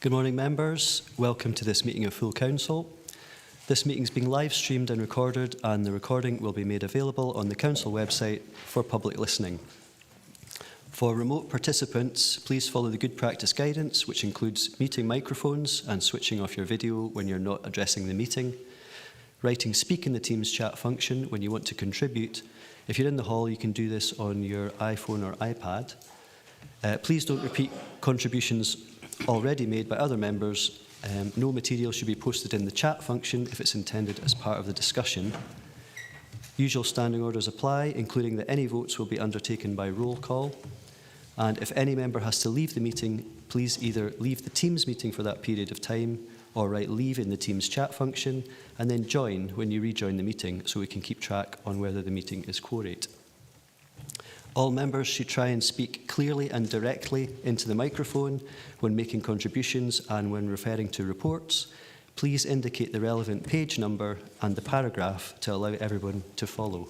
Good morning, members. Welcome to this meeting of Full Council. This meeting is being live streamed and recorded, and the recording will be made available on the Council website for public listening. For remote participants, please follow the good practice guidance, which includes muting microphones and switching off your video when you're not addressing the meeting. Writing speak in the Teams chat function when you want to contribute. If you're in the hall, you can do this on your iPhone or iPad. Please don't repeat contributions already made by other members. No material should be posted in the chat function if it's intended as part of the discussion. Usual standing orders apply, including that any votes will be undertaken by roll call. And if any member has to leave the meeting, please either leave the Teams meeting for that period of time or write leave in the Teams chat function and then join when you rejoin the meeting so we can keep track on whether the meeting is quorate. All members should try and speak clearly and directly into the microphone when making contributions and when referring to reports. Please indicate the relevant page number and the paragraph to allow everyone to follow.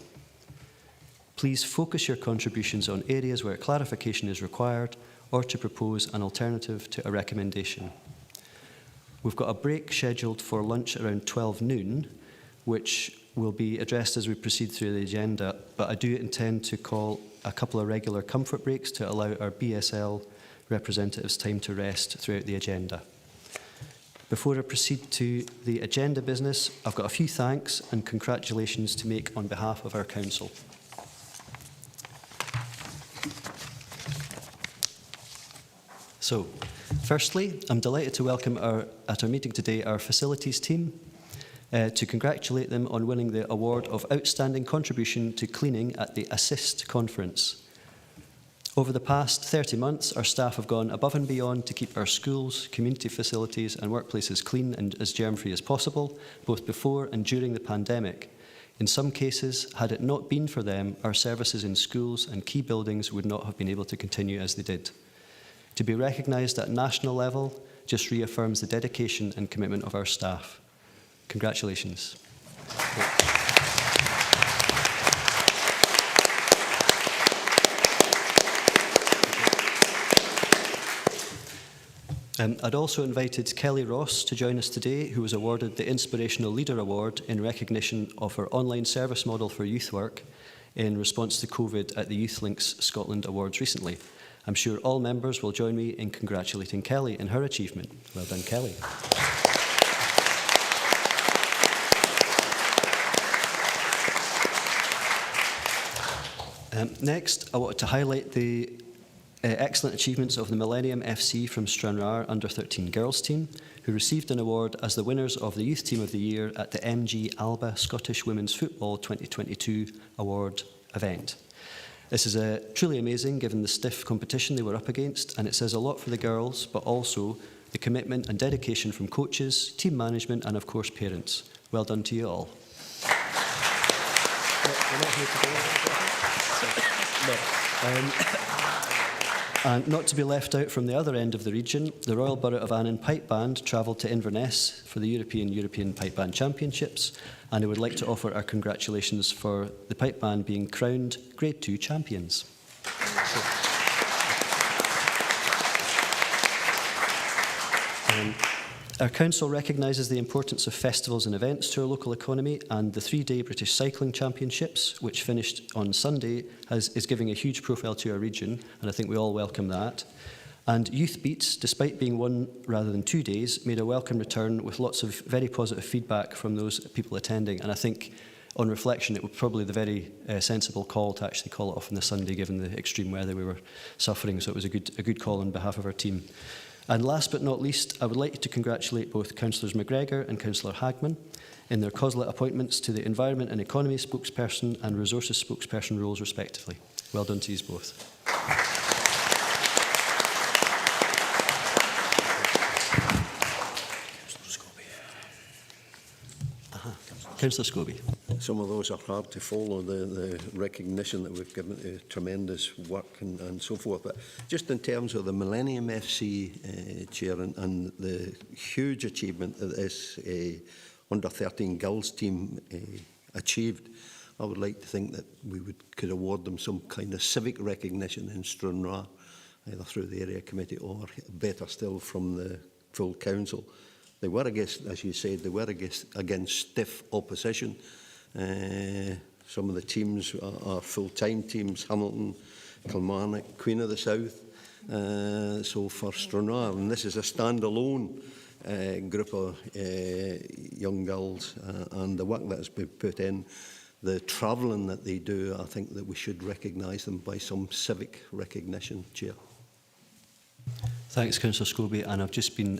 Please focus your contributions on areas where clarification is required or to propose an alternative to a recommendation. We've got a break scheduled for lunch around 12 noon, which will be addressed as we proceed through the agenda, but I do intend to call a couple of regular comfort breaks to allow our BSL representatives time to rest throughout the agenda. Before I proceed to the agenda business, I've got a few thanks and congratulations to make on behalf of our council. So, firstly, I'm delighted to welcome at our meeting today our facilities team to congratulate them on winning the award of Outstanding Contribution to Cleaning at the Assist Conference. Over the past 30 months, our staff have gone above and beyond to keep our schools, community facilities and workplaces clean and as germ-free as possible, both before and during the pandemic. In some cases, had it not been for them, our services in schools and key buildings would not have been able to continue as they did. To be recognised at national level just reaffirms the dedication and commitment of our staff. Congratulations. I'd also invited Kelly Ross to join us today, who was awarded the Inspirational Leader Award in recognition of her online service model for youth work in response to COVID at the Youth Links Scotland Awards recently. I'm sure all members will join me in congratulating Kelly in her achievement. Well done, Kelly. Next, I wanted to highlight the excellent achievements of the Millennium FC from Stranraer Under-13 girls team, who received an award as the winners of the Youth Team of the Year at the MG Alba Scottish Women's Football 2022 award event. This is truly amazing given the stiff competition they were up against, and it says a lot for the girls, but also the commitment and dedication from coaches, team management and of course parents. Well done to you all. And not to be left out from the other end of the region, the Royal Borough of Annan Pipe Band travelled to Inverness for the European Pipe Band Championships, and I would like to offer our congratulations for the Pipe Band being crowned Grade 2 champions. Our council recognises the importance of festivals and events to our local economy, and the 3-day British Cycling Championships, which finished on Sunday, is giving a huge profile to our region, and I think we all welcome that. And Youth Beats, despite being 1 rather than 2 days, made a welcome return with lots of very positive feedback from those people attending, and I think on reflection it was probably the very sensible call to actually call it off on the Sunday given the extreme weather we were suffering, so it was a good call on behalf of our team. And last but not least, I would like to congratulate both Councillors McGregor and Councillor Hagman in their COSLA appointments to the Environment and Economy spokesperson and Resources spokesperson roles respectively. Well done to you both. Councillor Scobie. Some of those are hard to follow, the recognition that we've given to tremendous work and so forth. But just in terms of the Millennium FC chair and the huge achievement that this under-13 girls team achieved, I would like to think that we could award them some kind of civic recognition in Stranraer, either through the area committee or better still from the full council. They were against, as you said, they were against stiff opposition. Some of the teams are full-time teams: Hamilton, Kilmarnock, Queen of the South. So for Stranraer, and this is a standalone group of young girls, and the work that has been put in, the travelling that they do, I think that we should recognise them by some civic recognition, Chair. Thanks, Councillor Scobie, and I've just been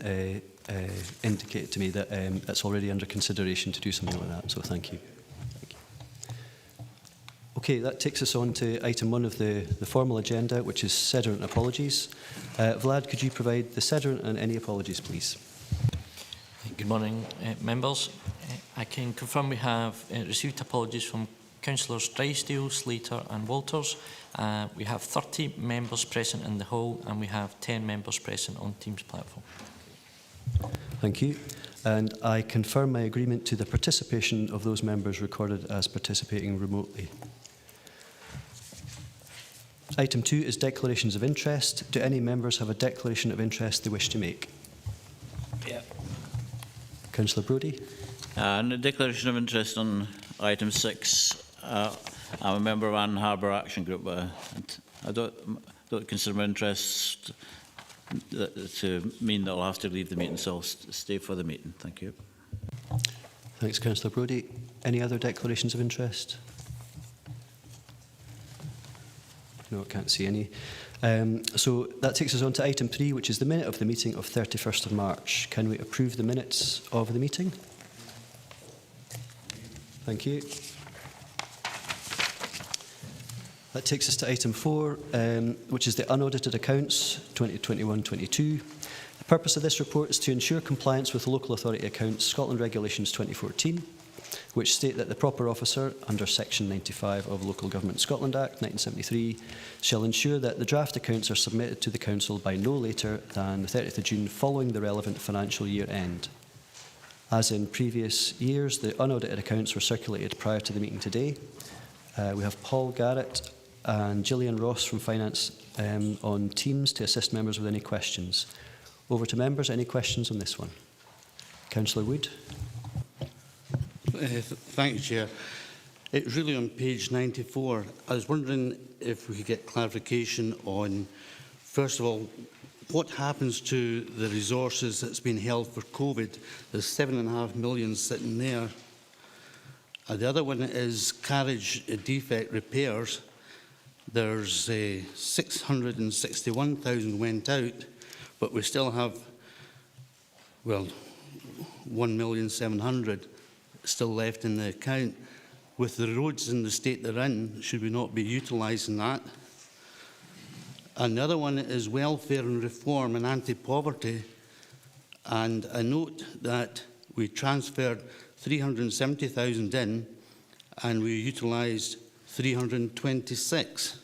indicated to me that it's already under consideration to do something like that, so thank you. Okay, that takes us on to item 1 of the formal agenda, which is sederant and apologies. Vlad, could you provide the sederant and any apologies, please? Good morning, members. I can confirm we have received apologies from Councillors Drysdale, Slater and Walters. We have 30 members present in the hall, and we have 10 members present on Teams platform. Thank you. And I confirm my agreement to the participation of those members recorded as participating remotely. Item 2 is declarations of interest. Do any members have a declaration of interest they wish to make? Yeah. Councillor Brodie. And a declaration of interest on item 6. I'm a member of Ann Harbour Action Group. I don't consider my interest to mean that I'll have to leave the meeting, so I'll stay for the meeting. Thank you. Thanks, Councillor Brodie. Any other declarations of interest? No, I can't see any. So that takes us on to item 3, which is the minute of the meeting of 31st of March. Can we approve the minutes of the meeting? Thank you. That takes us to item 4, which is the unaudited accounts 2021-22. The purpose of this report is to ensure compliance with local authority accounts Scotland Regulations 2014, which state that the proper officer, under Section 95 of Local Government Scotland Act 1973, shall ensure that the draft accounts are submitted to the Council by no later than the 30th of June following the relevant financial year end. As in previous years, the unaudited accounts were circulated prior to the meeting today. We have Paul Garrett and Gillian Ross from Finance on Teams to assist members with any questions. Over to members. Any questions on this one? Councillor Wood. Thank you, Chair. It's really on page 94. I was wondering if we could get clarification on, first of all, what happens to the resources that's been held for COVID? There's 7.5 million sitting there. The other one is carriage defect repairs. There's 661,000 went out, but we still have, well, 1,700,000 still left in the account. With the roads in the state they're in, should we not be utilising that? And the other one is welfare and reform and anti-poverty. And I note that we transferred 370,000 in and we utilised 326.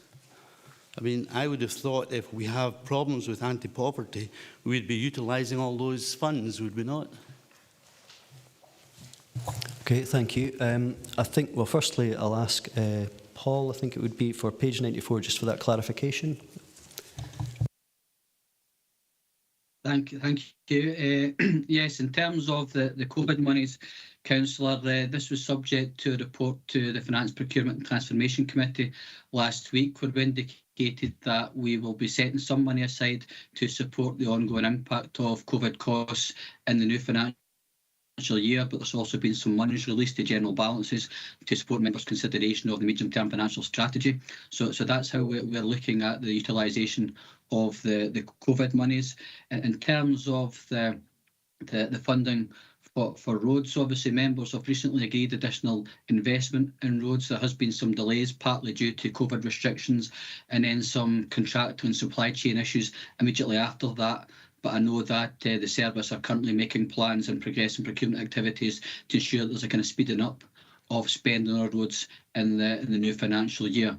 I mean, I would have thought if we have problems with anti-poverty, we'd be utilising all those funds, would we not? Okay, thank you. I think, well, firstly, I'll ask Paul, I think it would be for page 94, just for that clarification. Thank you. Yes, in terms of the COVID monies, Councillor, this was subject to a report to the Finance Procurement and Transformation Committee last week, where we indicated that we will be setting some money aside to support the ongoing impact of COVID costs in the new financial year, but there's also been some money released to general balances to support members' consideration of the medium-term financial strategy. So that's how we're looking at the utilisation of the COVID monies. In terms of the funding for roads, obviously members have recently agreed additional investment in roads. There has been some delays, partly due to COVID restrictions, and then some contract and supply chain issues immediately after that. But I know that the service are currently making plans and progressing procurement activities to ensure that there's a kind of speeding up of spending on our roads in the new financial year.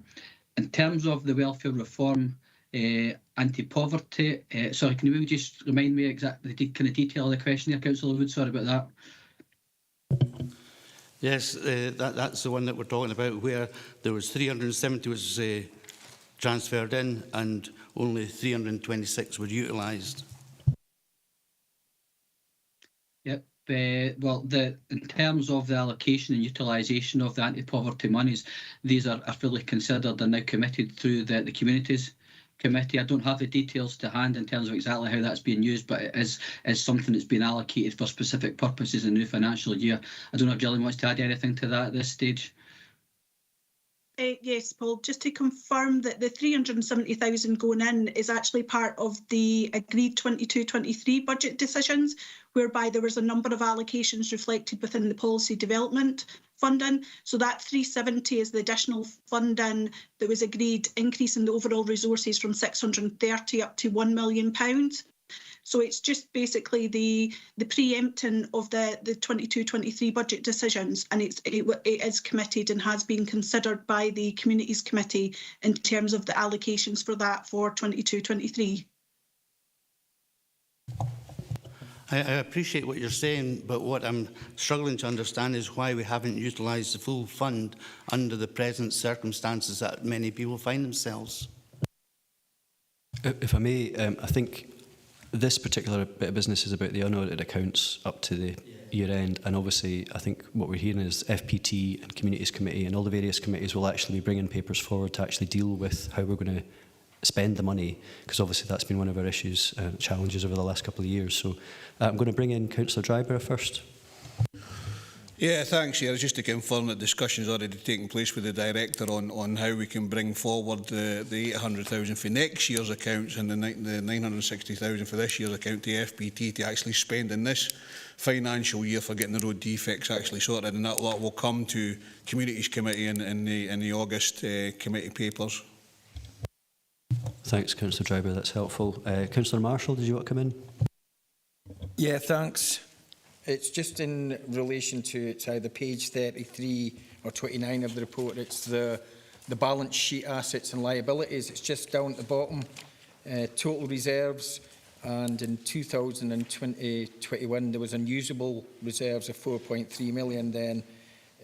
In terms of the welfare reform, anti-poverty, sorry, can you maybe just remind me exactly the kind of detail of the question here, Councillor Wood? Sorry about that. Yes, that's the one that we're talking about, where there was 370 was transferred in and only 326 were utilised. Yep. Well, in terms of the allocation and utilisation of the anti-poverty monies, these are fully considered and now committed through the Communities Committee. I don't have the details to hand in terms of exactly how that's being used, but it is something that's been allocated for specific purposes in the new financial year. I don't know if Gillian wants to add anything to that at this stage. Yes, Paul, just to confirm that the 370,000 going in is actually part of the agreed 22-23 budget decisions, whereby there was a number of allocations reflected within the policy development funding. So that 370 is the additional funding that was agreed, increasing the overall resources from 630 up to £1 million. So it's just basically the preempting of the 22-23 budget decisions, and it is committed and has been considered by the Communities Committee in terms of the allocations for that for 22-23. I appreciate what you're saying, but what I'm struggling to understand is why we haven't utilised the full fund under the present circumstances that many people find themselves. If I may, I think this particular bit of business is about the unaudited accounts up to the year end, and obviously I think what we're hearing is FPT and Communities Committee and all the various committees will actually be bringing papers forward to actually deal with how we're going to spend the money, because obviously that's been one of our issues, challenges over the last couple of years. So I'm going to bring in Councillor Dryborough first. Yeah, thanks, Chair. Just to confirm that discussions already taking place with the Director on how we can bring forward the 800,000 for next year's accounts and the 960,000 for this year's account to FPT to actually spend in this financial year for getting the road defects actually sorted, and that will come to Communities Committee in the August committee papers. Thanks, Councillor Dryborough, that's helpful. Councillor Marshall, did you want to come in? Yeah, thanks. It's just in relation to either page 33 or 29 of the report. It's the balance sheet assets and liabilities. It's just down at the bottom. Total reserves, and in 2020-21 there was unusable reserves of 4.3 million. Then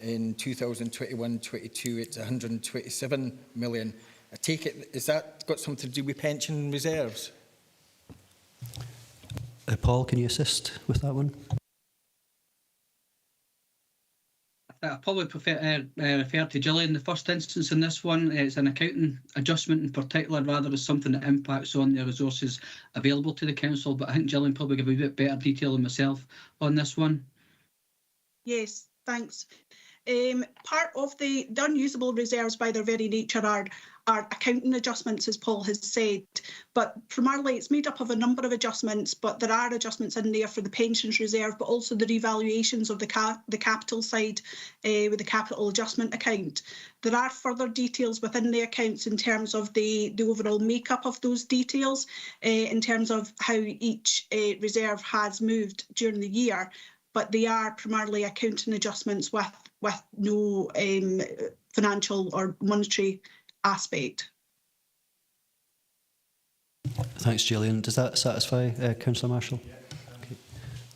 in 2021-22 it's 127 million. I take it, is that got something to do with pension reserves? Paul, can you assist with that one? I probably prefer refer to Gillian in the first instance in this one. It's an accounting adjustment in particular rather than something that impacts on the resources available to the council, but I think Gillian probably give a bit better detail than myself on this one. Yes, thanks. Part of the unusable reserves by their very nature are accounting adjustments, as Paul has said, but primarily it's made up of a number of adjustments, but there are adjustments in there for the pensions reserve, but also the revaluations of the capital side with the capital adjustment account. There are further details within the accounts in terms of the overall makeup of those details, in terms of how each reserve has moved during the year, but they are primarily accounting adjustments with no financial or monetary aspect. Thanks, Gillian. Does that satisfy Councillor Marshall? Yeah. Okay.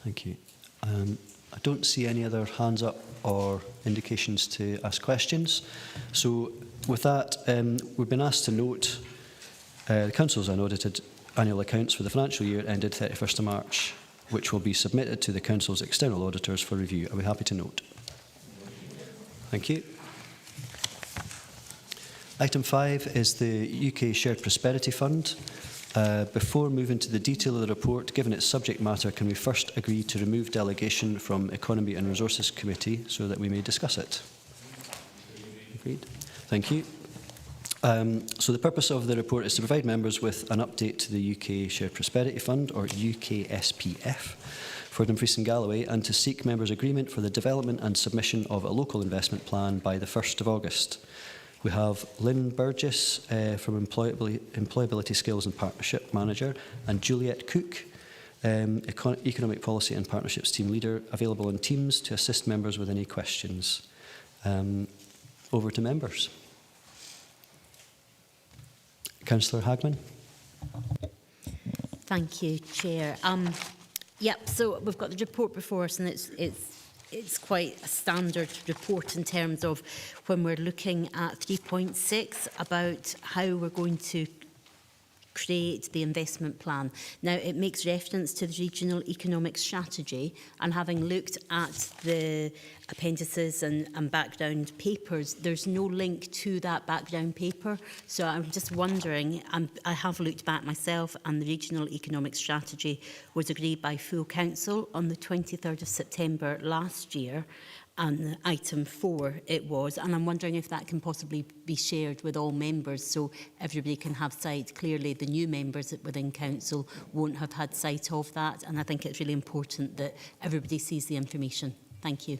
Thank you. I don't see any other hands up or indications to ask questions. So with that, we've been asked to note the Council's unaudited annual accounts for the financial year ended 31st of March, which will be submitted to the Council's external auditors for review. Are we happy to note? Thank you. Item 5 is the UK Shared Prosperity Fund. Before moving to the detail of the report, given its subject matter, can we first agree to remove delegation from Economy and Resources Committee so that we may discuss it? Agreed. Thank you. So the purpose of the report is to provide members with an update to the UK Shared Prosperity Fund, or UKSPF, for Dumfries and Galloway, and to seek members' agreement for the development and submission of a local investment plan by the 1st of August. We have Lynn Burgess from Employability Skills and Partnership Manager, and Juliet Cook, Economic Policy and Partnerships Team Leader, available on Teams to assist members with any questions. Over to members. Councillor Hagman. Thank you, Chair. Yep, so we've got the report before us, and it's quite a standard report in terms of when we're looking at 3.6 about how we're going to create the investment plan. Now, it makes reference to the regional economic strategy, and having looked at the appendices and background papers, there's no link to that background paper. So I'm just wondering, I have looked back myself, and the regional economic strategy was agreed by full council on the 23rd of September last year. And item 4 it was, and I'm wondering if that can possibly be shared with all members so everybody can have sight. Clearly the new members within council won't have had sight of that, and I think it's really important that everybody sees the information. Thank you.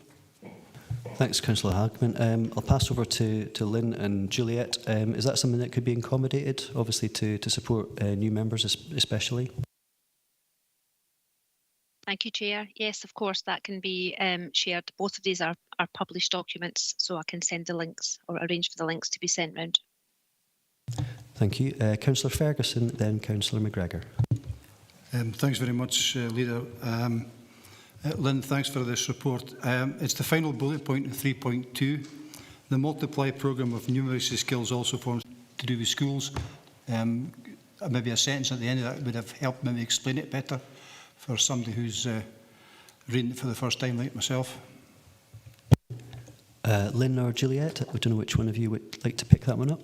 Thanks, Councillor Hagman. I'll pass over to Lynn and Juliet. Is that something that could be accommodated, obviously to support new members especially? Thank you, Chair. Yes, of course, that can be shared. Both of these are published documents, so I can send the links or arrange for the links to be sent round. Thank you. Councillor Ferguson, then Councillor McGregor. Thanks very much, Leader. Lynn, thanks for this report. It's the final bullet point in 3.2. The multiply programme of numeracy skills also forms to do with schools. Maybe a sentence at the end of that would have helped maybe explain it better for somebody who's reading it for the first time like myself. Lynn or Juliet, I don't know which one of you would like to pick that one up.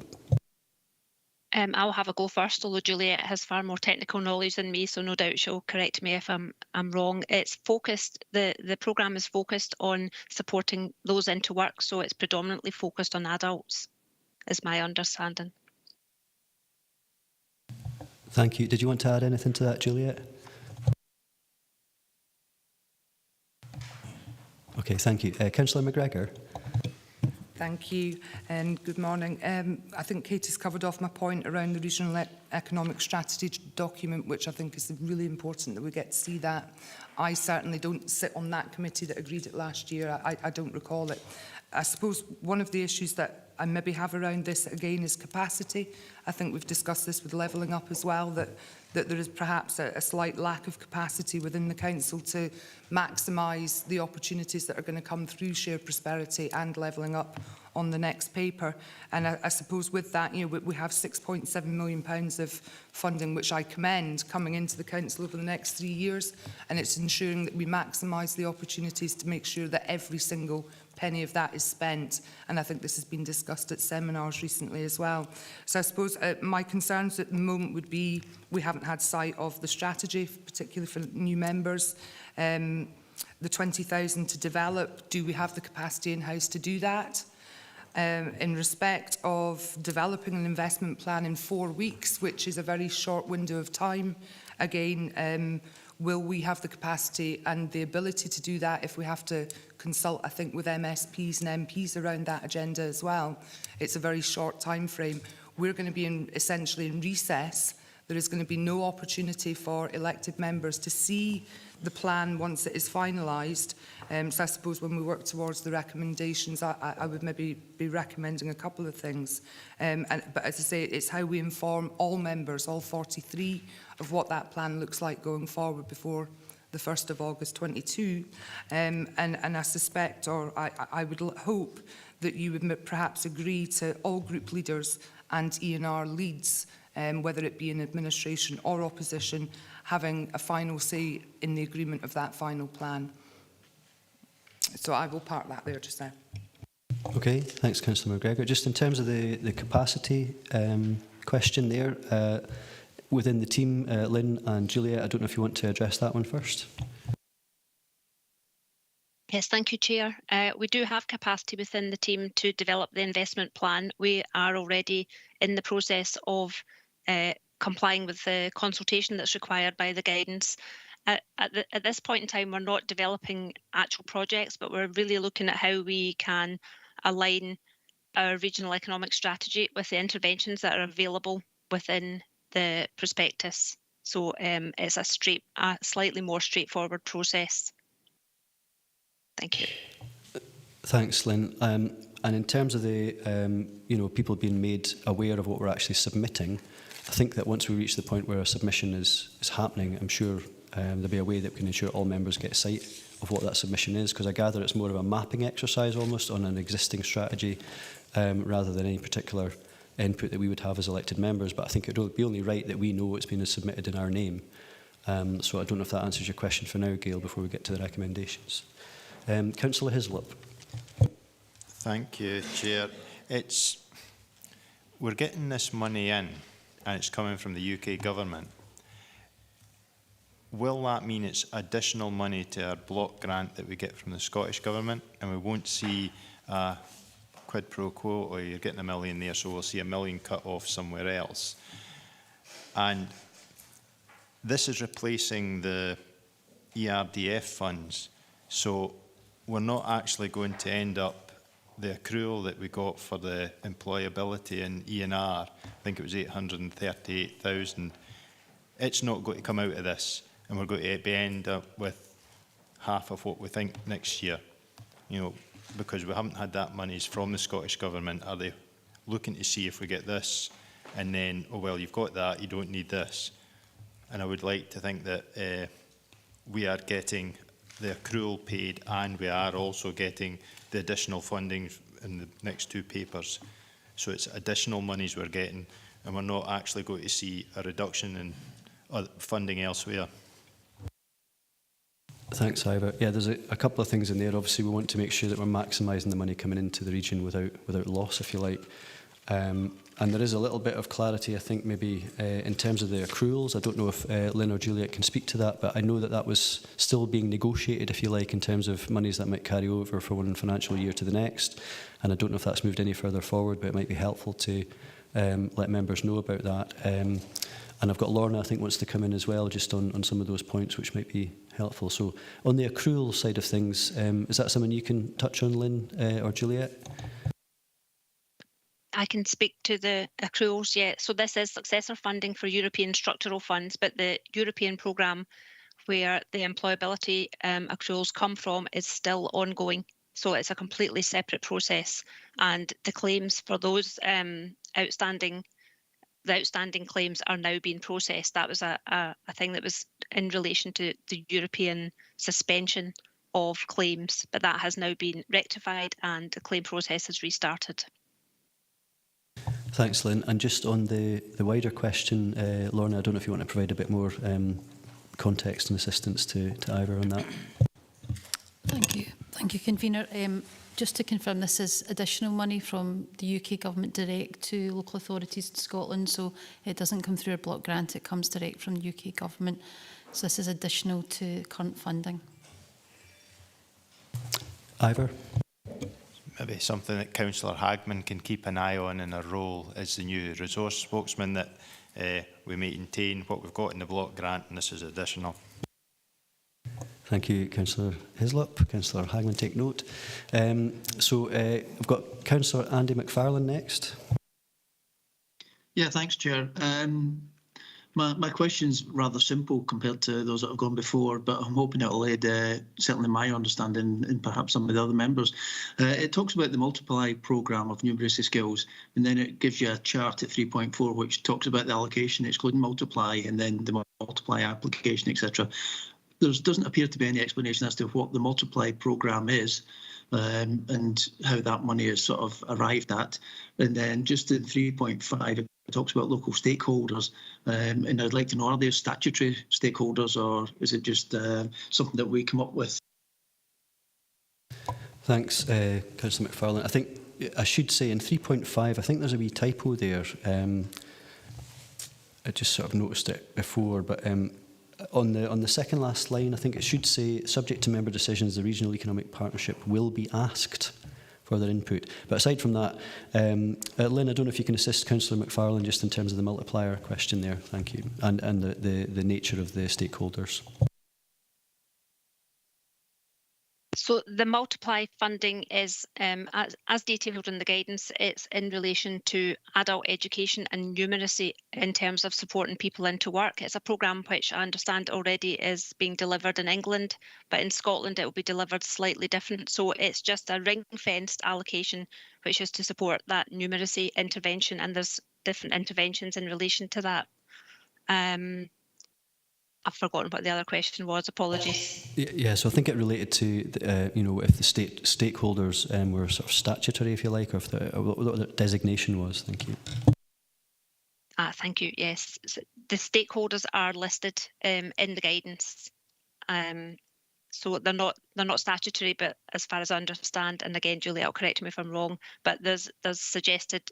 I'll have a go first, although Juliet has far more technical knowledge than me, so no doubt she'll correct me if I'm wrong. It's focused, the programme is focused on supporting those into work, so it's predominantly focused on adults, is my understanding. Thank you. Did you want to add anything to that, Juliet? Okay, thank you. Councillor McGregor. Thank you and good morning. I think Katie's covered off my point around the regional economic strategy document, which I think is really important that we get to see that. I certainly don't sit on that committee that agreed it last year. I don't recall it. I suppose one of the issues that I maybe have around this again is capacity. I think we've discussed this with Levelling Up as well, that there is perhaps a slight lack of capacity within the council to maximise the opportunities that are going to come through shared prosperity and Levelling Up on the next paper. And I suppose with that, you know, we have £6.7 million of funding, which I commend, coming into the council over the next 3 years, and it's ensuring that we maximise the opportunities to make sure that every single penny of that is spent, and I think this has been discussed at seminars recently as well. So I suppose my concerns at the moment would be we haven't had sight of the strategy, particularly for new members. The 20,000 to develop, do we have the capacity in-house to do that? In respect of developing an investment plan in 4 weeks, which is a very short window of time, again, will we have the capacity and the ability to do that if we have to consult, I think, with MSPs and MPs around that agenda as well? It's a very short time frame. We're going to be essentially in recess. There is going to be no opportunity for elected members to see the plan once it is finalised. So I suppose when we work towards the recommendations, I would maybe be recommending a couple of things. But as I say, it's how we inform all members, all 43, of what that plan looks like going forward before the 1st of August 22. And I suspect, or I would hope, that you would perhaps agree to all group leaders and ENR leads, whether it be in administration or opposition, having a final say in the agreement of that final plan. So I will park that there just now. Okay, thanks, Councillor McGregor. Just in terms of the capacity question there, within the team, Lynn and Juliet, I don't know if you want to address that one first. Yes, thank you, Chair. We do have capacity within the team to develop the investment plan. We are already in the process of complying with the consultation that's required by the guidance. At this point in time, we're not developing actual projects, but we're really looking at how we can align our regional economic strategy with the interventions that are available within the prospectus. So it's a slightly more straightforward process. Thank you. Thanks, Lynn. And in terms of the, people being made aware of what we're actually submitting, I think that once we reach the point where a submission is happening, I'm sure there'll be a way that we can ensure all members get sight of what that submission is, because I gather it's more of a mapping exercise almost on an existing strategy rather than any particular input that we would have as elected members, but I think it would be only right that we know it's been submitted in our name. So I don't know if that answers your question for now, Gail, before we get to the recommendations. Councillor Hislop. Thank you, Chair. We're getting this money in, and it's coming from the UK government. Will that mean it's additional money to our block grant that we get from the Scottish government, and we won't see a quid pro quo, or you're getting $1 million there, so we'll see $1 million cut off somewhere else? And this is replacing the ERDF funds, so we're not actually going to end up the accrual that we got for the employability in E&R. I think it was 838,000. It's not going to come out of this, and we're going to end up with half of what we think next year. You know, because we haven't had that monies from the Scottish Government. Are they looking to see if we get this, and then, oh well, you've got that, you don't need this? And I would like to think that we are getting the accrual paid, and we are also getting the additional funding in the next two papers. So it's additional monies we're getting, and we're not actually going to see a reduction in funding elsewhere. Thanks, Ivor. Yeah, there's a couple of things in there. Obviously, we want to make sure that we're maximising the money coming into the region without loss, if you like. And there is a little bit of clarity, I think, maybe in terms of the accruals. I don't know if Lynn or Juliet can speak to that, but I know that that was still being negotiated, if you like, in terms of monies that might carry over from one financial year to the next. And I don't know if that's moved any further forward, but it might be helpful to let members know about that. And I've got Lorna, I think, wants to come in as well, just on some of those points, which might be helpful. So on the accrual side of things, is that something you can touch on, Lynn or Juliet? I can speak to the accruals, yeah. So this is successor funding for European structural funds, but the European programme where the employability accruals come from is still ongoing. So it's a completely separate process, and the claims for those outstanding claims are now being processed. That was a thing that was in relation to the European suspension of claims, but that has now been rectified and the claim process has restarted. Thanks, Lynn. And just on the wider question, Lorna, I don't know if you want to provide a bit more context and assistance to Ivor on that. Thank you, Convener. Just to confirm, this is additional money from the UK Government direct to local authorities in Scotland, so it doesn't come through a block grant, it comes direct from the UK Government. So this is additional to current funding. Ivor? Maybe something that Councillor Hagman can keep an eye on in her role as the new resource spokesman, that we maintain what we've got in the block grant, and this is additional. Thank you, Councillor Hislop. Councillor Hagman, take note. So I've got Councillor Andy McFarlane next. Yeah, thanks, Chair. My question's rather simple compared to those that have gone before, but I'm hoping it'll aid certainly my understanding and perhaps some of the other members. It talks about the Multiply programme of numeracy skills, and then it gives you a chart at 3.4 which talks about the allocation excluding Multiply, and then the Multiply application, etc. There doesn't appear to be any explanation as to what the Multiply programme is and how that money is sort of arrived at. And then just in 3.5, it talks about local stakeholders, and I'd like to know, are there statutory stakeholders, or is it just something that we come up with? Thanks, Councillor McFarlane. I think I should say in 3.5, I think there's a wee typo there. I just sort of noticed it before, but on the second last line, I think it should say, subject to member decisions, the Regional Economic Partnership will be asked for their input. But aside from that, Lynn, I don't know if you can assist Councillor McFarlane just in terms of the multiplier question there. Thank you. And the nature of the stakeholders. So the Multiply funding is, as detailed in the guidance, it's in relation to adult education and numeracy in terms of supporting people into work. It's a programme which I understand already is being delivered in England, but in Scotland it will be delivered slightly different. So it's just a ring-fenced allocation which is to support that numeracy intervention, and there's different interventions in relation to that. I've forgotten what the other question was. Apologies. Yeah, so I think it related to, you know, if the stakeholders were sort of statutory, if you like, or if what the designation was. Thank you. Thank you. Yes, so the stakeholders are listed in the guidance. So they're not statutory, but as far as I understand, and again, Julie, I'll correct me if I'm wrong, but there's suggested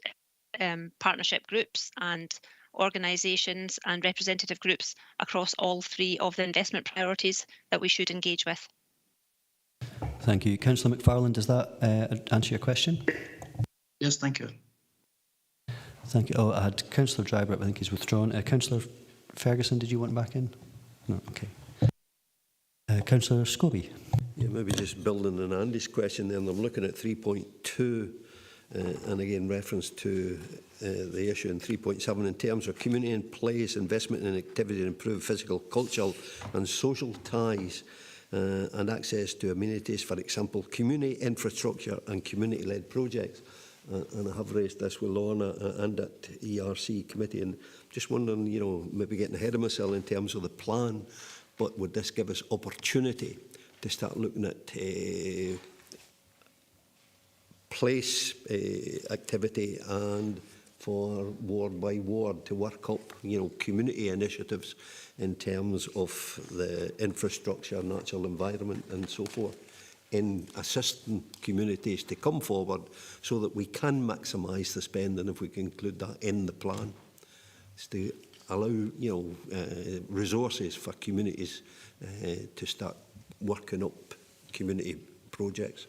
partnership groups and organisations and representative groups across all three of the investment priorities that we should engage with. Thank you. Councillor McFarlane, does that answer your question? Yes, thank you. Thank you. Oh, I had Councillor Dryburgh, I think he's withdrawn. Councillor Ferguson, did you want him back in? No, okay. Councillor Scobie. Yeah, maybe just building on Andy's question then, I'm looking at 3.2 and again reference to the issue in 3.7 in terms of community and place, investment in activity to improve physical, cultural and social ties and access to amenities, for example, community infrastructure and community-led projects. And I have raised this with Lorna and at ERC committee, and just wondering, you know, maybe getting ahead of myself in terms of the plan, but would this give us opportunity to start looking at place activity and for ward by ward to work up, you know, community initiatives in terms of the infrastructure, natural environment and so forth, in assisting communities to come forward so that we can maximise the spending if we can include that in the plan. It's to allow, you know, resources for communities to start working up community projects.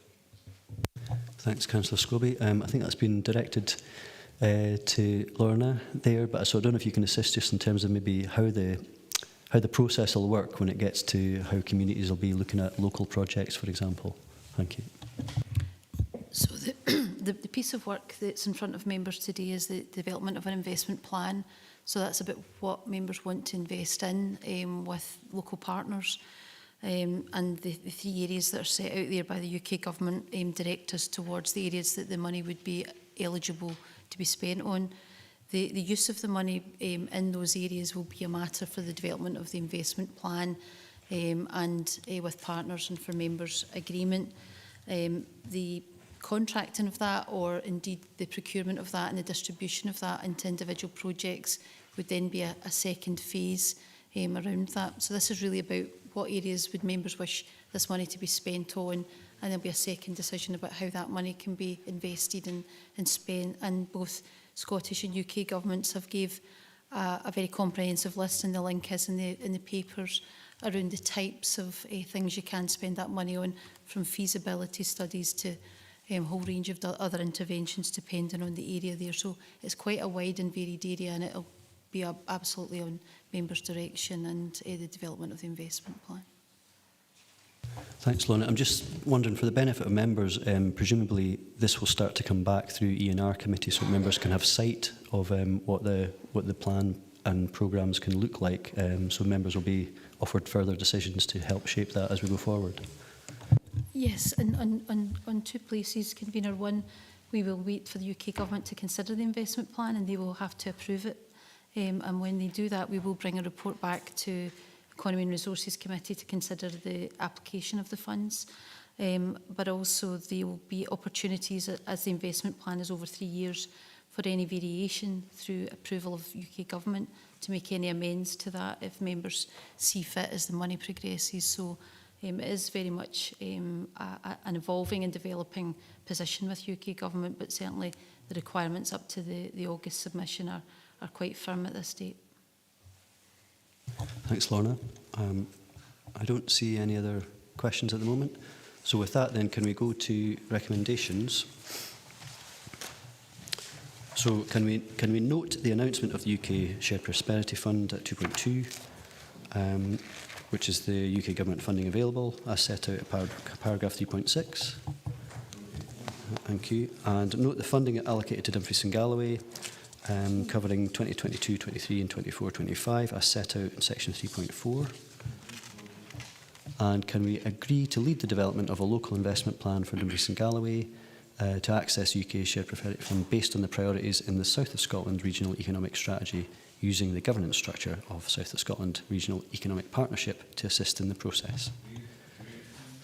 Thanks, Councillor Scobie. I think that's been directed to Lorna there, but so I don't know if you can assist just in terms of maybe how the process will work when it gets to how communities will be looking at local projects, for example. Thank you. So the piece of work that's in front of members today is the development of an investment plan. So that's about what members want to invest in with local partners. And the three areas that are set out there by the UK Government direct us towards the areas that the money would be eligible to be spent on. The use of the money in those areas will be a matter for the development of the investment plan and with partners and for members' agreement. The contracting of that, or indeed the procurement of that and the distribution of that into individual projects, would then be a second phase around that. So this is really about what areas would members wish this money to be spent on, and there'll be a second decision about how that money can be invested and spent. And both Scottish and UK governments have gave a very comprehensive list, and the link is in the papers around the types of things you can spend that money on, from feasibility studies to a whole range of other interventions depending on the area there. So it's quite a wide and varied area, and it'll be absolutely on members' direction and the development of the investment plan. Thanks, Lorna. I'm just wondering, for the benefit of members, presumably this will start to come back through E&R committee, so members can have sight of what the plan and programmes can look like, so members will be offered further decisions to help shape that as we go forward. Yes, and on two places, Convener. One, we will wait for the UK Government to consider the investment plan, and they will have to approve it. And when they do that, we will bring a report back to Economy and Resources Committee to consider the application of the funds. But also there will be opportunities, as the investment plan is over 3 years, for any variation through approval of UK Government to make any amends to that if members see fit as the money progresses. So it is very much an evolving and developing position with UK Government, but certainly the requirements up to the August submission are quite firm at this date. Thanks, Lorna. I don't see any other questions at the moment. So with that, then, can we go to recommendations? So can we note the announcement of the UK Shared Prosperity Fund at 2.2, which is the UK Government funding available, as set out at paragraph 3.6. Thank you. And note the funding allocated to Dumfries and Galloway, covering 2022-23 and 24-25, as set out in section 3.4. And can we agree to lead the development of a local investment plan for Dumfries and Galloway to access UK Shared Prosperity Fund based on the priorities in the South of Scotland Regional Economic Strategy using the governance structure of South of Scotland Regional Economic Partnership to assist in the process.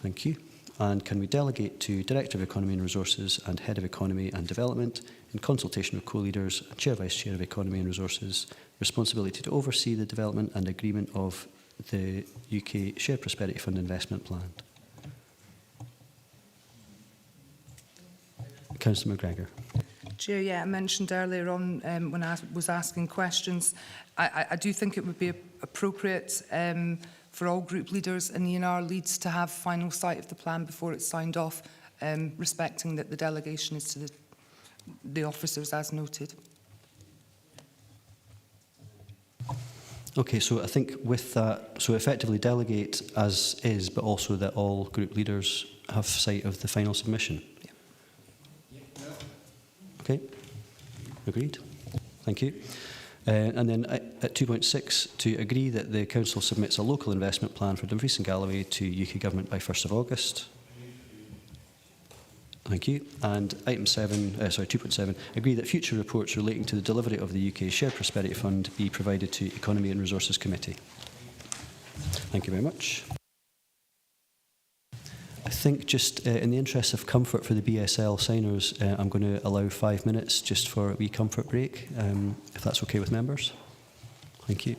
Thank you. And can we delegate to Director of Economy and Resources and Head of Economy and Development, in consultation with co-leaders and Chair Vice Chair of Economy and Resources, responsibility to oversee the development and agreement of the UK Shared Prosperity Fund Investment Plan? Councillor McGregor. Chair, yeah, I mentioned earlier on when I was asking questions, I do think it would be appropriate for all group leaders and ENR leads to have final sight of the plan before it's signed off, respecting that the delegation is to the officers as noted. Okay, so I think with that, so effectively delegate as is, but also that all group leaders have sight of the final submission. Okay, agreed. Thank you. And then at 2.6, to agree that the Council submits a local investment plan for Dumfries and Galloway to UK Government by 1st of August. Thank you. And item 2.7, agree that future reports relating to the delivery of the UK Shared Prosperity Fund be provided to Economy and Resources Committee. Thank you very much. I think just in the interest of comfort for the BSL signers, I'm going to allow 5 minutes just for a wee comfort break, if that's okay with members. Thank you.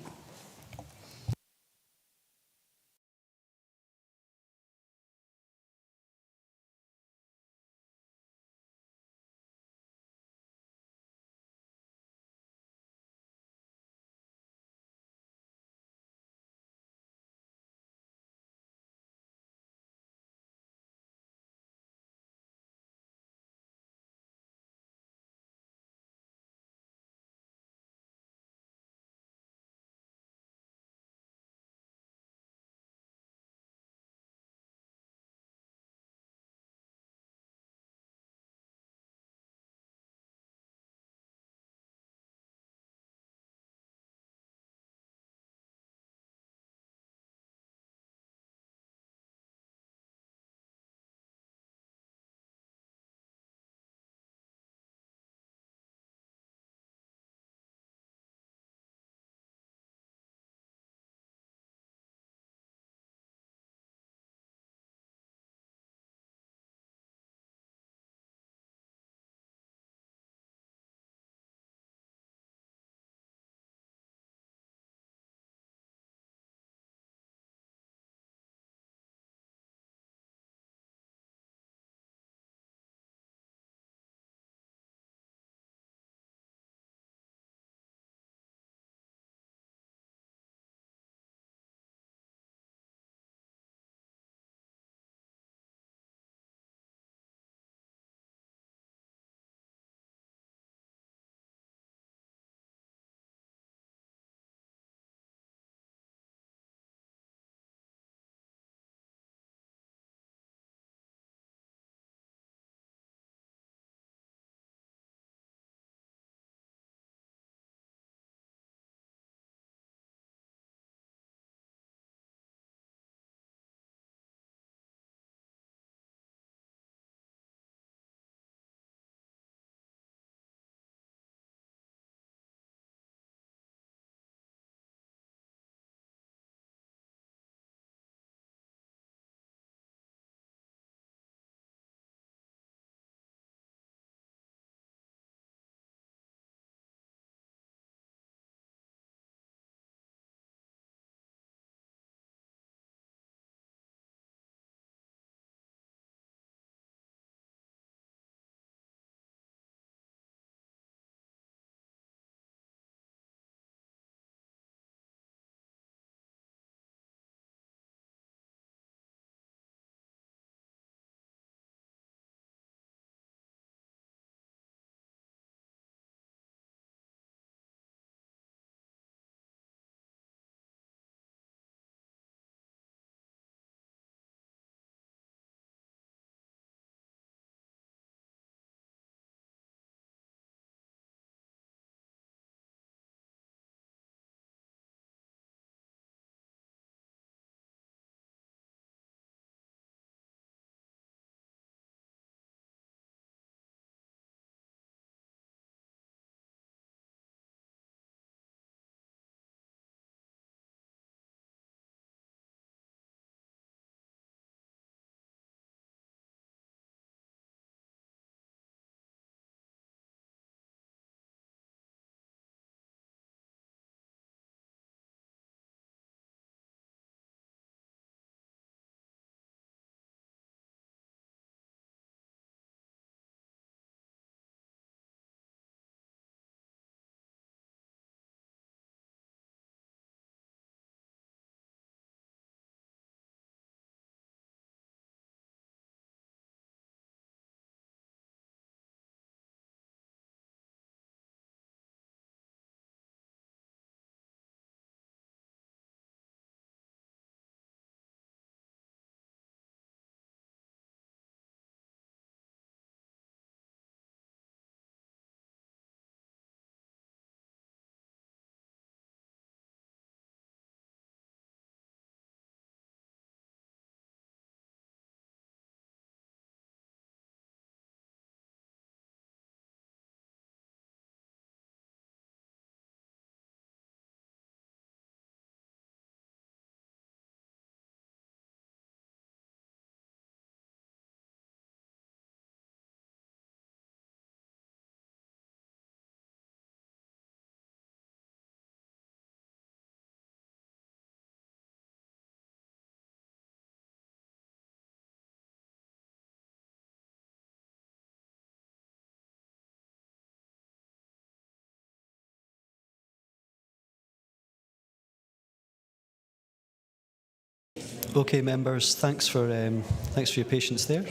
Okay, members, thanks for your patience there.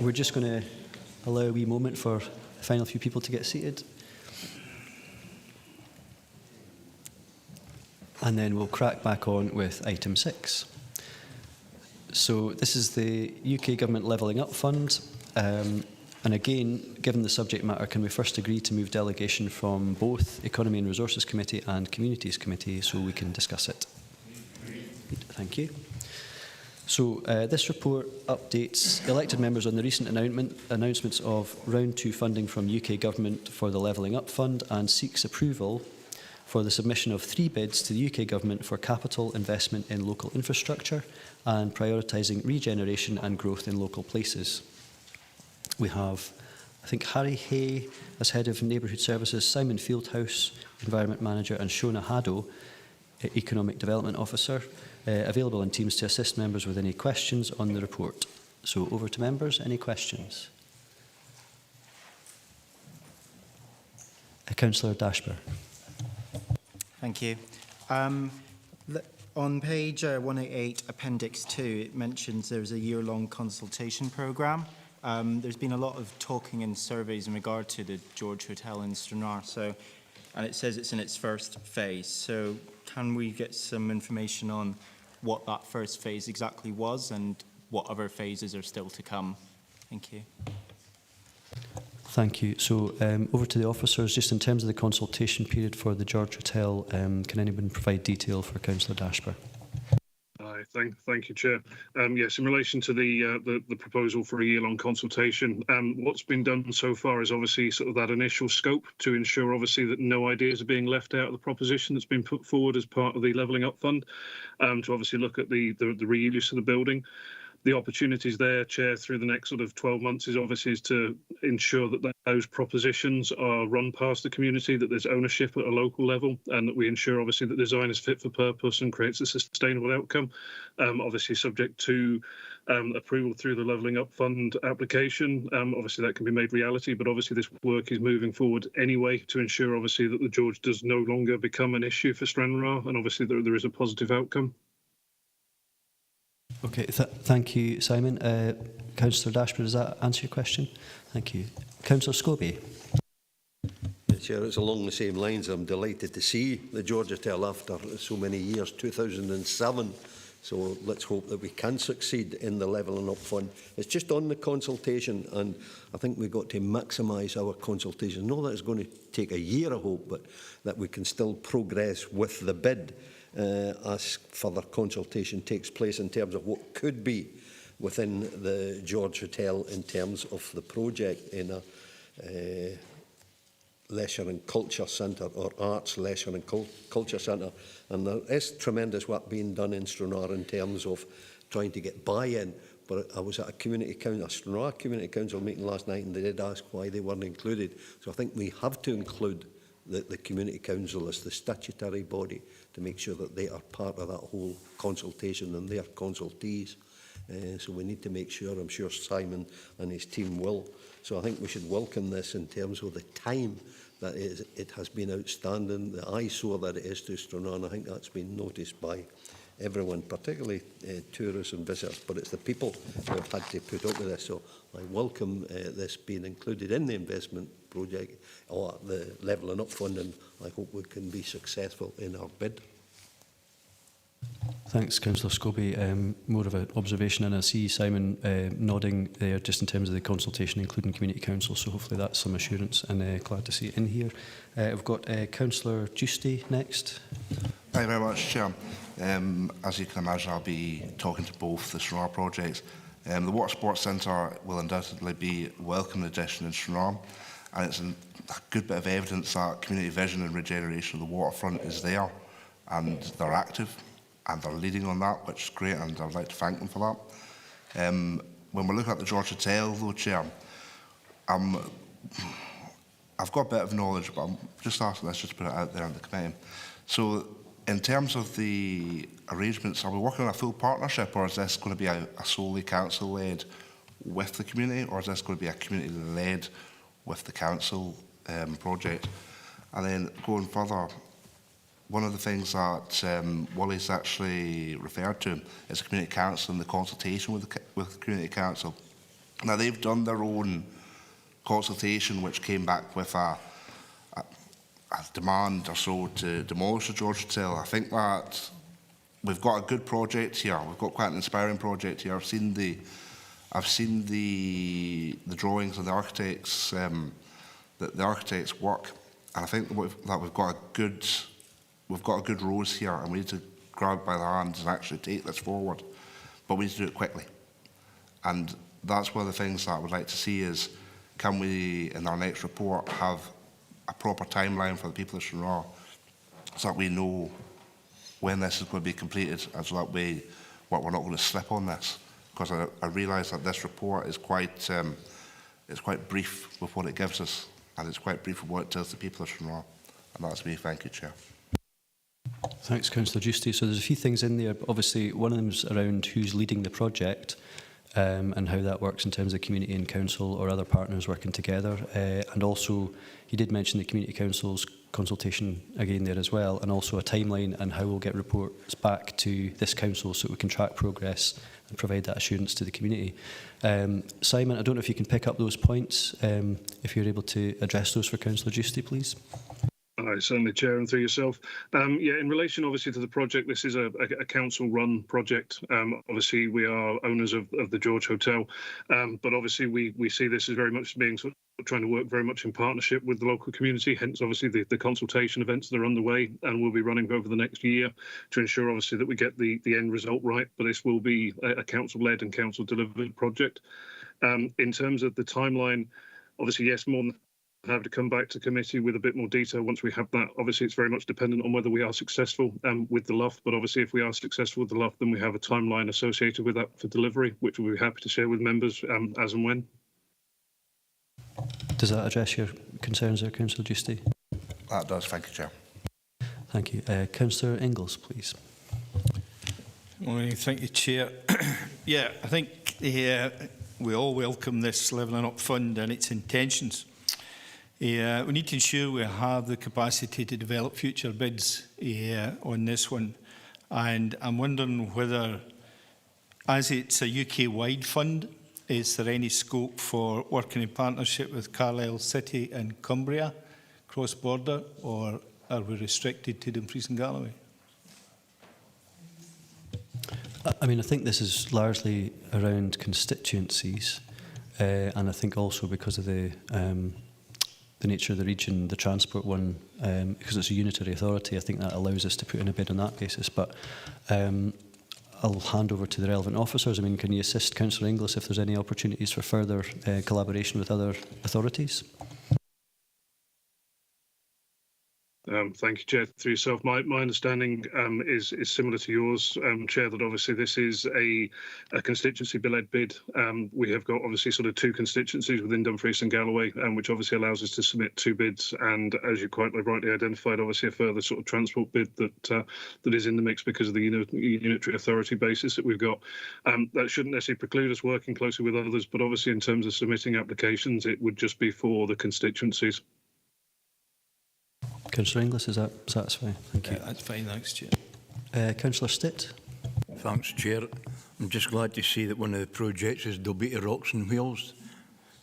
We're just going to allow a wee moment for the final few people to get seated. And then we'll crack back on with item 6. So this is the UK Government Levelling Up Fund. And again, given the subject matter, can we first agree to move delegation from both Economy and Resources Committee and Communities Committee so we can discuss it? Thank you. So this report updates elected members on the recent announcements of round 2 funding from UK Government for the Levelling Up Fund and seeks approval for the submission of 3 bids to the UK Government for capital investment in local infrastructure and prioritising regeneration and growth in local places. We have, I think, Harry Hay as Head of Neighbourhood Services, Simon Fieldhouse, Environment Manager, and Shona Haddo, Economic Development Officer, available in teams to assist members with any questions on the report. So over to members. Any questions? Councillor Dashper. Thank you. On page 188, Appendix 2, it mentions there's a year-long consultation programme. There's been a lot of talking and surveys in regard to the George Hotel in Stranraer, and it says it's in its first phase. So can we get some information on what that first phase exactly was and what other phases are still to come? Thank you. Thank you. So over to the officers, just in terms of the consultation period for the George Hotel, can anyone provide detail for Councillor Dashper? Thank you, Chair. Yes, in relation to the proposal for a year-long consultation, what's been done so far is obviously sort of that initial scope to ensure obviously that no ideas are being left out of the proposition that's been put forward as part of the Levelling Up Fund, to obviously look at the reuse of the building. The opportunities there, Chair, through the next sort of 12 months is to ensure that those propositions are run past the community, that there's ownership at a local level, and that we ensure obviously that design is fit for purpose and creates a sustainable outcome. Obviously subject to approval through the Levelling Up Fund application. Obviously that can be made reality, but obviously this work is moving forward anyway to ensure obviously that the George does no longer become an issue for Stranraer, and obviously there is a positive outcome. Okay, thank you, Simon. Councillor Dashper, does that answer your question? Thank you. Councillor Scobie. Chair, it's along the same lines. I'm delighted to see the George Hotel after so many years, 2007. So let's hope that we can succeed in the Levelling Up Fund. It's just on the consultation, and I think we've got to maximise our consultation. Not that it's going to take a year, I hope, but that we can still progress with the bid as further consultation takes place in terms of what could be within the George Hotel in terms of the project in a leisure and culture centre or arts leisure and culture centre. And there is tremendous work being done in Stranraer in terms of trying to get buy-in. But I was at a Stranraer Community Council meeting last night, and they did ask why they weren't included. So I think we have to include the Community Council as the statutory body to make sure that they are part of that whole consultation and they are consultees. So we need to make sure, I'm sure Simon and his team will. So I think we should welcome this in terms of the time that it has been outstanding, the eyesore that it is to Stranraer, and I think that's been noticed by everyone, particularly tourists and visitors, but it's the people who have had to put up with this. So I welcome this being included in the investment project or the Levelling Up Fund, and I hope we can be successful in our bid. Thanks, Councillor Scobie. More of an observation, and I see Simon nodding there just in terms of the consultation, including Community Council, so hopefully that's some assurance, and glad to see it in here. We've got Councillor Giusti next. Thank you very much, Chair. As you can imagine, I'll be talking to both the Stranraer projects. The Water Sports Centre will undoubtedly be a welcome addition in Stranraer, and it's a good bit of evidence that community vision and regeneration of the waterfront is there, and they're active, and they're leading on that, which is great, and I'd like to thank them for that. When we're looking at the George Hotel, though, Chair, I've got a bit of knowledge, but I'm just asking this just to put it out there in the committee. So, in terms of the arrangements, are we working on a full partnership, or is this going to be a solely council-led with the community, or is this going to be a one of the things that Wally's actually referred to is the community council and the consultation with the community council. Now, they've done their own consultation, which came back with a demand or so to demolish the George Hotel. I think that we've got a good project here. We've got quite an inspiring project here. I've seen the drawings of the architects, the architects' work, and I think that we've got a good rose here, and we need to grab it by the hands and actually take this forward. But we need to do it quickly, and that's one of the things that I would like to see is, can we, in our next report, have a proper timeline for the people of Stranraer so that we know when this is going to be completed, and so that we're not going to slip on this. Because I realise that this report is quite brief with what it gives us, and it's quite brief with what it tells the people of Stranraer. And that's me. Thank you, Chair. Thanks, Councillor Giusti. So there's a few things in there. Obviously, one of them is around who's leading the project and how that works in terms of community and council or other partners working together. And also, he did mention the community council's consultation again there as well, and also a timeline and how we'll get reports back to this council so we can track progress and provide that assurance to the community. Simon, I don't know if you can pick up those points, if you're able to address those for Councillor Giusti, please. Aye, certainly, Chair, and through yourself. Yeah, in relation, obviously, to the project, this is a council-run project. Obviously, we are owners of the George Hotel, but obviously, we see this as very much being sort of trying to work very much in partnership with the local community. Hence, obviously, the consultation events that are underway and will be running over the next year to ensure, obviously, that we get the end result right. But this will be a council-led and council-delivered project. In terms of the timeline, obviously, yes, more than have to come back to committee with a bit more detail once we have that. Obviously, it's very much dependent on whether we are successful with the LUF, but obviously if we are successful with the LUF, then we have a timeline associated with that for delivery, which we'll be happy to share with members as and when. Does that address your concerns there, Councillor Giusti? That does. Thank you, Chair. Thank you. Councillor Ingalls, please. Well, thank you, Chair. Yeah, I think we all welcome this Levelling Up Fund and its intentions. We need to ensure we have the capacity to develop future bids on this one. And I'm wondering whether, as it's a UK-wide fund, is there any scope for working in partnership with Carlisle City and Cumbria, cross-border, or are we restricted to Dumfries and Galloway? I mean, I think this is largely around constituencies, and I think also because of the nature of the region, the transport one, because it's a unitary authority, I think that allows us to put in a bid on that basis. But I'll hand over to the relevant officers. I mean, can you assist Councillor Inglis if there's any opportunities for further collaboration with other authorities? Thank you, Chair. Through yourself, my understanding is similar to yours, Chair, that obviously this is a constituency-led bid. We have got obviously sort of two constituencies within Dumfries and Galloway, which obviously allows us to submit two bids. And as you quite rightly identified, obviously a further sort of transport bid that is in the mix because of the unitary authority basis that we've got. That shouldn't necessarily preclude us working closely with others, but obviously in terms of submitting applications, it would just be for the constituencies. Councillor Inglis, is that satisfying? Thank you. That's fine, thanks, Chair. Councillor Stitt. Thanks, Chair. I'm just glad to see that one of the projects is Dalbeattie Rocks and Wheels.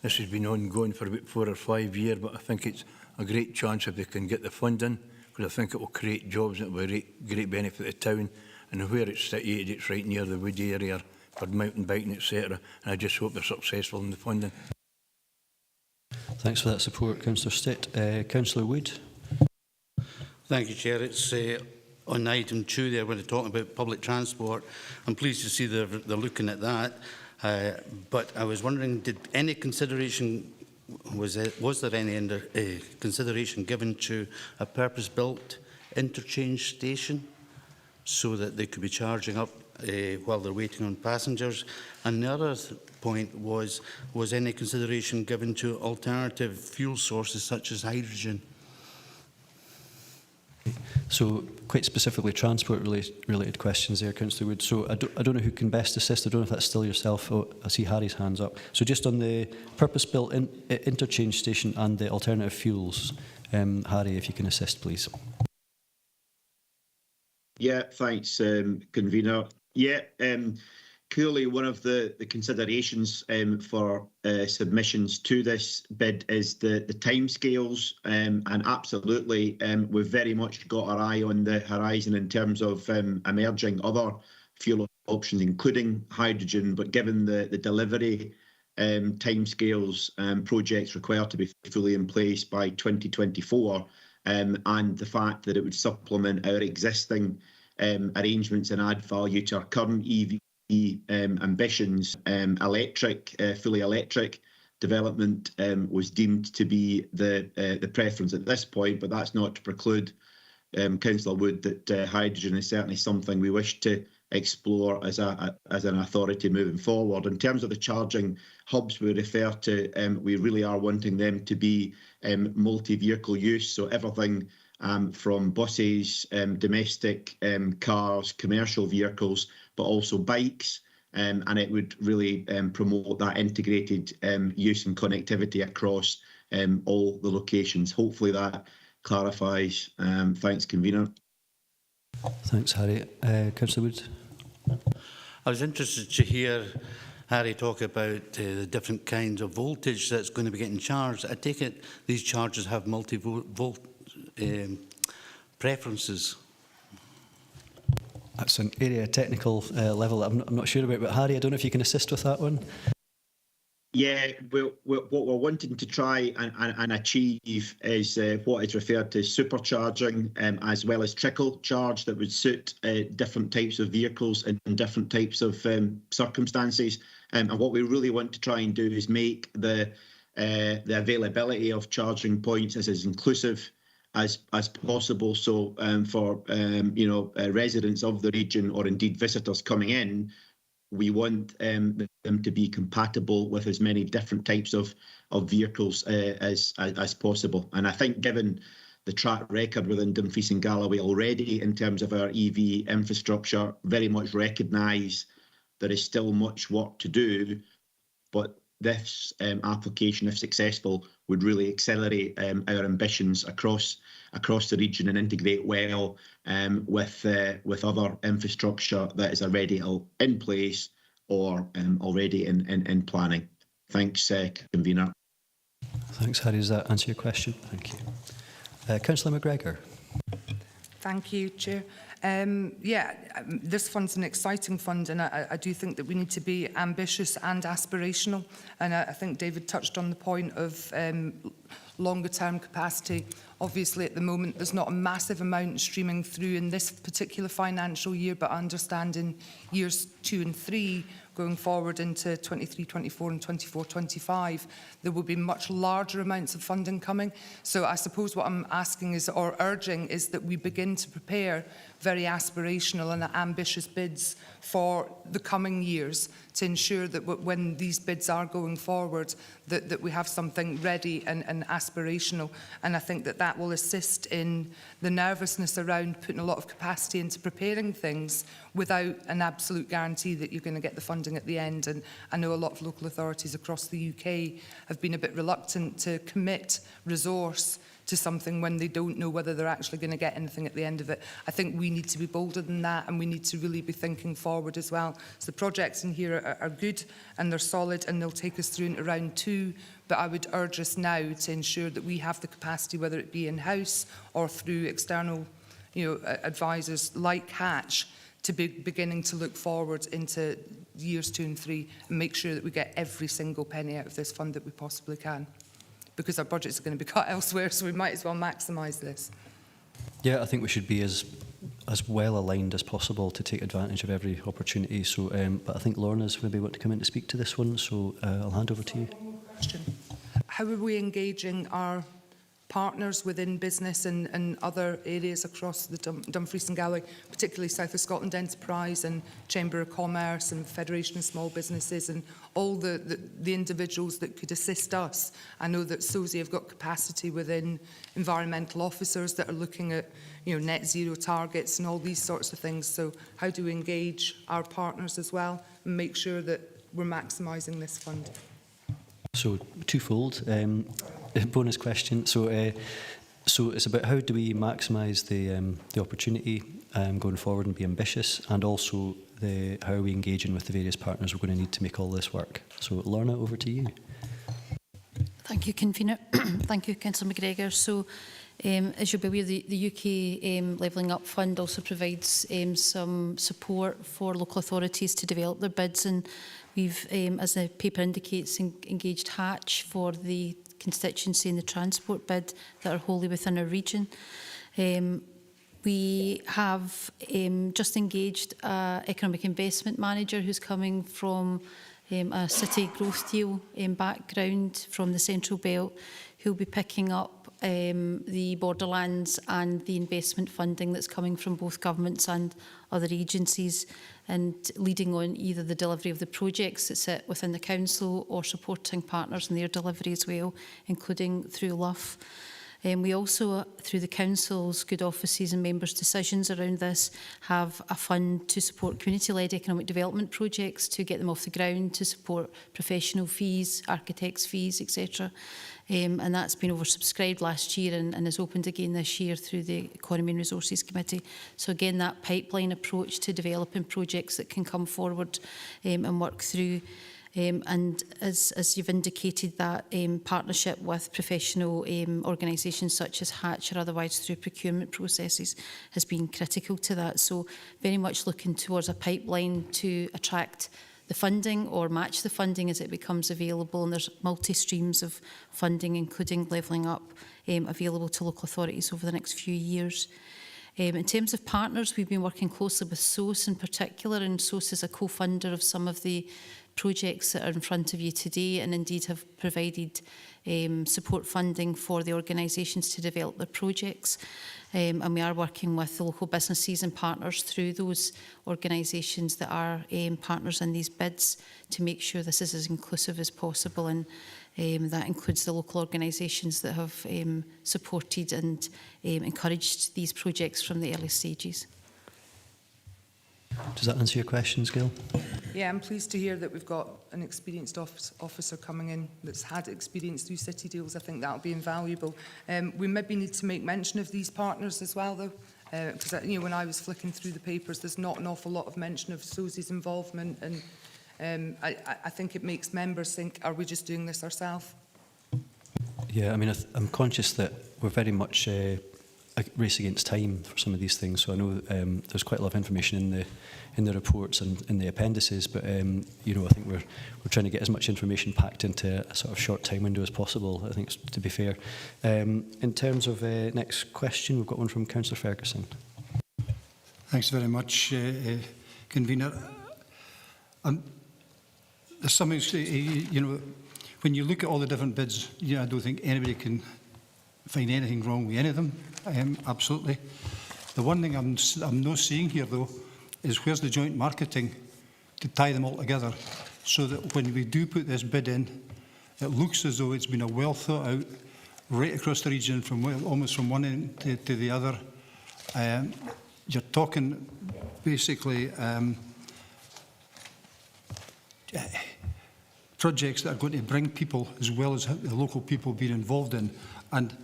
This has been ongoing for about 4 or 5 years, but I think it's a great chance if they can get the funding, because I think it will create jobs and it will be a great benefit to the town. And where it's situated, it's right near the wood area for mountain biking, etc. And I just hope they're successful in the funding. Thanks for that support, Councillor Stitt. Councillor Wood. Thank you, Chair. It's on item 2 there when they're talking about public transport. I'm pleased to see they're looking at that. But I was wondering, did any consideration, was there any consideration given to a purpose-built interchange station so that they could be charging up while they're waiting on passengers? And the other point was any consideration given to alternative fuel sources such as hydrogen? So quite specifically transport-related questions there, Councillor Wood. So I don't know who can best assist. I don't know if that's still yourself. Oh, I see Harry's hands up. So just on the purpose-built interchange station and the alternative fuels, Harry, if you can assist, please. Yeah, thanks, convener. Yeah, clearly one of the considerations for submissions to this bid is the timescales, and absolutely we've very much got our eye on the horizon in terms of emerging other fuel options, including hydrogen. But given the delivery timescales, projects required to be fully in place by 2024, and the fact that it would supplement our existing arrangements and add value to our current EV ambitions, fully electric development was deemed to be the preference at this point. But that's not to preclude, Councillor Wood, that hydrogen is certainly something we wish to explore as an authority moving forward. In terms of the charging hubs we refer to, we really are wanting them to be multi-vehicle use, so everything from buses, domestic cars, commercial vehicles, but also bikes, and it would really promote that integrated use and connectivity across all the locations. Hopefully that clarifies. Thanks, convener. Thanks, Harry. Councillor Wood. I was interested to hear Harry talk about the different kinds of voltage that's going to be getting charged. I take it these charges have multi-volt preferences. That's an area technical level that I'm not sure about, but Harry, I don't know if you can assist with that one. Yeah, what we're wanting to try and achieve is what is referred to as supercharging, as well as trickle charge that would suit different types of vehicles and different types of circumstances. And what we really want to try and do is make the availability of charging points as inclusive as possible. So for residents of the region, or indeed visitors coming in, we want them to be compatible with as many different types of vehicles as possible. And I think, given the track record within Dumfries and Galloway already in terms of our EV infrastructure, very much recognise there is still much work to do, but this application, if successful, would really accelerate our ambitions across the region and integrate well with other infrastructure that is already in place or already in planning. Thanks, convener. Thanks, Harry. Does that answer your question? Thank you. Councillor McGregor. Thank you, Chair. This fund's an exciting fund, and I do think that we need to be ambitious and aspirational. And I think David touched on the point of longer term capacity. Obviously, at the moment, there's not a massive amount streaming through in this particular financial year, but I understand in years 2 and 3, going forward into 23-24 and 24-25, there will be much larger amounts of funding coming. So I suppose what I'm asking is, or urging, is that we begin to prepare very aspirational and ambitious bids for the coming years to ensure that when these bids are going forward, that we have something ready and aspirational. And I think that will assist in the nervousness around putting a lot of capacity into preparing things without an absolute guarantee that you're going to get the funding at the end. And I know a lot of local authorities across the UK have been a bit reluctant to commit resource to something when they don't know whether they're actually going to get anything at the end of it. I think we need to be bolder than that, and we need to really be thinking forward as well. So the projects in here are good and they're solid, and they'll take us through into round 2. But I would urge us now to ensure that we have the capacity, whether it be in-house or through external advisors like Hatch, to be beginning to look forward into years 2 and 3 and make sure that we get every single penny out of this fund that we possibly can. Because our budgets are going to be cut elsewhere, so we might as well maximise this. Yeah, I think we should be as well aligned as possible to take advantage of every opportunity. So, but I think Lorna's maybe want to come in to speak to this one, so I'll hand over to you. Question. How are we engaging our partners within business and other areas across the Dumfries and Galloway, particularly South of Scotland Enterprise and Chamber of Commerce and Federation of Small Businesses and all the individuals that could assist us? I know that SOSI have got capacity within environmental officers that are looking at net zero targets and all these sorts of things. So how do we engage our partners as well and make sure that we're maximising this fund? So twofold. Bonus question. So it's about how do we maximise the opportunity going forward and be ambitious, and also how are we engaging with the various partners we're going to need to make all this work. So Lorna, over to you. Thank you, Convener. Thank you, Councillor McGregor. So, as you'll be aware, the UK Levelling Up Fund also provides some support for local authorities to develop their bids, and we've, as the paper indicates, engaged Hatch for the constituency and the transport bid that are wholly within our region. We have just engaged an economic investment manager who's coming from a city growth deal background from the Central Belt, who'll be picking up the borderlands and the investment funding that's coming from both governments and other agencies, and leading on either the delivery of the projects that sit within the council or supporting partners in their delivery as well, including through LUF. We also, through the Council's good offices and members' decisions around this, have a fund to support community-led economic development projects, to get them off the ground, to support professional fees, architects' fees, etc. And that's been oversubscribed last year and is opened again this year through the Economy and Resources Committee. So again, that pipeline approach to developing projects that can come forward and work through. And as you've indicated, that partnership with professional organisations such as Hatch or otherwise through procurement processes has been critical to that. So very much looking towards a pipeline to attract the funding or match the funding as it becomes available. And there's multi-streams of funding, including levelling up, available to local authorities over the next few years. In terms of partners, we've been working closely with SOS in particular, and SOS is a co-funder of some of the projects that are in front of you today, and indeed have provided support funding for the organisations to develop their projects. And we are working with the local businesses and partners through those organisations that are partners in these bids to make sure this is as inclusive as possible, and that includes the local organisations that have supported and encouraged these projects from the early stages. Does that answer your questions, Gail? Yeah, I'm pleased to hear that we've got an experienced officer coming in that's had experience through city deals. I think that'll be invaluable. We maybe need to make mention of these partners as well, though, because when I was flicking through the papers, there's not an awful lot of mention of SOSI's involvement, and I think it makes members think, are we just doing this ourselves? Yeah, I mean, I'm conscious that we're very much a race against time for some of these things. So I know there's quite a lot of information in the reports and in the appendices, but I think we're trying to get as much information packed into a sort of short time window as possible, I think, to be fair. In terms of next question, we've got one from Councillor Ferguson. Thanks very much, Convener. There's something, when you look at all the different bids, I don't think anybody can find anything wrong with any of them. Absolutely. The one thing I'm not seeing here, though, is where's the joint marketing to tie them all together, so that when we do put this bid in, it looks as though it's been a well thought out right across the region, almost from one end to the other. You're talking basically projects that are going to bring people as well as the local people being involved in. And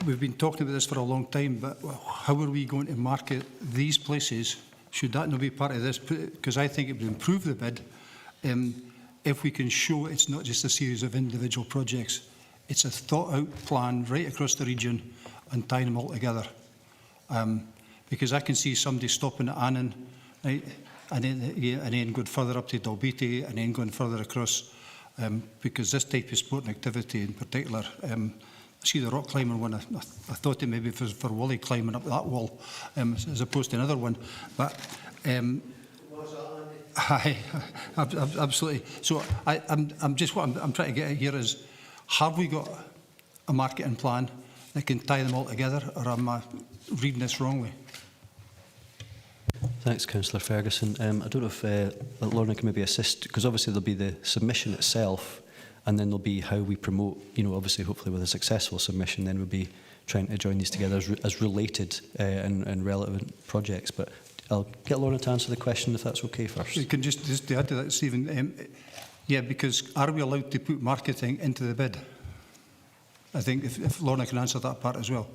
we've been talking about this for a long time, but how are we going to market these places? Should that not be part of this? Because I think it would improve the bid if we can show it's not just a series of individual projects. It's a thought-out plan right across the region and tying them all together. Because I can see somebody stopping at Annan, right, and then going further up to Dalbeattie, and then going further across, because this type of sport and activity in particular, I see the rock climbing one, I thought it maybe was for Wally climbing up that wall, as opposed to another one. But absolutely. So I'm just what I'm trying to get at here is, have we got a marketing plan that can tie them all together, or am I reading this wrongly? Thanks, Councillor Ferguson. I don't know if Lorna can maybe assist, because obviously there'll be the submission itself, and then there'll be how we promote, obviously hopefully with a successful submission, then we'll be trying to join these together as related and relevant projects. But I'll get Lorna to answer the question, if that's okay first. You can just to add to that, Stephen, yeah, because are we allowed to put marketing into the bid? I think if Lorna can answer that part as well.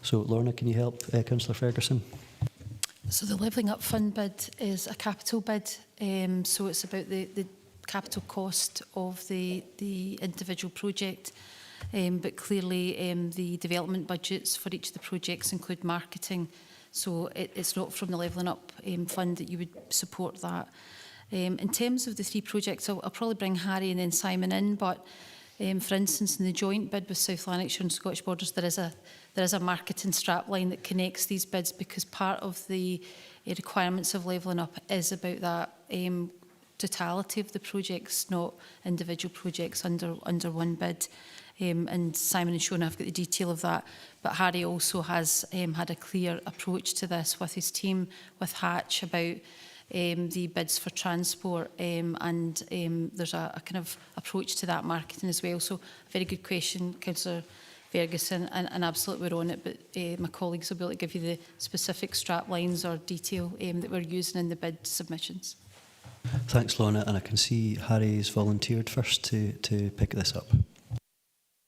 So, Lorna, can you help Councillor Ferguson? So the Levelling Up Fund bid is a capital bid, so it's about the capital cost of the individual project, but clearly the development budgets for each of the projects include marketing, so it's not from the Levelling Up Fund that you would support that. In terms of the three projects, I'll probably bring Harry and then Simon in, but for instance, in the joint bid with South Lanarkshire and Scottish Borders, there is a marketing strapline that connects these bids, because part of the requirements of Levelling Up is about that totality of the projects, not individual projects under one bid. And Simon and Shona have got the detail of that. But Harry also has had a clear approach to this with his team, with Hatch, about the bids for transport, and there's a kind of approach to that marketing as well. So a very good question, Councillor Ferguson, and absolutely we're on it, but my colleagues will be able to give you the specific strap lines or detail that we're using in the bid submissions. Thanks, Lorna, and I can see Harry's volunteered first to pick this up.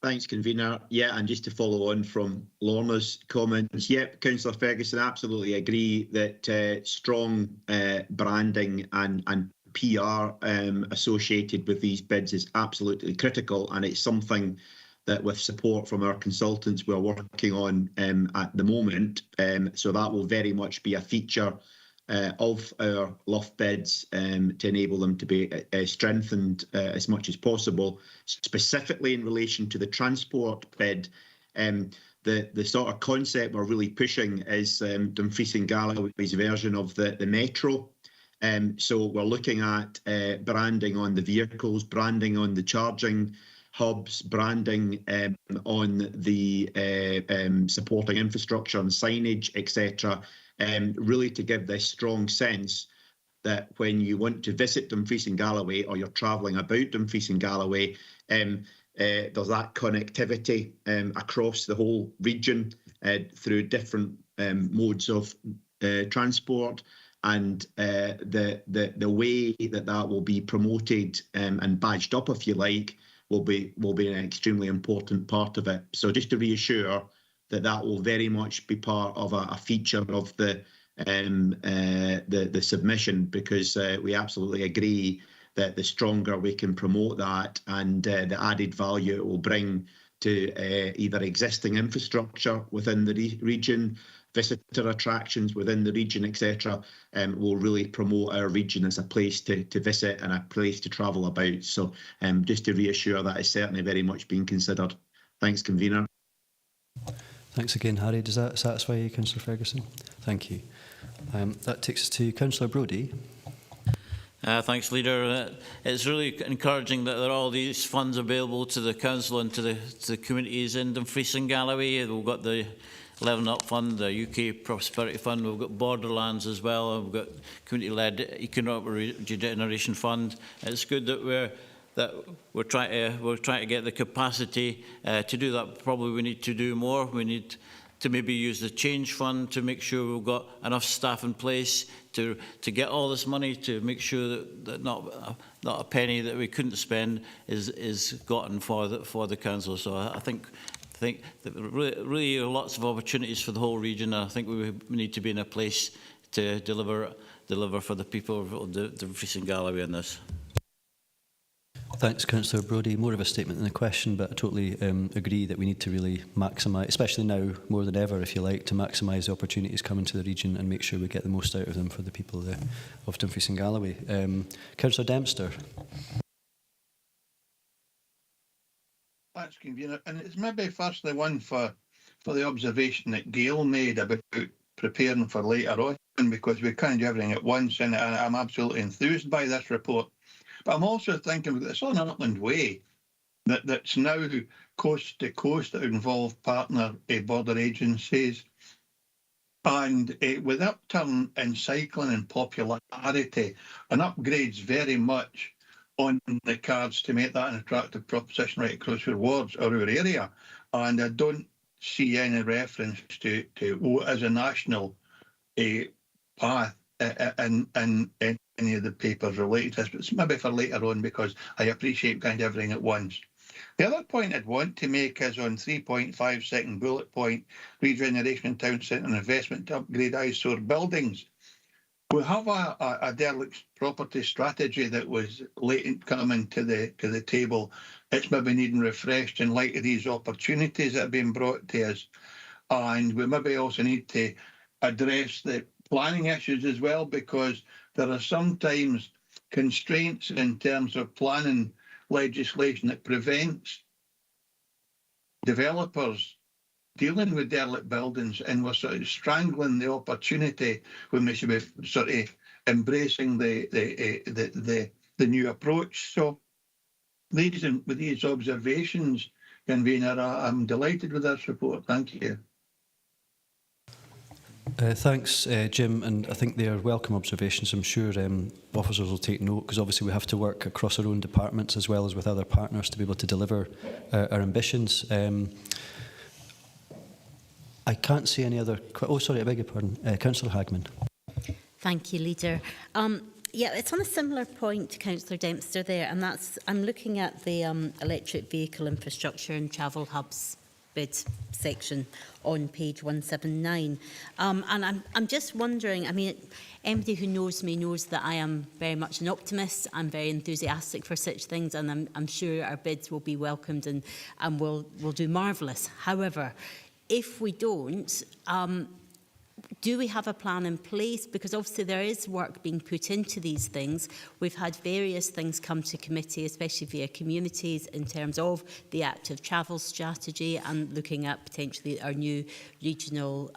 Thanks, Convener. Yeah, and just to follow on from Lorna's comments, yep, Councillor Ferguson, absolutely agree that strong branding and PR associated with these bids is absolutely critical, and it's something that, with support from our consultants, we're working on at the moment. So that will very much be a feature of our LUF bids to enable them to be strengthened as much as possible. Specifically in relation to the transport bid, the sort of concept we're really pushing is Dumfries and Galloway's version of the metro. So we're looking at branding on the vehicles, branding on the charging hubs, branding on the supporting infrastructure and signage, etc. Really to give this strong sense that when you want to visit Dumfries and Galloway, or you're travelling about Dumfries and Galloway, there's that connectivity across the whole region through different modes of transport, and the way that will be promoted and badged up, if you like, will be an extremely important part of it. So just to reassure that will very much be part of a feature of the submission, because we absolutely agree that the stronger we can promote that, and the added value it will bring to either existing infrastructure within the region, visitor attractions within the region, etc., will really promote our region as a place to visit and a place to travel about. So just to reassure, that is certainly very much being considered. Thanks, Convener. Thanks again, Harry. Does that satisfy you, Councillor Ferguson? Thank you. That takes us to Councillor Brodie. Thanks, Leader. It's really encouraging that there are all these funds available to the Council and to the communities in Dumfries and Galloway. We've got the Levelling Up Fund, the UK Prosperity Fund, we've got Borderlands as well, we've got Community-Led Economic Regeneration Fund. It's good that we're trying to get the capacity to do that. Probably we need to do more. We need to maybe use the change fund to make sure we've got enough staff in place to get all this money, to make sure that not a penny that we couldn't spend is gotten for the council. So I think that really lots of opportunities for the whole region. And I think we need to be in a place to deliver for the people of the Dumfries and Galloway on this. Thanks, Councillor Brodie. More of a statement than a question, but I totally agree that we need to really maximise, especially now more than ever, if you like, to maximise the opportunities coming to the region and make sure we get the most out of them for the people of Dumfries and Galloway. Councillor Dempster. Thanks, Convener. And it's maybe firstly one for the observation that Gail made about preparing for later on, because we can't do everything at once, and I'm absolutely enthused by this report. But I'm also thinking that it's on an upland way that's now coast to coast that involve partner border agencies. And with upturn in cycling and popularity, an upgrade's very much on the cards to make that an attractive proposition right across our wards or our area. And I don't see any reference to as a national path in any of the papers related to this, but it's maybe for later on, because I appreciate kind of everything at once. The other point I'd want to make is on 3.5 second bullet point, regeneration town centre and investment to upgrade eyesore buildings. We have a derelict property strategy that was latent coming to the table. It's maybe needing refreshed in light of these opportunities that have been brought to us. And we maybe also need to address the planning issues as well, because there are sometimes constraints in terms of planning legislation that prevents developers dealing with derelict buildings, and we're sort of strangling the opportunity when we should be sort of embracing the new approach. So with these observations, Convener, I'm delighted with this report. Thank you. Thanks, Jim, and I think they are welcome observations. I'm sure officers will take note, because obviously we have to work across our own departments as well as with other partners to be able to deliver our ambitions. I can't see any other... Oh, sorry, I beg your pardon. Councillor Hagman. Thank you, Leader. Yeah, it's on a similar point to Councillor Dempster there, and that's, I'm looking at the electric vehicle infrastructure and travel hubs bid section on page 179. And I'm just wondering, I mean, anybody who knows me knows that I am very much an optimist. I'm very enthusiastic for such things, and I'm sure our bids will be welcomed and will do marvellous. However, if we don't, do we have a plan in place? Because obviously there is work being put into these things. We've had various things come to committee, especially via communities, in terms of the active travel strategy and looking at potentially our new regional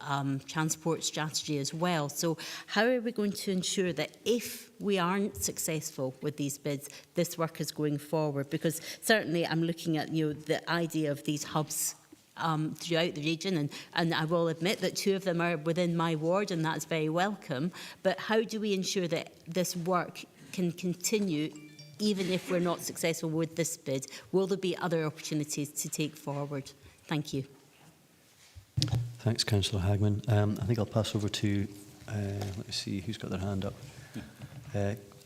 transport strategy as well. So how are we going to ensure that if we aren't successful with these bids, this work is going forward? Because certainly I'm looking at the idea of these hubs throughout the region, and I will admit that 2 of them are within my ward, and that's very welcome. But how do we ensure that this work can continue even if we're not successful with this bid? Will there be other opportunities to take forward? Thank you. Thanks, Councillor Hagman. I think I'll pass over to, let me see, who's got their hand up?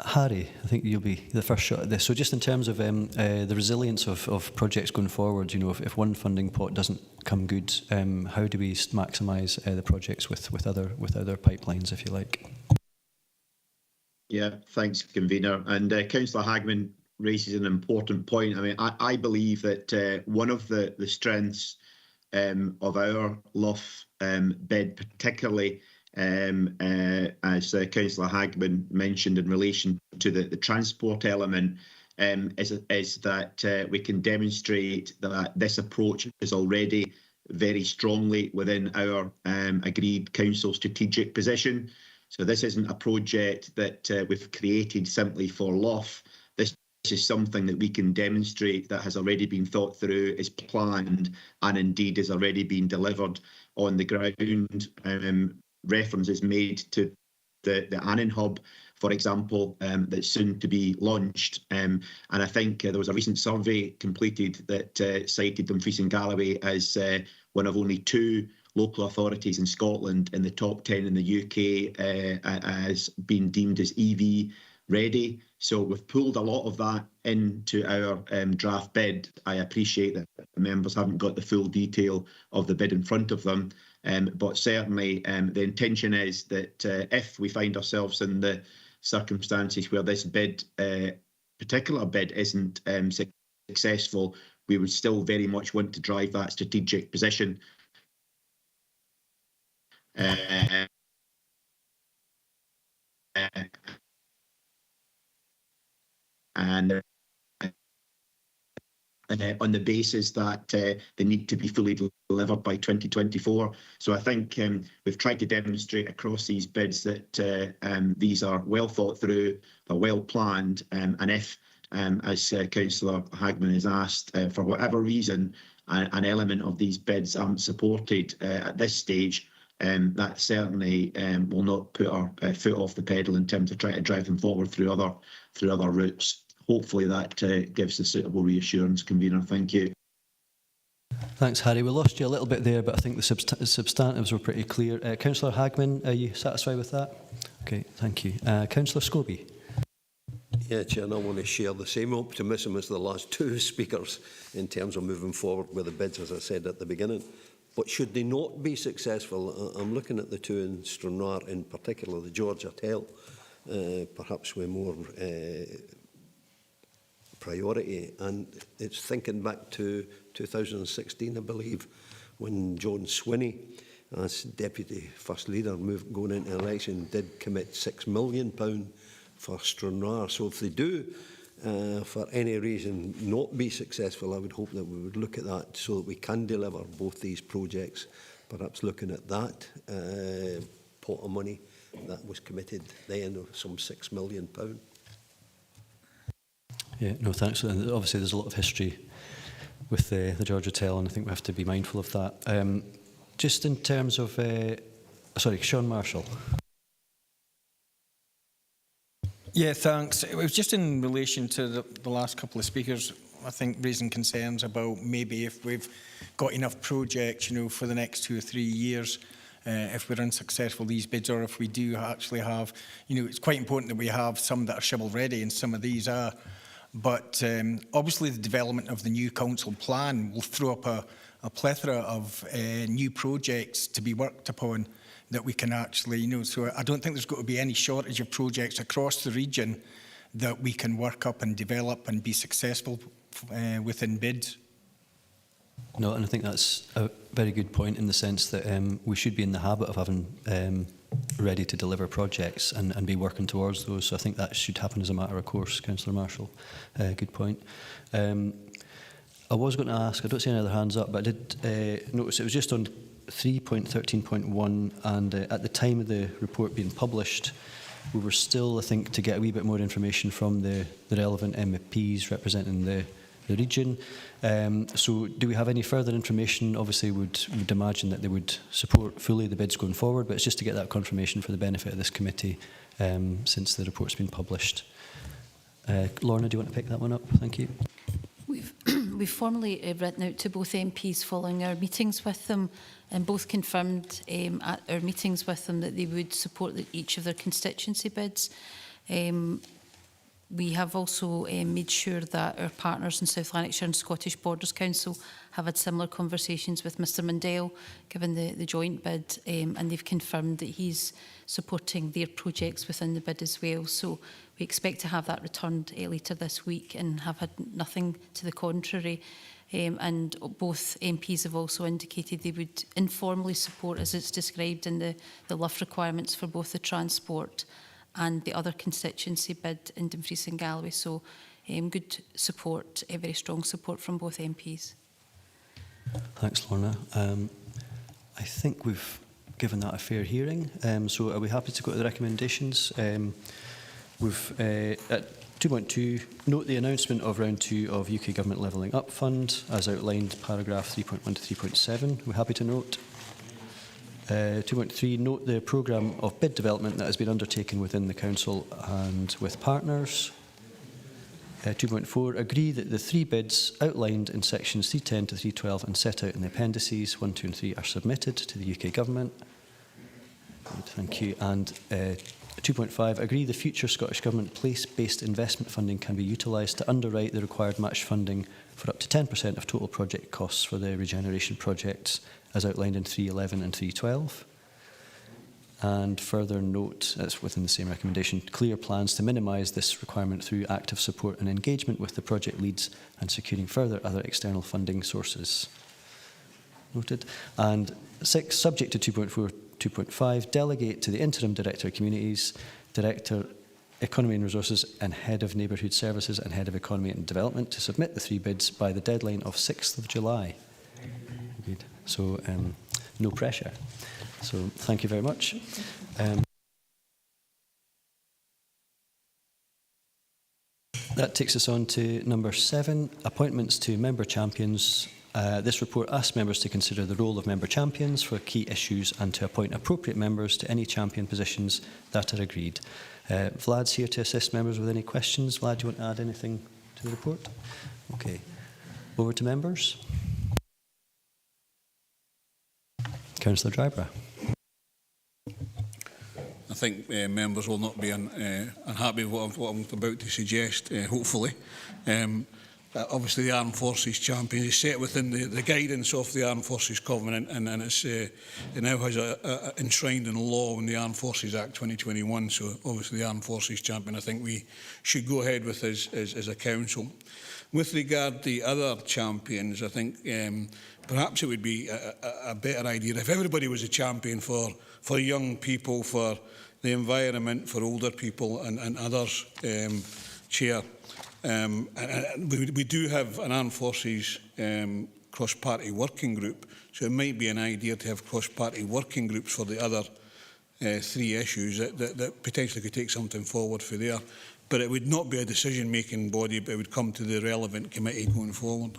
Harry, I think you'll be the first shot at this. So just in terms of the resilience of projects going forward, if one funding pot doesn't come good, how do we maximise the projects with other pipelines, if you like? Yeah, thanks, Convener. And Councillor Hagman raises an important point. I mean, I believe that one of the strengths of our LUF bid, particularly as Councillor Hagman mentioned in relation to the transport element, is that we can demonstrate that this approach is already very strongly within our agreed council strategic position. So this isn't a project that we've created simply for LUF. This is something that we can demonstrate that has already been thought through, is planned, and indeed has already been delivered on the ground. Reference is made to the Annan Hub, for example, that's soon to be launched. And I think there was a recent survey completed that cited Dumfries and Galloway as one of only 2 local authorities in Scotland in the top 10 in the UK as being deemed as EV ready. So we've pulled a lot of that into our draft bid. I appreciate that members haven't got the full detail of the bid in front of them. But certainly the intention is that if we find ourselves in the circumstances where this particular bid isn't successful, we would still very much want to drive that strategic position. And on the basis that they need to be fully delivered by 2024. So I think we've tried to demonstrate across these bids that these are well thought through, they're well planned, and if, as Councillor Hagman has asked, for whatever reason, an element of these bids aren't supported at this stage, that certainly will not put our foot off the pedal in terms of trying to drive them forward through other routes. Hopefully that gives the suitable reassurance, Convener. Thank you. Thanks, Harry. We lost you a little bit there, but I think the substantives were pretty clear. Councillor Hagman, are you satisfied with that? Okay, thank you. Councillor Scobie. Yeah, Chair, and I want to share the same optimism as the last two speakers in terms of moving forward with the bids, as I said at the beginning. But should they not be successful, I'm looking at the two in Stranraer in particular, the George Hotel, perhaps with more priority. And it's thinking back to 2016, I believe, when John Swinney, as Deputy First Leader going into election, did commit £6 million for Stranraer. So if they do, for any reason, not be successful, I would hope that we would look at that so that we can deliver both these projects, perhaps looking at that pot of money that was committed then of some £6 million. Yeah, no, thanks. And obviously, there's a lot of history with the George Hotel, and I think we have to be mindful of that. Just in terms of, sorry, Sean Marshall. Yeah, thanks. It was just in relation to the last couple of speakers, I think, raising concerns about maybe if we've got enough projects, you know, for the next 2 or 3 years, if we're unsuccessful these bids, or if we do actually have, you know, it's quite important that we have some that are shovel-ready, and some of these are. But obviously the development of the new council plan will throw up a plethora of new projects to be worked upon that we can actually, you know, so I don't think there's going to be any shortage of projects across the region that we can work up and develop and be successful within bids. No, and I think that's a very good point in the sense that we should be in the habit of having ready to deliver projects and be working towards those. So I think that should happen as a matter of course, Councillor Marshall. Good point. I was going to ask, I don't see any other hands up, but I did notice it was just on 3.13.1, and at the time of the report being published, we were still, I think, to get a wee bit more information from the relevant MPs representing the region. So do we have any further information? Obviously, would imagine that they would support fully the bids going forward, but it's just to get that confirmation for the benefit of this committee since the report's been published. Lorna, do you want to pick that one up? Thank you. We've formally written out to both MPs following our meetings with them, and both confirmed at our meetings with them that they would support each of their constituency bids. We have also made sure that our partners in South Lanarkshire and Scottish Borders Council have had similar conversations with Mr Mundell, given the joint bid, and they've confirmed that he's supporting their projects within the bid as well. So we expect to have that returned later this week and have had nothing to the contrary. And both MPs have also indicated they would informally support, as it's described in the LUF requirements for both the transport and the other constituency bid in Dumfries and Galloway. So good support, very strong support from both MPs. Thanks, Lorna. I think we've given that a fair hearing. So are we happy to go to the recommendations? We've at 2.2, note the announcement of round 2 of UK Government Levelling Up Fund as outlined paragraph 3.1 to 3.7. We're happy to note. 2.3, note the programme of bid development that has been undertaken within the Council and with partners. 2.4, agree that the 3 bids outlined in sections 310 to 312 and set out in the appendices 1, 2 and 3 are submitted to the UK Government. Good, thank you. And 2.5, agree the future Scottish Government place-based investment funding can be utilised to underwrite the required match funding for up to 10% of total project costs for the regeneration projects as outlined in 311 and 312. And further note, that's within the same recommendation, clear plans to minimise this requirement through active support and engagement with the project leads and securing further other external funding sources. Noted. And 6, subject to 2.4, 2.5, delegate to the Interim Director of Communities, Director Economy and Resources and Head of Neighbourhood Services and Head of Economy and Development to submit the 3 bids by the deadline of 6th of July. Good. So no pressure. So thank you very much. That takes us on to number 7, appointments to member champions. This report asks members to consider the role of member champions for key issues and to appoint appropriate members to any champion positions that are agreed. Vlad's here to assist members with any questions. Vlad, do you want to add anything to the report? Okay. Over to members. Councillor Dryborough. think members will not be unhappy with what I'm about to suggest, hopefully. Obviously, the Armed Forces Champion is set within the guidance of the Armed Forces Covenant, and it's, it now has enshrined in law in the Armed Forces Act 2021. So obviously the Armed Forces Champion, I think we should go ahead with as a council. With regard to other champions, I think perhaps it would be a better idea if everybody was a champion for young people, for the environment, for older people and others, Chair. And we do have an Armed Forces cross-party working group, so it might be an idea to have cross-party working groups for the other 3 issues that potentially could take something forward for there. But it would not be a decision-making body, but it would come to the relevant committee going forward.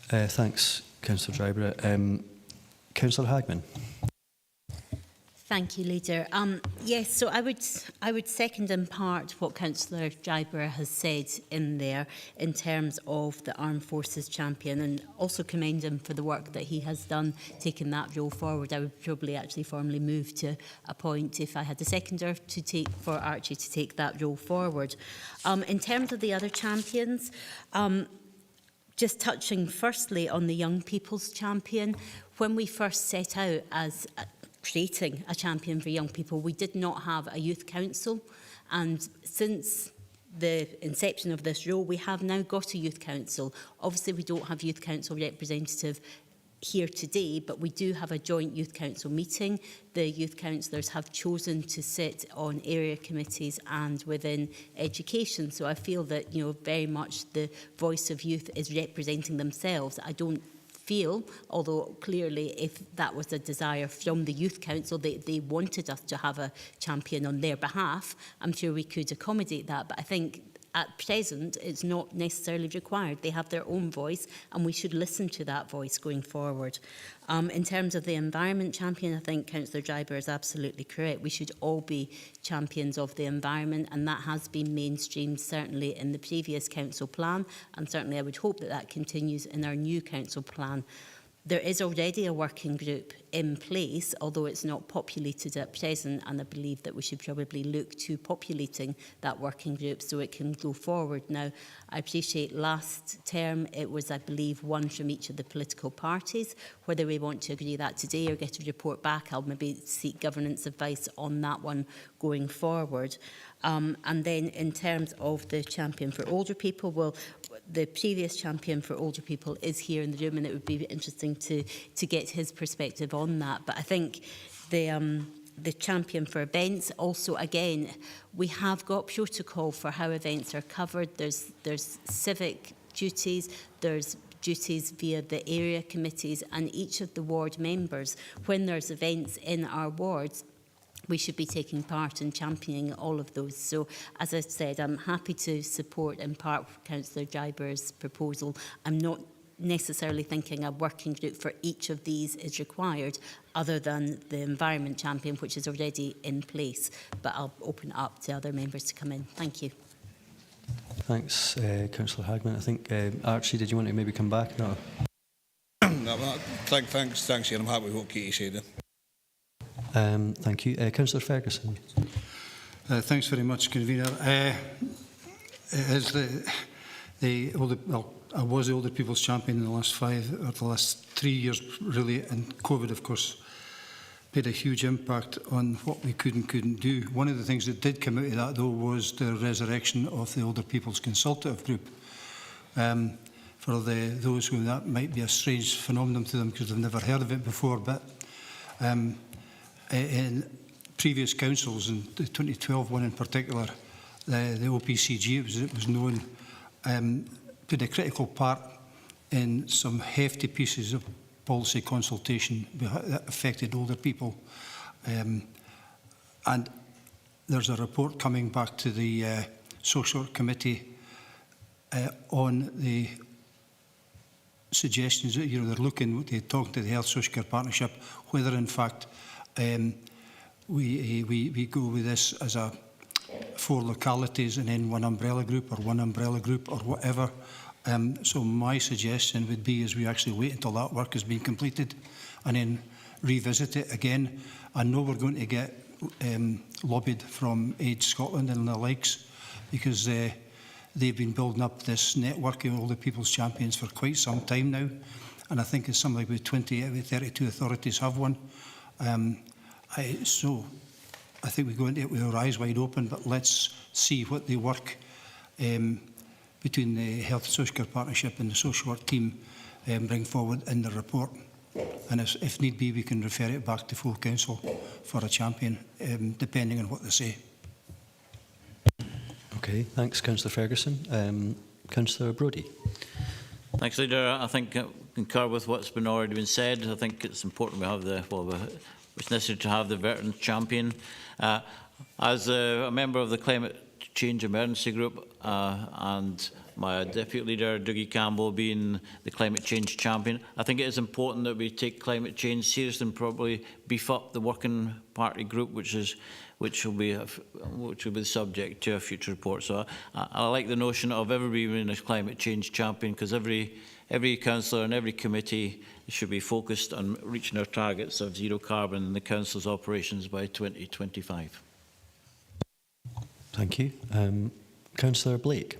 Thanks, Councillor Drybrough. Councillor Hagman. Thank you, Leader. Yes, so I would second in part what Councillor Drybrough has said in there in terms of the Armed Forces Champion, and also commend him for the work that he has done taking that role forward. I would probably actually formally move to appoint, if I had a seconder, for Archie to take that role forward. In terms of the other champions, just touching firstly on the Young People's Champion, when we first set out as creating a champion for young people, we did not have a youth council, and since the inception of this role we have now got a youth council. Obviously we don't have youth council representative here today, but we do have a joint youth council meeting. The youth councillors have chosen to sit on area committees and within education, so I feel that, you know, very much the voice of youth is representing themselves. I don't feel, although clearly if that was a desire from the Youth Council, they wanted us to have a champion on their behalf, I'm sure we could accommodate that. But I think at present it's not necessarily required. They have their own voice and we should listen to that voice going forward. In terms of the Environment Champion, I think Councillor Drybrough is absolutely correct. We should all be champions of the environment, and that has been mainstreamed certainly in the previous council plan, and certainly I would hope that that continues in our new council plan. There is already a working group in place, although it's not populated at present, and I believe that we should probably look to populating that working group so it can go forward. Now, I appreciate last term it was, I believe, 1 from each of the political parties. Whether we want to agree that today or get a report back, I'll maybe seek governance advice on that one going forward. And then in terms of the champion for older people, well, the previous champion for older people is here in the room, and it would be interesting to get his perspective on that. But I think the champion for events, also again, we have got protocol for how events are covered. There's civic duties, there's duties via the area committees, and each of the ward members, when there's events in our wards, we should be taking part in championing all of those. So, as I said, I'm happy to support in part Councillor Drybrough's proposal. I'm not necessarily thinking a working group for each of these is required, other than the Environment Champion, which is already in place. But I'll open it up to other members to come in. Thank you. Thanks, Councillor Hagman. I think, Archie, did you want to maybe come back? No. Thanks, Ian. I'm happy with what Katie said. Thank you. Councillor Ferguson. Thanks very much, Convener. As I was the Older People's Champion in the last 3 years, really, and COVID, of course, made a huge impact on what we could and couldn't do. One of the things that did come out of that, though, was the resurrection of the Older People's Consultative Group. For those who that might be a strange phenomenon to them because they've never heard of it before, but in previous councils, in the 2012 one in particular, the OPCG, it was known, played a critical part in some hefty pieces of policy consultation that affected older people. And there's a report coming back to the Social Committee on the suggestions that they're talking to the Health Social Care Partnership, whether in fact we go with this as 4 localities and then one umbrella group or whatever. So my suggestion would be is we actually wait until that work has been completed and then revisit it again. I know we're going to get lobbied from Age Scotland and the likes, because they've been building up this network of older people's champions for quite some time now. And I think it's something like 20 out of 32 authorities have one. So I think we go into it with our eyes wide open, but let's see what the work between the Health and Social Care Partnership and the social work team bring forward in the report. And if need be, we can refer it back to full council for a champion, depending on what they say. Okay, thanks, Councillor Ferguson. Councillor Brodie. Thanks, Leader. I think I concur with what's been already been said. I think it's important we have it's necessary to have the veterans champion. As a member of the Climate Change Emergency Group and my Deputy Leader, Dougie Campbell, being the climate change champion, I think it is important that we take climate change seriously and probably beef up the working party group, which will be the subject to a future report. So I like the notion of everybody being a climate change champion, because every councillor and every committee should be focused on reaching our targets of zero carbon in the council's operations by 2025. Thank you. Councillor Blake.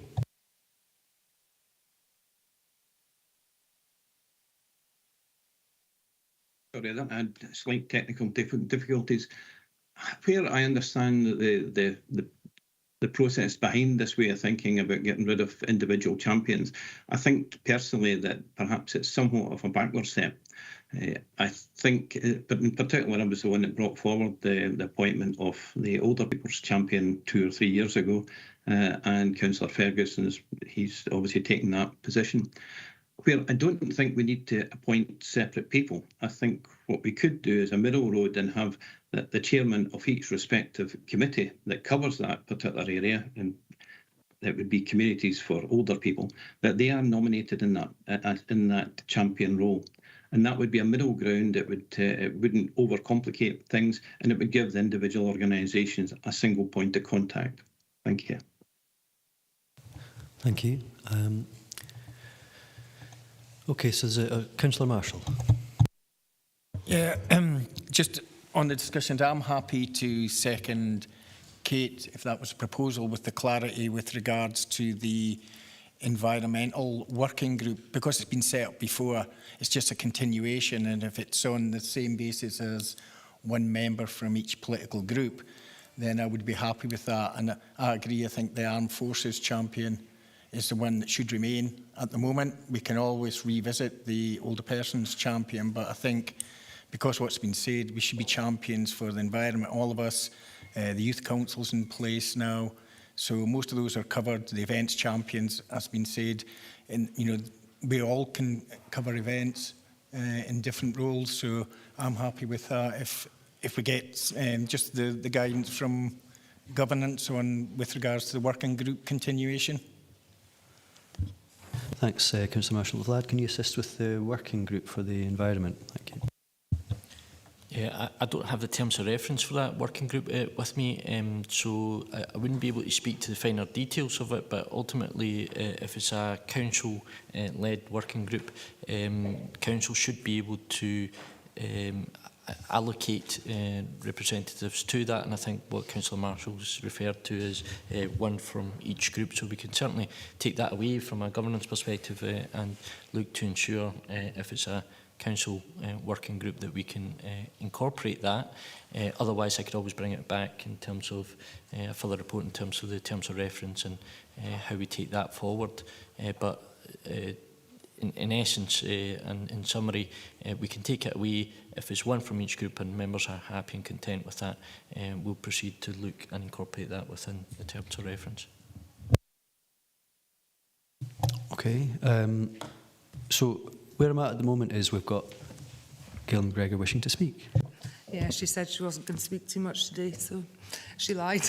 Sorry, I had slight technical difficulties. Where I understand that the process behind this way of thinking about getting rid of individual champions, I think personally that perhaps it's somewhat of a backward step. I think, but in particular, I was the one that brought forward the appointment of the older people's champion 2 or 3 years ago, and Councillor Ferguson, he's obviously taken that position. Where I don't think we need to appoint separate people. I think what we could do is a middle road and have the chairman of each respective committee that covers that particular area, and that would be communities for older people, that they are nominated in that champion role. And that would be a middle ground. It wouldn't overcomplicate things, and it would give the individual organisations a single point of contact. Thank you. Thank you. Okay, so is it Councillor Marshall? Yeah, just on the discussions, I'm happy to second Kate, if that was a proposal, with the clarity with regards to the environmental working group, because it's been set up before. It's just a continuation, and if it's on the same basis as one member from each political group, then I would be happy with that. And I agree, I think the Armed Forces champion is the one that should remain at the moment. We can always revisit the older persons champion, but I think because what's been said, we should be champions for the environment, all of us. The youth council's in place now, so most of those are covered. The events champions, as been said, and we all can cover events in different roles. So I'm happy with that. If we get just the guidance from governance on with regards to the working group continuation. Thanks, Councillor Marshall. Vlad, can you assist with the working group for the environment? Thank you. Yeah, I don't have the terms of reference for that working group with me, so I wouldn't be able to speak to the finer details of it, but ultimately, if it's a council-led working group, council should be able to allocate representatives to that, and I think what Councillor Marshall's referred to is one from each group, so we can certainly take that away from a governance perspective and look to ensure if it's a council working group that we can incorporate that. Otherwise, I could always bring it back in terms of a further report in terms of the terms of reference and how we take that forward. But in essence and in summary, we can take it away. If it's one from each group and members are happy and content with that, we'll proceed to look and incorporate that within the terms of reference. Okay, so where I'm at the moment is we've got Gail McGregor wishing to speak. Yeah, she said she wasn't going to speak too much today, so she lied.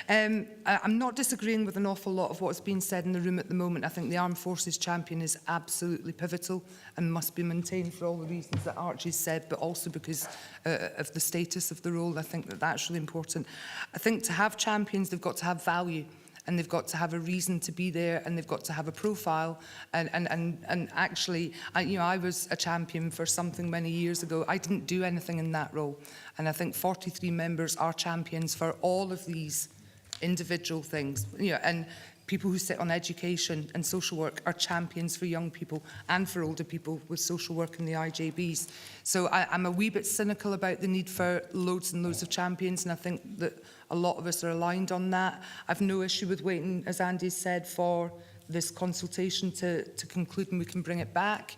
I'm not disagreeing with an awful lot of what's been said in the room at the moment. I think the Armed Forces champion is absolutely pivotal and must be maintained for all the reasons that Archie said, but also because of the status of the role. I think that that's really important. I think to have champions, they've got to have value. and they've got to have a reason to be there, and they've got to have a profile. And actually, I was a champion for something many years ago. I didn't do anything in that role. And I think 43 members are champions for all of these individual things. And people who sit on education and social work are champions for young people and for older people with social work in the IJBs. So I'm a wee bit cynical about the need for loads and loads of champions, and I think that a lot of us are aligned on that. I've no issue with waiting, as Andy said, for this consultation to conclude and we can bring it back.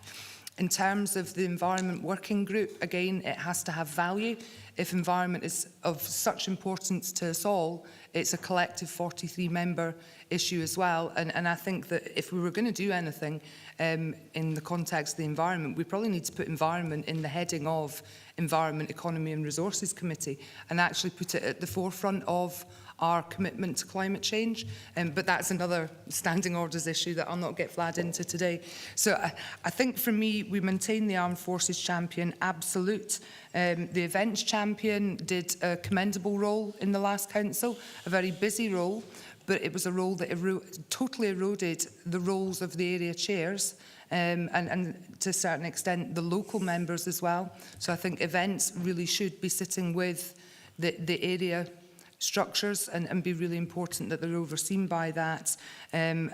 In terms of the Environment Working Group, again, it has to have value. If environment is of such importance to us all, it's a collective 43-member issue as well. And I think that if we were going to do anything in the context of the environment, we probably need to put environment in the heading of Environment, Economy and Resources Committee and actually put it at the forefront of our commitment to climate change. But that's another standing orders issue that I'll not get flagged into today. So I think for me, we maintain the Armed Forces champion, absolute. The events champion did a commendable role in the last council, a very busy role, but it was a role that totally eroded the roles of the area chairs and to a certain extent the local members as well. So I think events really should be sitting with the area structures and be really important that they're overseen by that. And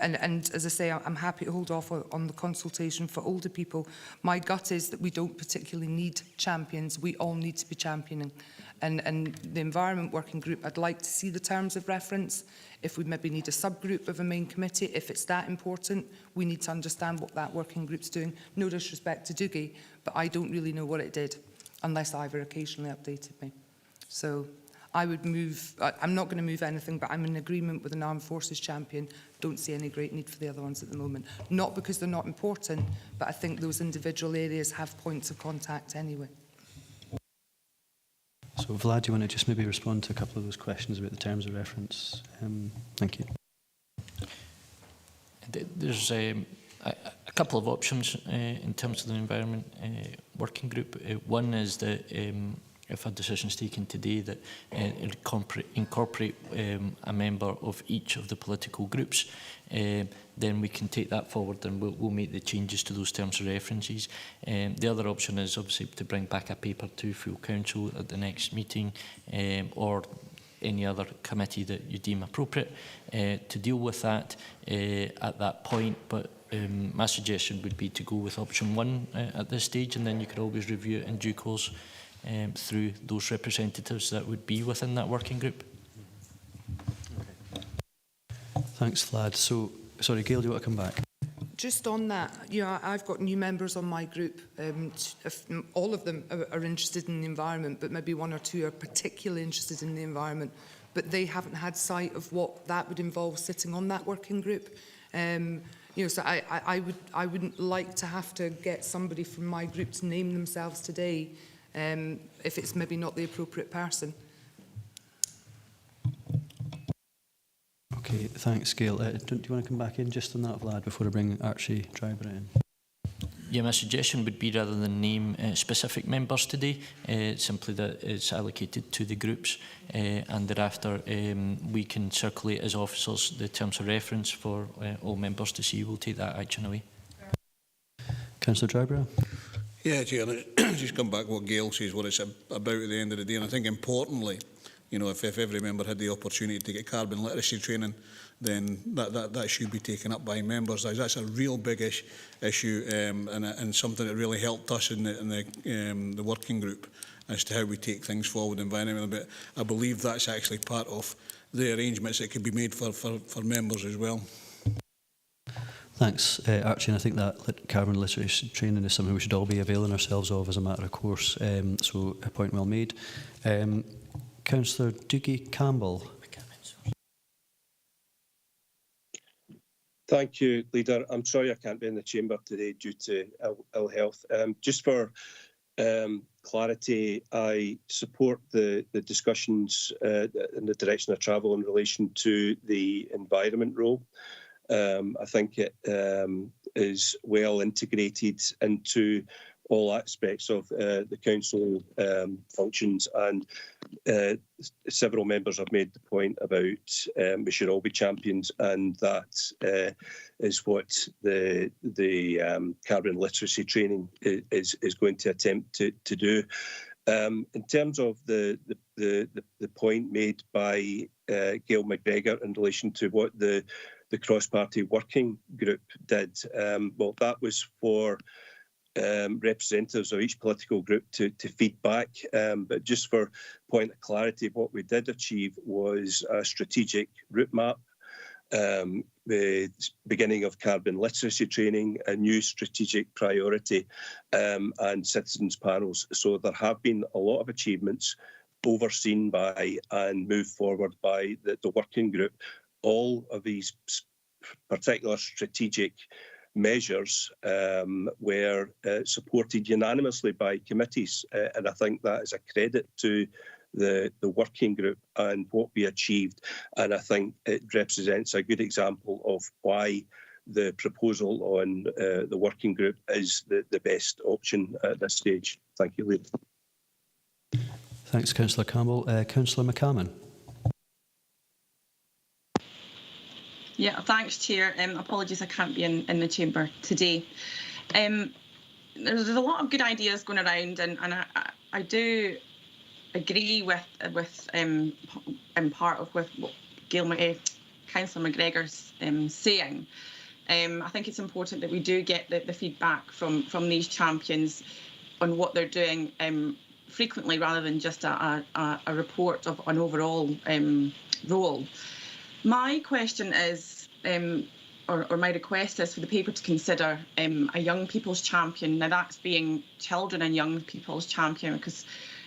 as I say, I'm happy to hold off on the consultation for older people. My gut is that we don't particularly need champions. We all need to be championing. And the Environment Working Group, I'd like to see the terms of reference. If we maybe need a subgroup of a main committee, if it's that important, we need to understand what that working group's doing. No disrespect to Doogie, but I don't really know what it did, unless Ivor occasionally updated me. So I would move, I'm not going to move anything, but I'm in agreement with an Armed Forces champion. Don't see any great need for the other ones at the moment. Not because they're not important, but I think those individual areas have points of contact anyway. So Vlad, do you want to just maybe respond to a couple of those questions about the terms of reference? Thank you. There's a couple of options in terms of the Environment Working Group. One is that if a decision is taken today that incorporate a member of each of the political groups, then we can take that forward and we'll make the changes to those terms of references. The other option is obviously to bring back a paper to full council at the next meeting or any other committee that you deem appropriate to deal with that at that point. But my suggestion would be to go with option one at this stage, and then you could always review it in due course through those representatives that would be within that working group. Thanks, Vlad. So, sorry, Gail, do you want to come back? Just on that, I've got new members on my group. If all of them are interested in the environment, but maybe one or two are particularly interested in the environment, but they haven't had sight of what that would involve sitting on that working group. So I wouldn't like to have to get somebody from my group to name themselves today if it's maybe not the appropriate person. Okay, thanks, Gail. Do you want to come back in just on that, Vlad, before I bring Archie Driver in? Yeah, my suggestion would be rather than name specific members today, simply that it's allocated to the groups and thereafter we can circulate as officers the terms of reference for all members to see. We'll take that action away. Councillor Driver? Yeah, Chair, just come back what Gail says, what it's about at the end of the day. And I think importantly, you know, if every member had the opportunity to get carbon literacy training, then that should be taken up by members. That's a real big issue and something that really helped us in the working group as to how we take things forward environmentally. But I believe that's actually part of the arrangements that could be made for members as well. Thanks, Archie. And I think that carbon literacy training is something we should all be availing ourselves of as a matter of course. So a point well made. Councillor Doogie Campbell. Thank you, Leader. I'm sorry I can't be in the chamber today due to ill health. Just for clarity, I support the discussions in the direction of travel in relation to the environment role. I think it is well integrated into all aspects of the council functions, and several members have made the point about we should all be champions, and that is what the carbon literacy training is going to attempt to do. In terms of the point made by Gail McGregor in relation to what the cross-party working group did, well, that was for representatives of each political group to feed back. But just for point of clarity, what we did achieve was a strategic route map, the beginning of carbon literacy training, a new strategic priority, and citizens panels. So there have been a lot of achievements overseen by and moved forward by the working group. All of these particular strategic measures were supported unanimously by committees, and I think that is a credit to the working group and what we achieved, and I think it represents a good example of why the proposal on the working group is the best option at this stage. Thank you, Leader. Thanks, Councillor Campbell. Councillor McCammon. Yeah, thanks, Chair. Apologies I can't be in the chamber today. There's a lot of good ideas going around, and I do agree with in part of what Councillor McGregor's saying. I think it's important that we do get the feedback from these champions on what they're doing frequently, rather than just a report of an overall role. My question is, or my request is for the paper to consider a young people's champion. Now that's being children and young people's champion, because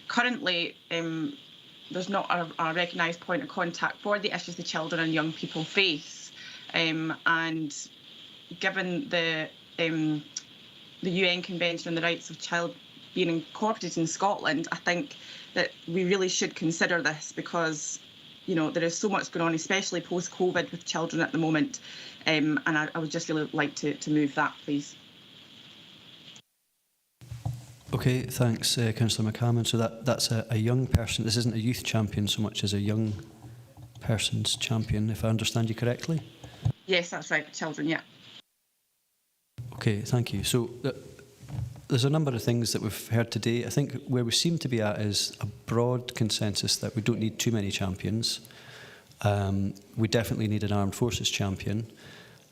currently there's not a recognised point of contact for the issues the children and young people face. And given the UN Convention on the Rights of Child being incorporated in Scotland, I think that we really should consider this, because there is so much going on, especially post-COVID with children at the moment, and I would just really like to move that, please. Okay, thanks, Councillor McCammon. So that's a young person. This isn't a youth champion so much as a young person's champion, if I understand you correctly? Yes, that's right, children, yeah. Okay, thank you. So there's a number of things that we've heard today. I think where we seem to be at is a broad consensus that we don't need too many champions. We definitely need an armed forces champion.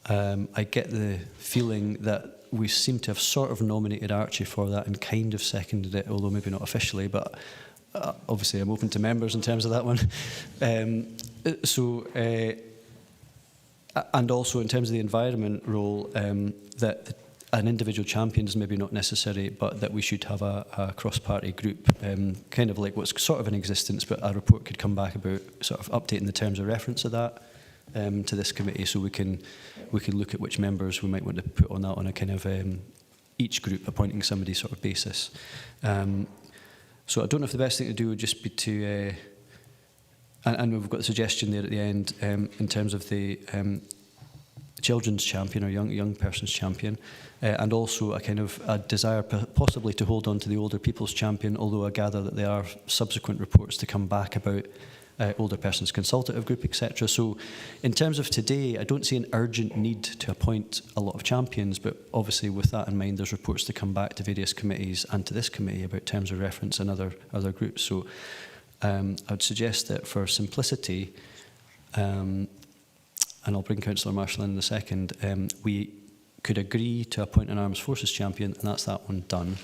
I get the feeling that we seem to have sort of nominated Archie for that and kind of seconded it, although maybe not officially, but obviously I'm open to members in terms of that one. And also in terms of the environment role, that an individual champion is maybe not necessary, but that we should have a cross-party group, kind of like what's sort of in existence, but a report could come back about sort of updating the terms of reference of that to this committee, so we can look at which members we might want to put on that on a kind of each group appointing somebody sort of basis. So I don't know if the best thing to do would just be to, and we've got a suggestion there at the end in terms of the children's champion or young person's champion, and also a kind of a desire possibly to hold on to the older people's champion, although I gather that there are subsequent reports to come back about older persons consultative group, etc. So in terms of today, I don't see an urgent need to appoint a lot of champions, but obviously with that in mind, there's reports to come back to various committees and to this committee about terms of reference and other groups. So I would suggest that for simplicity, and I'll bring Councillor Marshall in a second, we could agree to appoint an Armed Forces champion, and that's that one done.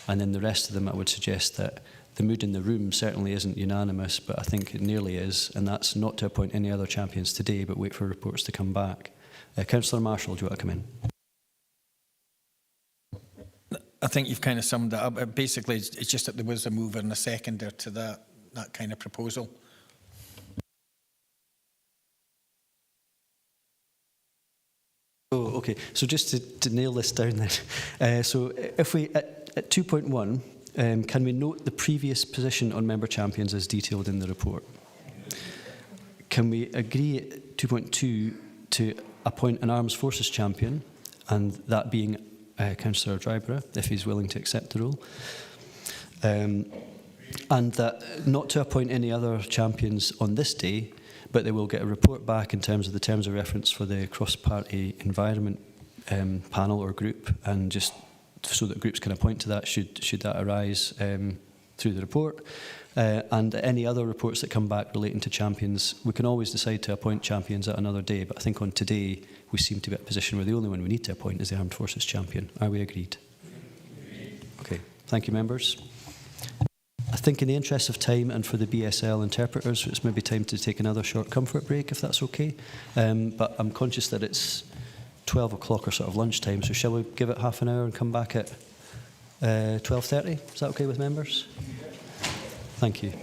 And then the rest of them, I would suggest that the mood in the room certainly isn't unanimous, but I think it nearly is, and that's not to appoint any other champions today, but wait for reports to come back. Councillor Marshall, do you want to come in? I think you've kind of summed that up. Basically, it's just that there was a mover and a seconder to that kind of proposal. Oh, okay. So just to nail this down then. So if we, at 2.1, can we note the previous position on member champions as detailed in the report? Can we agree at 2.2 to appoint an Armed Forces champion, and that being Councillor Dryborough, if he's willing to accept the role? And that not to appoint any other champions on this day, but they will get a report back in terms of the terms of reference for the cross-party environment panel or group, and just so that groups can appoint to that should that arise through the report. And any other reports that come back relating to champions, we can always decide to appoint champions at another day, but I think on today we seem to be at a position where the only one we need to appoint is the Armed Forces champion. Are we agreed? Okay, thank you, members. I think in the interest of time and for the BSL interpreters, it's maybe time to take another short comfort break, if that's okay. But I'm conscious that it's 12 o'clock or sort of lunchtime, so shall we give it half an hour and come back at 12:30? Is that okay with members? Thank you.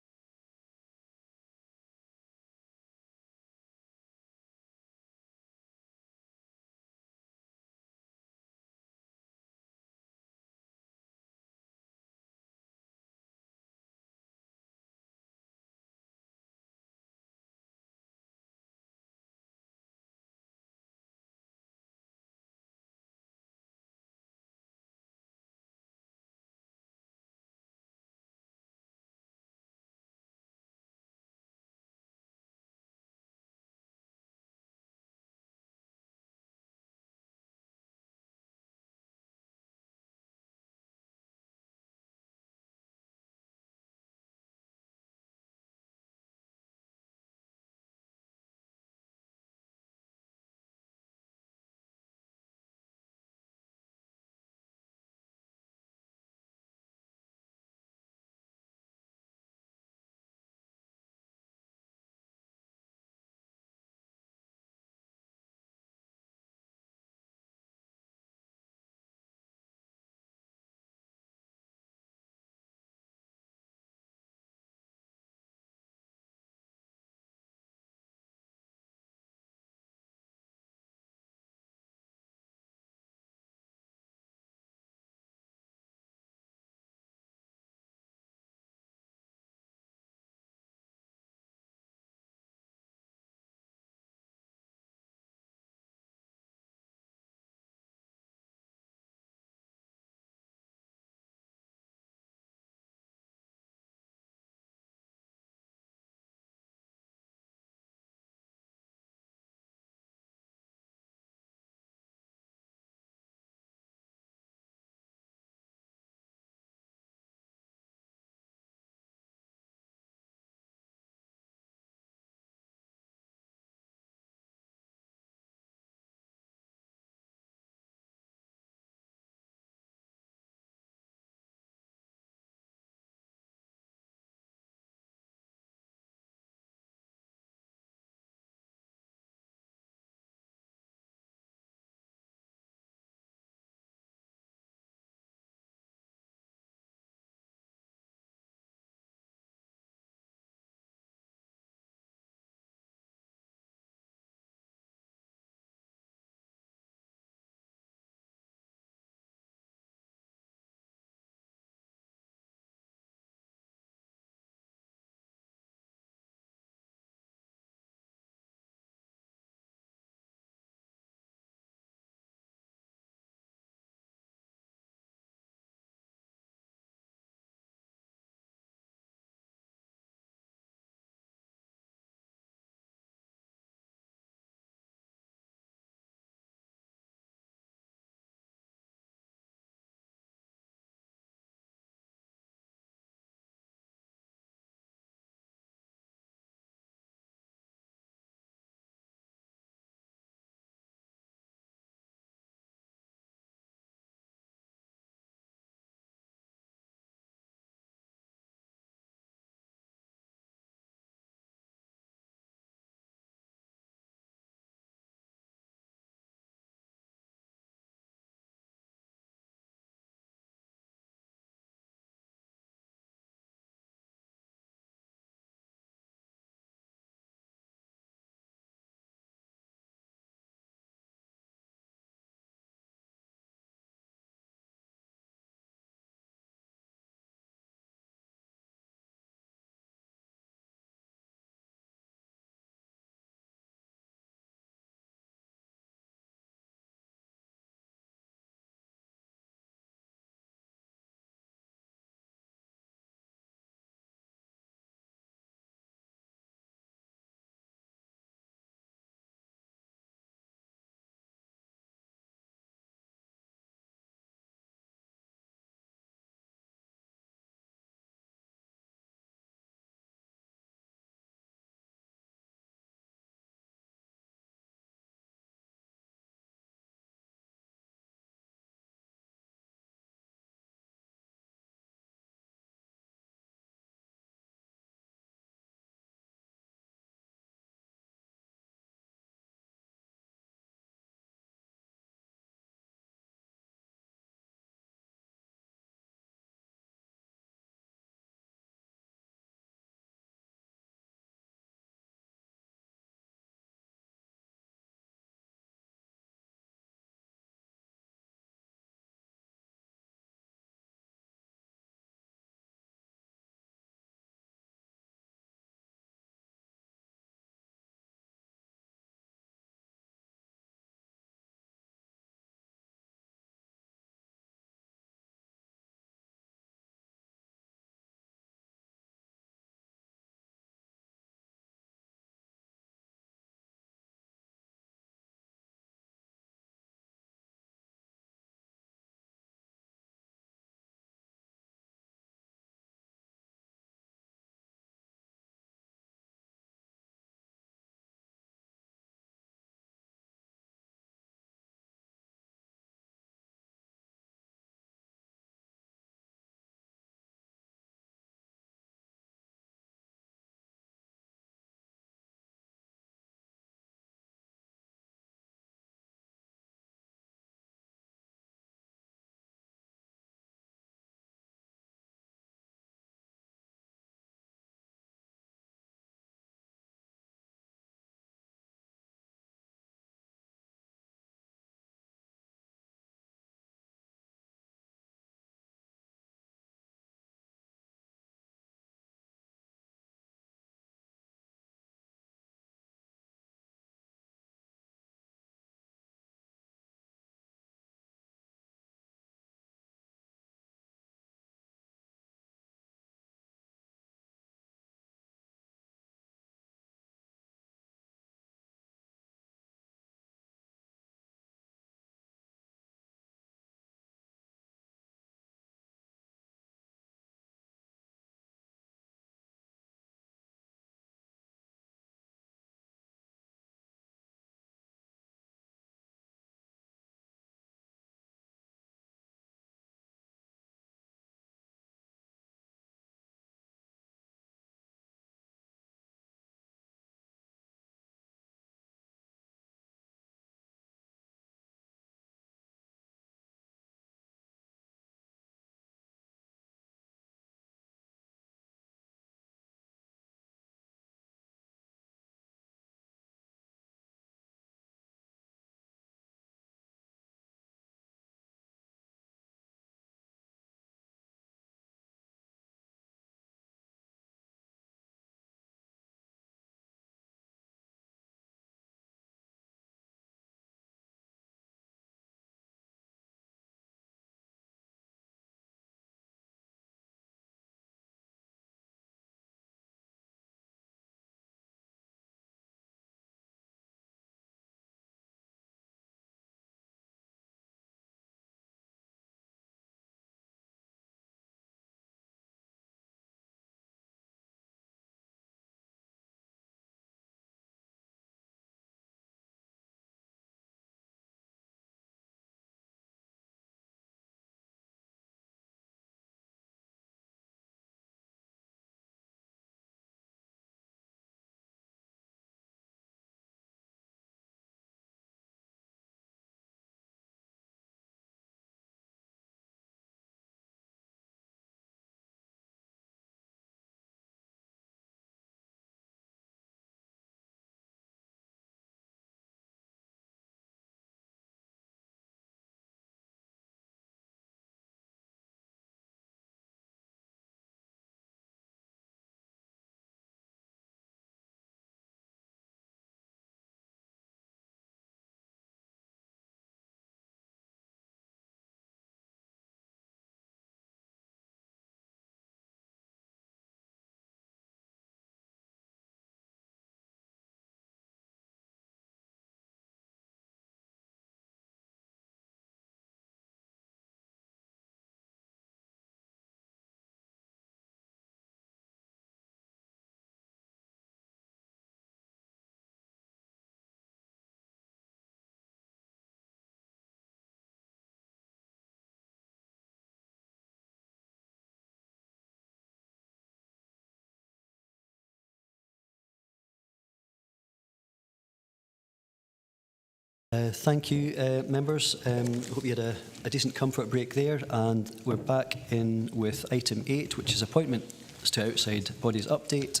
Thank you, members. Hope you had a decent comfort break there, and we're back in with item 8, which is appointments to outside bodies update.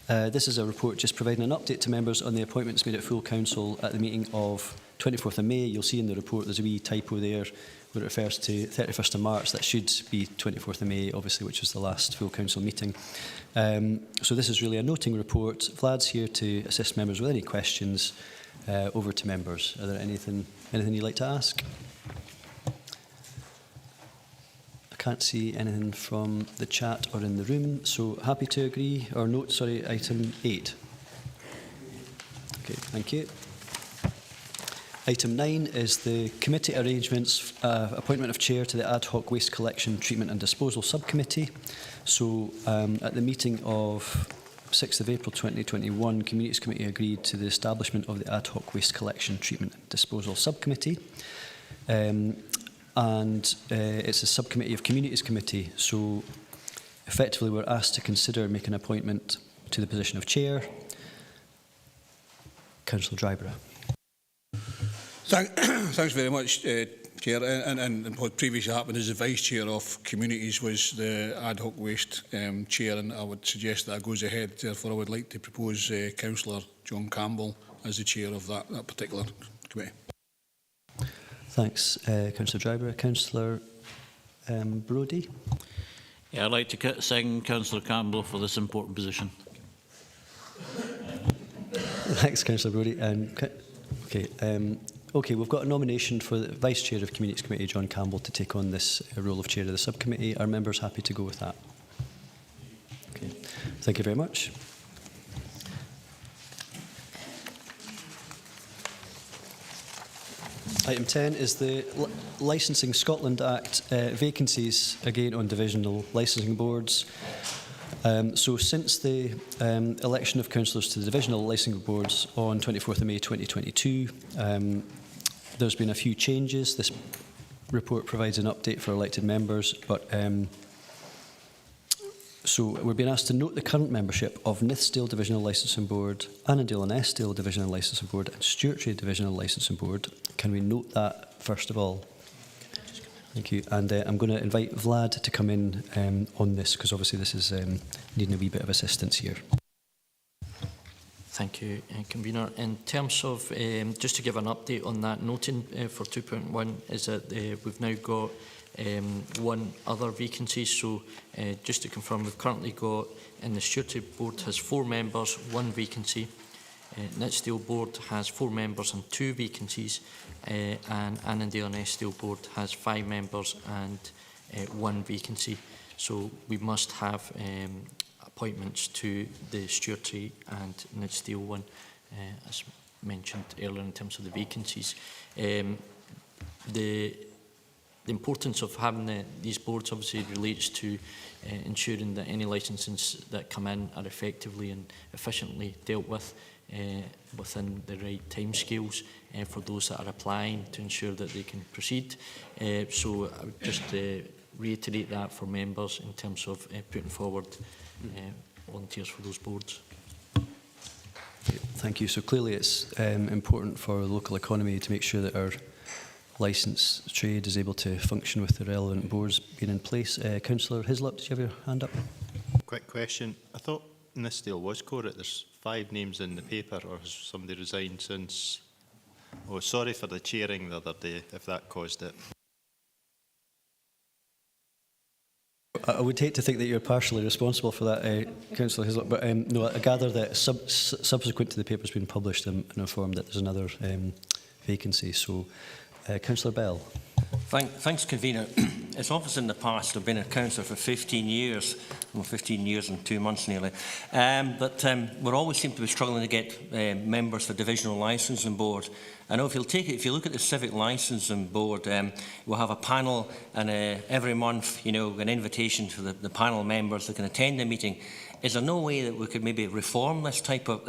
This is a report just providing an update to members on the appointments made at full council at the meeting of 24th of May. You'll see in the report there's a wee typo there where it refers to 31st of March. That should be 24th of May, obviously, which was the last full council meeting. So this is really a noting report. Vlad's here to assist members with any questions. Over to members. Are there anything you'd like to ask? I can't see anything from the chat or in the room, so happy to agree or note, sorry, item 8. Okay, thank you. Item 9 is the committee arrangements, appointment of chair to the ad hoc waste collection, treatment and disposal subcommittee. So at the meeting of 6th of April 2021, Communities Committee agreed to the establishment of the Ad Hoc Waste Collection, Treatment and Disposal Subcommittee. It's a subcommittee of Communities Committee, so effectively we're asked to consider making an appointment to the position of chair. Councillor Dryborough. Thanks very much, Chair. And what previously happened as the Vice Chair of Communities was the Ad Hoc Waste Chair, and I would suggest that goes ahead. Therefore, I would like to propose Councillor John Campbell as the Chair of that particular committee. Thanks, Councillor Dryborough. Councillor Brodie. Yeah, I'd like to second Councillor Campbell for this important position. Thanks, Councillor Brodie. Okay, we've got a nomination for the Vice Chair of Communities Committee, John Campbell, to take on this role of Chair of the subcommittee. Are members happy to go with that? Okay, thank you very much. Item 10 is the Licensing Scotland Act vacancies, again on divisional licensing boards. So since the election of councillors to the divisional licensing boards on 24th of May 2022, there's been a few changes. This report provides an update for elected members, but so we're being asked to note the current membership of Nithsdale Divisional Licensing Board, Annandale and Eskdale Divisional Licensing Board and Stewartry Divisional Licensing Board. Can we note that first of all? Thank you. And I'm going to invite Vlad to come in on this, because obviously this is needing a wee bit of assistance here. Thank you, Convener. In terms of, just to give an update on that, noting for 2.1 is that we've now got one other vacancy. So just to confirm, we've currently got, in the Stewardship Board has 4 members, 1 vacancy. Nithsdale Board has 4 members and 2 vacancies. And Annandale and Eskdale Board has 5 members and 1 vacancy. So we must have appointments to the Stewartry and Nithsdale one, as mentioned earlier in terms of the vacancies. The importance of having these boards obviously relates to ensuring that any licences that come in are effectively and efficiently dealt with within the right timescales for those that are applying, to ensure that they can proceed. So I would just reiterate that for members in terms of putting forward volunteers for those boards. Thank you. So clearly it's important for the local economy to make sure that our licensed trade is able to function with the relevant boards being in place. Councillor Hislop, did you have your hand up? Quick question. I thought Nithsdale was quoted. There's 5 names in the paper, or has somebody resigned since? Oh, sorry for the cheering the other day, if that caused it. I would hate to think that you're partially responsible for that, Councillor Hislop, but no, I gather that subsequent to the paper's been published, I'm informed that there's another vacancy. So, Councillor Bell. Thanks, Convener. It's obvious in the past I've been a councillor for 15 years, well, 15 years and 2 months nearly, but we always seem to be struggling to get members for divisional licensing board. I know if you look at the civic licensing board, we'll have a panel, and every month, an invitation to the panel members that can attend the meeting. Is there no way that we could maybe reform this type of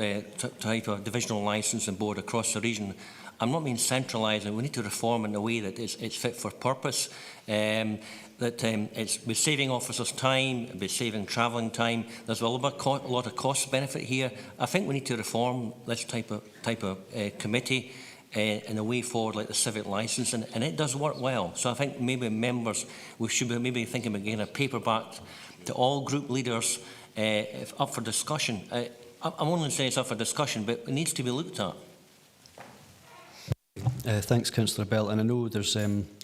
divisional licensing board across the region? I'm not mean centralising. We need to reform in a way that it's fit for purpose. It's saving officers time, it'll be saving travelling time. There's a lot of cost benefit here. I think we need to reform this type of committee. in a way forward like the civic licence, and it does work well. So I think maybe members, we should be maybe thinking about getting a paper back to all group leaders if up for discussion. I'm only saying it's up for discussion, but it needs to be looked at. Thanks, Councillor Bell. And I know there's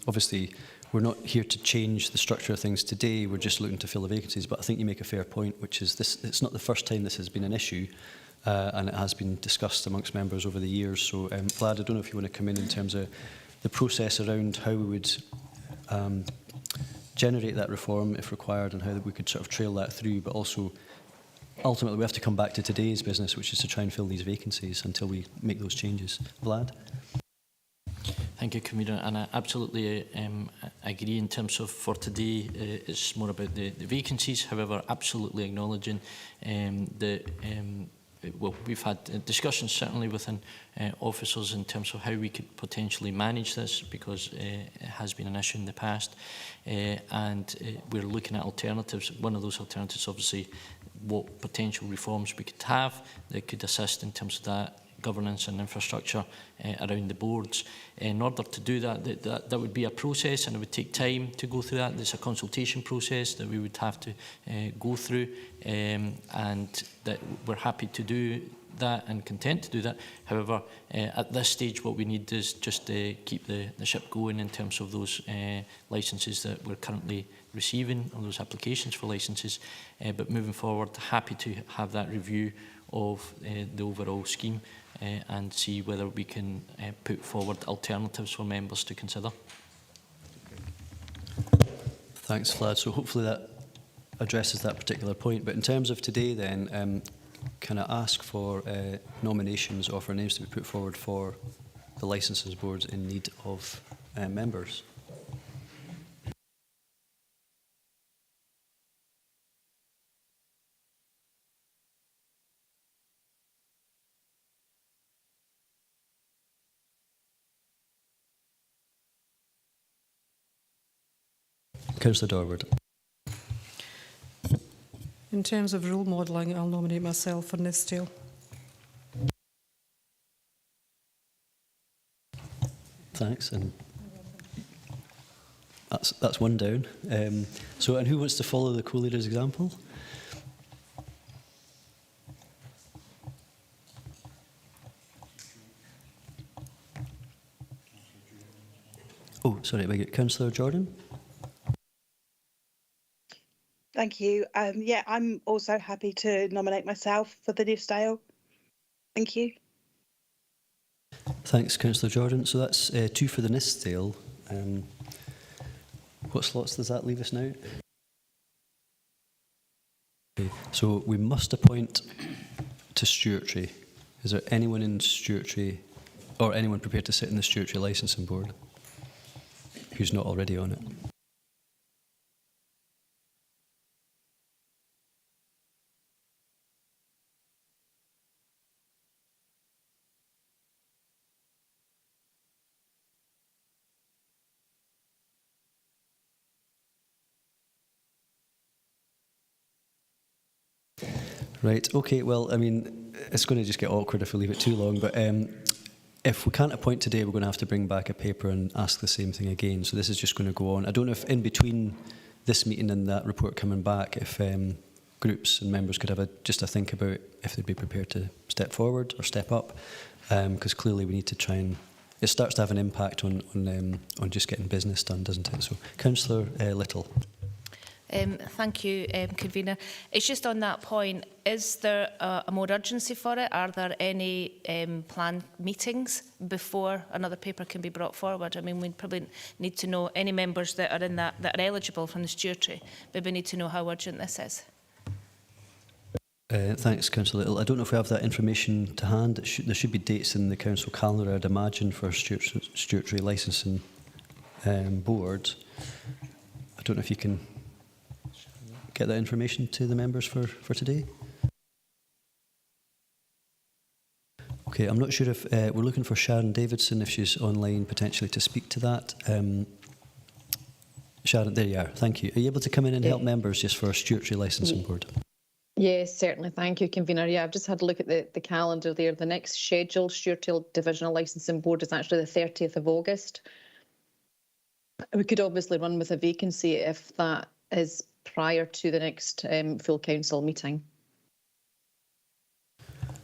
obviously we're not here to change the structure of things today. We're just looking to fill the vacancies. But I think you make a fair point, which is this: it's not the first time this has been an issue, and it has been discussed amongst members over the years. So, Vlad, I don't know if you want to come in terms of the process around how we would generate that reform if required, and how we could sort of trail that through, but also ultimately we have to come back to today's business, which is to try and fill these vacancies until we make those changes. Vlad? Thank you, Convener, and I absolutely agree in terms of for today it's more about the vacancies. However, absolutely acknowledging well, we've had discussions certainly within officers in terms of how we could potentially manage this, because it has been an issue in the past, and we're looking at alternatives. One of those alternatives, obviously, what potential reforms we could have that could assist in terms of that governance and infrastructure around the boards. In order to do that, that would be a process, and it would take time to go through that. There's a consultation process that we would have to go through, and that we're happy to do that and content to do that. However, at this stage, what we need is just to keep the ship going in terms of those licences that we're currently receiving, or those applications for licences. But moving forward, happy to have that review of the overall scheme and see whether we can put forward alternatives for members to consider. Thanks, Vlad. So hopefully that addresses that particular point. But in terms of today then, can I ask for nominations or for names to be put forward for the licences boards in need of members? Councillor Dorward. In terms of role modelling, I'll nominate myself for Nithsdale. Thanks, and that's one down. So, and who wants to follow the co-leader's example? Oh, sorry, we get Councillor Jordan. Thank you. Yeah, I'm also happy to nominate myself for the Nithsdale. Thank you. Thanks, Councillor Jordan. So that's 2 for the Nithsdale. What slots does that leave us now? Okay, so we must appoint to Stewartry. Is there anyone in Stewartry, or anyone prepared to sit in the Stewartry Licensing Board who's not already on it? Right, okay, well, I mean, it's going to just get awkward if we leave it too long, but if we can't appoint today, we're going to have to bring back a paper and ask the same thing again, so this is just going to go on. I don't know if in between this meeting and that report coming back, if groups and members could have just a think about if they'd be prepared to step forward or step up, because clearly we need to try and, it starts to have an impact on just getting business done, doesn't it? So, Councillor Little. Thank you, Convener. It's just on that point, is there a more urgency for it? Are there any planned meetings before another paper can be brought forward? I mean, we probably need to know any members that are in that are eligible from the Stewartry. Maybe we need to know how urgent this is. Thanks, Councillor Little. I don't know if we have that information to hand. There should be dates in the council calendar, I'd imagine, for Stewartry Licensing Board. I don't know if you can get that information to the members for today. Okay, I'm not sure if we're looking for Sharon Davidson, if she's online potentially to speak to that. Sharon, there you are. Thank you. Are you able to come in and help members just for a Stewartry Licensing Board? Yes, certainly. Thank you, Convener. Yeah, I've just had a look at the calendar there. The next scheduled Sure Divisional Licensing Board is actually the 30th of August. We could obviously run with a vacancy if that is prior to the next full council meeting.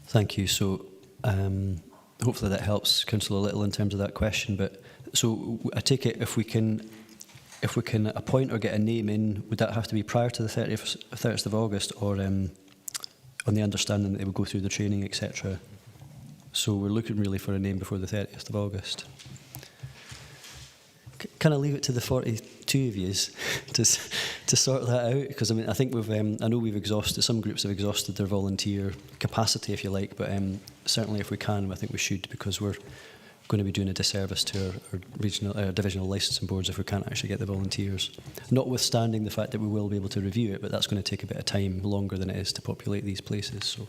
Thank you. So hopefully that helps Councillor Little in terms of that question. But so I take it if we can appoint or get a name in, would that have to be prior to the 30th of August, or on the understanding that they would go through the training, etc.? So we're looking really for a name before the 30th of August. Can I leave it to the 42 of you to sort that out? Because I mean, I think I know we've exhausted, some groups have exhausted their volunteer capacity, if you like, but certainly if we can, I think we should, because we're going to be doing a disservice to our regional, divisional licensing boards if we can't actually get the volunteers. Notwithstanding the fact that we will be able to review it, but that's going to take a bit of time, longer than it is to populate these places. So.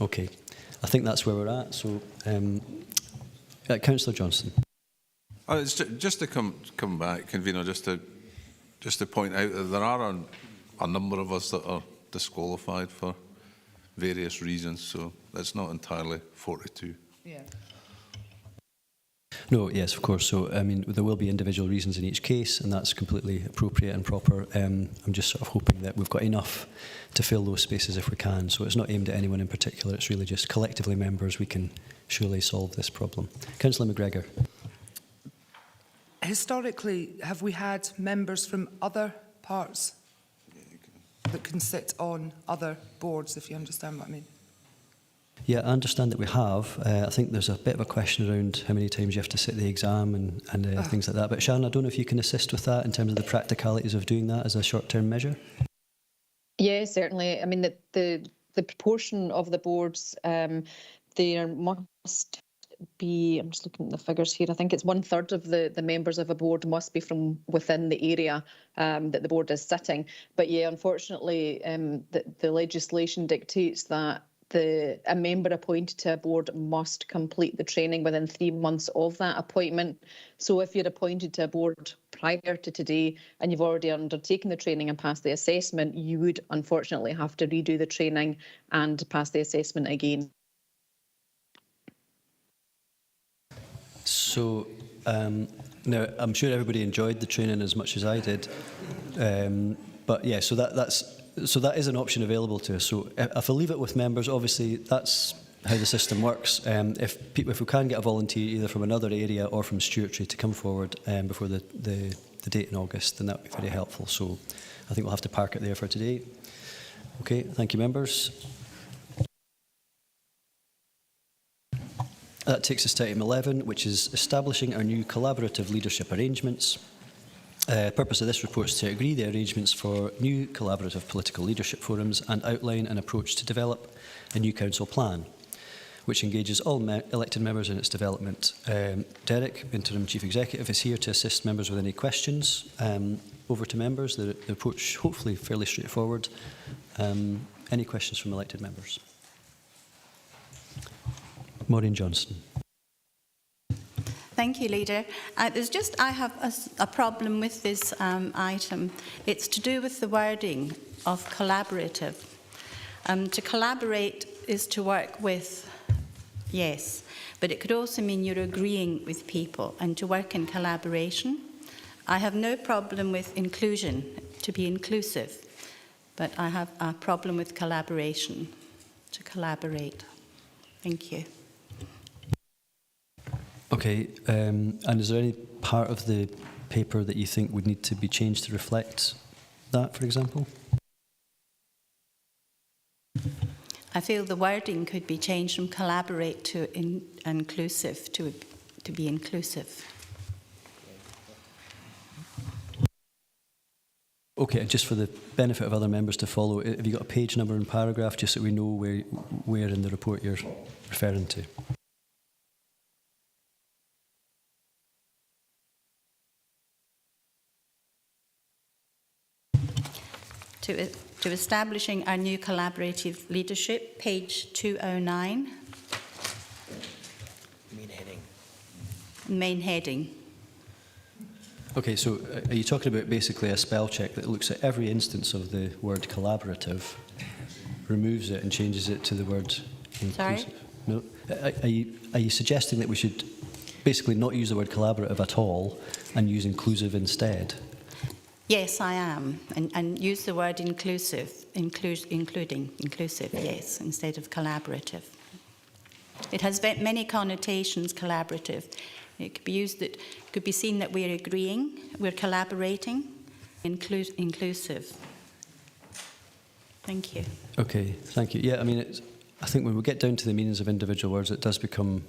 Okay. I think that's where we're at. So, Councillor Johnston. It's just to come back, Convener, just to point out that there are a number of us that are disqualified for various reasons, so it's not entirely 42. Yeah. No, yes, of course. So, I mean, there will be individual reasons in each case, and that's completely appropriate and proper. I'm just sort of hoping that we've got enough to fill those spaces if we can. So it's not aimed at anyone in particular. It's really just collectively members we can surely solve this problem. Councillor McGregor. Historically, have we had members from other parts that can sit on other boards, if you understand what I mean? Yeah, I understand that we have. I think there's a bit of a question around how many times you have to sit the exam and things like that. But Sharon, I don't know if you can assist with that in terms of the practicalities of doing that as a short-term measure. Yeah, certainly. I mean, the proportion of the boards, there must be, I'm just looking at the figures here, I think it's 1/3 of the members of a board must be from within the area that the board is sitting. But yeah, unfortunately, the legislation dictates that a member appointed to a board must complete the training within 3 months of that appointment. So if you're appointed to a board prior to today and you've already undertaken the training and passed the assessment, you would unfortunately have to redo the training and pass the assessment again. So now I'm sure everybody enjoyed the training as much as I did, but yeah, so that is an option available to us. So if I leave it with members, obviously that's how the system works. If we can get a volunteer either from another area or from Stewartry to come forward before the date in August, then that would be very helpful. So I think we'll have to park it there for today. Okay, thank you, members. That takes us to item 11, which is establishing our new collaborative leadership arrangements. Purpose of this report is to agree the arrangements for new collaborative political leadership forums and outline an approach to develop a new council plan, which engages all elected members in its development. Derek, Interim Chief Executive, is here to assist members with any questions. Over to members. The approach, hopefully fairly straightforward. Any questions from elected members? Maureen Johnston. Thank you, Leader. I have a problem with this item. It's to do with the wording of collaborative. To collaborate is to work with, yes, but it could also mean you're agreeing with people, and to work in collaboration. I have no problem with inclusion, to be inclusive, but I have a problem with collaboration, to collaborate. Thank you. Okay, and is there any part of the paper that you think would need to be changed to reflect that, for example? I feel the wording could be changed from collaborate to inclusive, to be inclusive. Okay, just for the benefit of other members to follow, have you got a page number and paragraph just so we know where in the report you're referring to? To establishing our new collaborative leadership, page 209. Main heading. Main heading. Okay, so are you talking about basically a spell check that looks at every instance of the word collaborative, removes it and changes it to the word inclusive? Sorry? No. Are you suggesting that we should basically not use the word collaborative at all and use inclusive instead? Yes, I am, and use the word inclusive, including, inclusive, yes, instead of collaborative. It has many connotations, collaborative. It could be used that could be seen that we're agreeing, we're collaborating, inclusive. Thank you. Okay, thank you. Yeah, I mean, I think when we get down to the meanings of individual words, it does become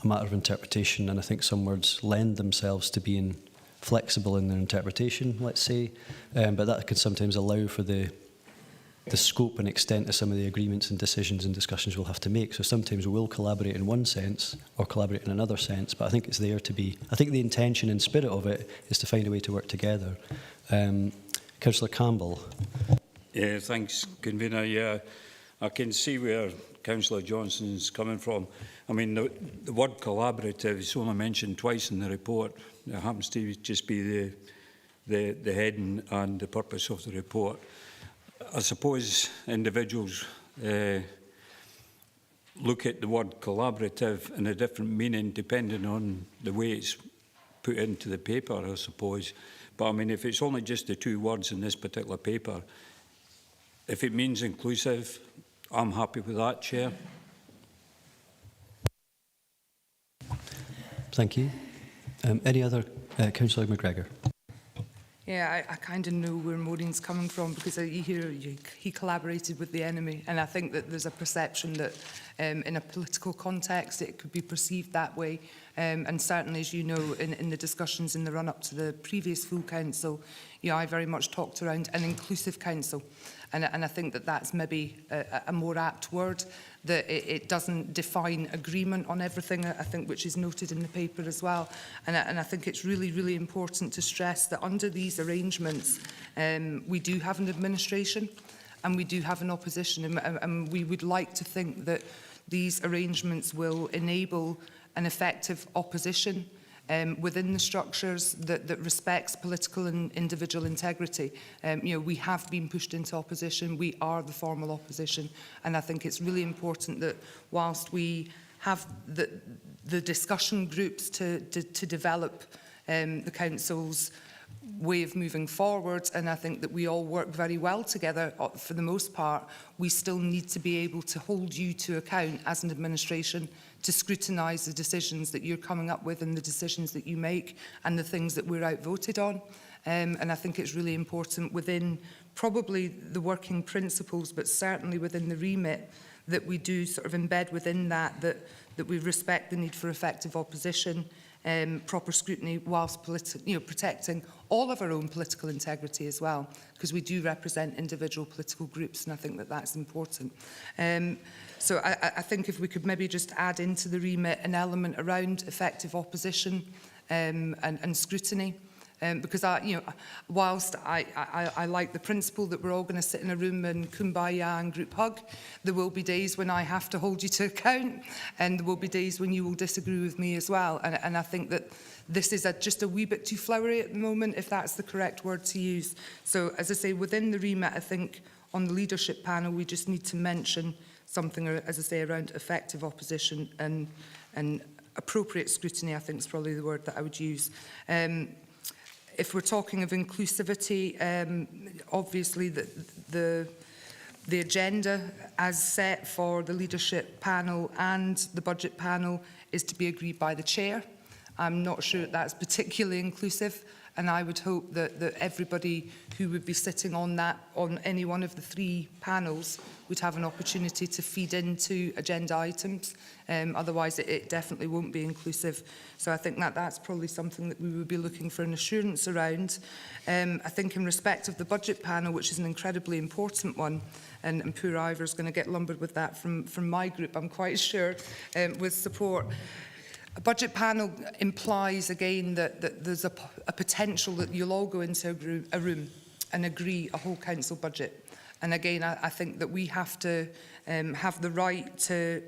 a matter of interpretation, and I think some words lend themselves to being flexible in their interpretation, let's say, but that can sometimes allow for the scope and extent of some of the agreements and decisions and discussions we'll have to make. So sometimes we will collaborate in one sense or collaborate in another sense, but I think it's there to be, I think the intention and spirit of it is to find a way to work together. Councillor Campbell. Yeah, thanks, Convener. Yeah, I can see where Councillor Johnson's coming from. I mean, the word collaborative is only mentioned twice in the report. It happens to just be the heading and the purpose of the report. I suppose individuals look at the word collaborative in a different meaning depending on the way it's put into the paper, I suppose. But I mean, if it's only just the two words in this particular paper, if it means inclusive, I'm happy with that, Chair. Thank you. Any other? Councillor McGregor. Yeah, I kind of know where Maureen's coming from, because you hear he collaborated with the enemy, and I think that there's a perception that in a political context it could be perceived that way, and certainly, as you know, in the discussions in the run-up to the previous full council, I very much talked around an inclusive council, and I think that that's maybe a more apt word, that it doesn't define agreement on everything, I think, which is noted in the paper as well. And I think it's really, really important to stress that under these arrangements, we do have an administration and we do have an opposition. And we would like to think that these arrangements will enable an effective opposition within the structures that respects political and individual integrity. We have been pushed into opposition. We are the formal opposition. And I think it's really important that whilst we have the discussion groups to develop the Council's way of moving forward, and I think that we all work very well together for the most part, we still need to be able to hold you to account as an administration to scrutinise the decisions that you're coming up with and the decisions that you make and the things that we're outvoted on. And I think it's really important within probably the working principles, but certainly within the remit, that we do sort of embed within that we respect the need for effective opposition, proper scrutiny, whilst protecting all of our own political integrity as well, because we do represent individual political groups, and I think that that's important. So I think if we could maybe just add into the remit an element around effective opposition and scrutiny, because whilst I like the principle that we're all going to sit in a room and kumbaya and group hug, there will be days when I have to hold you to account, and there will be days when you will disagree with me as well. And I think that this is just a wee bit too flowery at the moment, if that's the correct word to use. So, as I say, within the remit, I think on the leadership panel, we just need to mention something, as I say, around effective opposition and appropriate scrutiny, I think is probably the word that I would use. If we're talking of inclusivity, obviously the agenda as set for the leadership panel and the budget panel is to be agreed by the chair. I'm not sure that's particularly inclusive, and I would hope that everybody who would be sitting on any one of the three panels would have an opportunity to feed into agenda items. Otherwise, it definitely won't be inclusive. So I think that's probably something that we would be looking for an assurance around. I think in respect of the budget panel, which is an incredibly important one, and poor Ivor's going to get lumbered with that from my group, I'm quite sure, with support. A budget panel implies, again, that there's a potential that you'll all go into a room and agree a whole council budget. And again, I think that we have to have the right to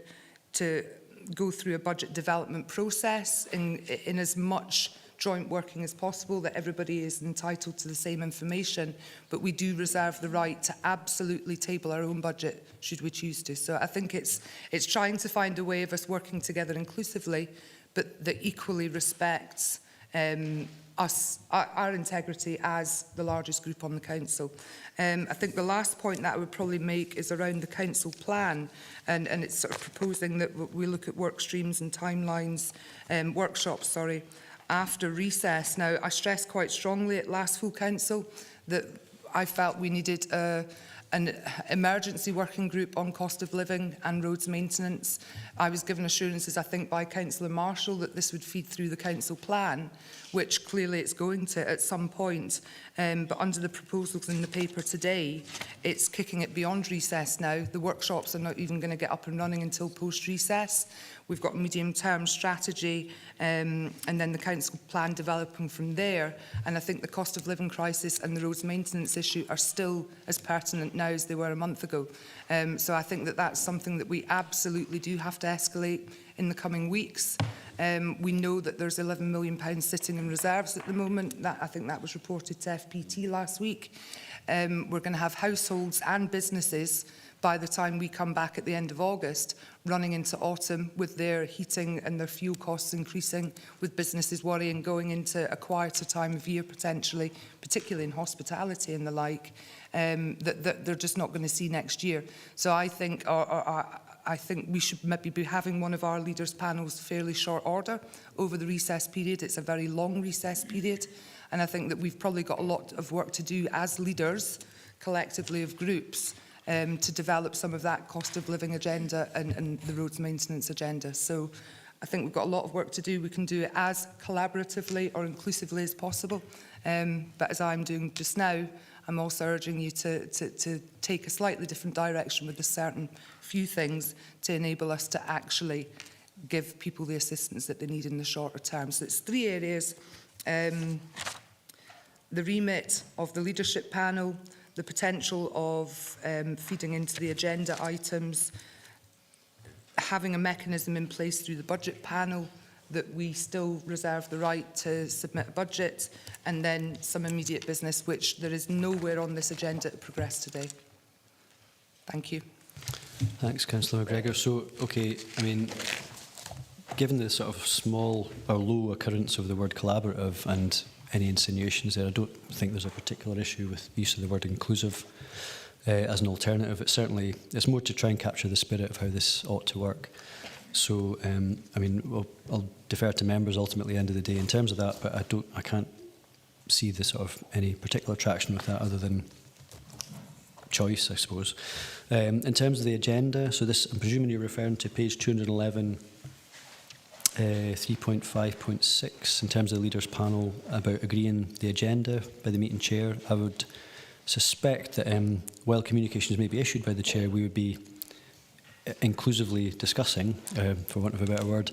go through a budget development process in as much joint working as possible, that everybody is entitled to the same information, but we do reserve the right to absolutely table our own budget should we choose to. So I think it's trying to find a way of us working together inclusively, but that equally respects our integrity as the largest group on the council. I think the last point that I would probably make is around the council plan, and it's sort of proposing that we look at work streams and timelines, workshops, after recess. Now, I stressed quite strongly at last full council that I felt we needed an emergency working group on cost of living and roads maintenance. I was given assurances, I think, by Councillor Marshall that this would feed through the council plan, which clearly it's going to at some point. But under the proposals in the paper today, it's kicking it beyond recess now. The workshops are not even going to get up and running until post-recess. We've got medium-term strategy and then the council plan developing from there. And I think the cost of living crisis and the roads maintenance issue are still as pertinent now as they were a month ago. So I think that that's something that we absolutely do have to escalate in the coming weeks. We know that there's £11 million sitting in reserves at the moment. I think that was reported to FPT last week. We're going to have households and businesses by the time we come back at the end of August, running into autumn with their heating and their fuel costs increasing, with businesses worrying going into a quieter time of year potentially, particularly in hospitality and the like, that they're just not going to see next year. So I think I think we should maybe be having one of our leaders' panels fairly short order over the recess period. It's a very long recess period, and I think that we've probably got a lot of work to do as leaders, collectively of groups, to develop some of that cost of living agenda and the roads maintenance agenda. So I think we've got a lot of work to do. We can do it as collaboratively or inclusively as possible. But as I'm doing just now, I'm also urging you to take a slightly different direction with a certain few things to enable us to actually give people the assistance that they need in the shorter term. So it's 3 areas: the remit of the leadership panel, the potential of feeding into the agenda items, having a mechanism in place through the budget panel that we still reserve the right to submit a budget, and then some immediate business, which there is nowhere on this agenda to progress today. Thank you. Thanks, Councillor McGregor. So, okay, I mean, given the sort of small or low occurrence of the word collaborative and any insinuations there, I don't think there's a particular issue with the use of the word inclusive as an alternative. It's more to try and capture the spirit of how this ought to work. So, I mean, I'll defer to members ultimately at the end of the day in terms of that, but I can't see the sort of any particular traction with that other than choice, I suppose. In terms of the agenda, so this, I'm presuming you're referring to page 211, 3.5.6, in terms of the leaders' panel about agreeing the agenda by the meeting chair. I would suspect that while communications may be issued by the chair, we would be inclusively discussing, for want of a better word,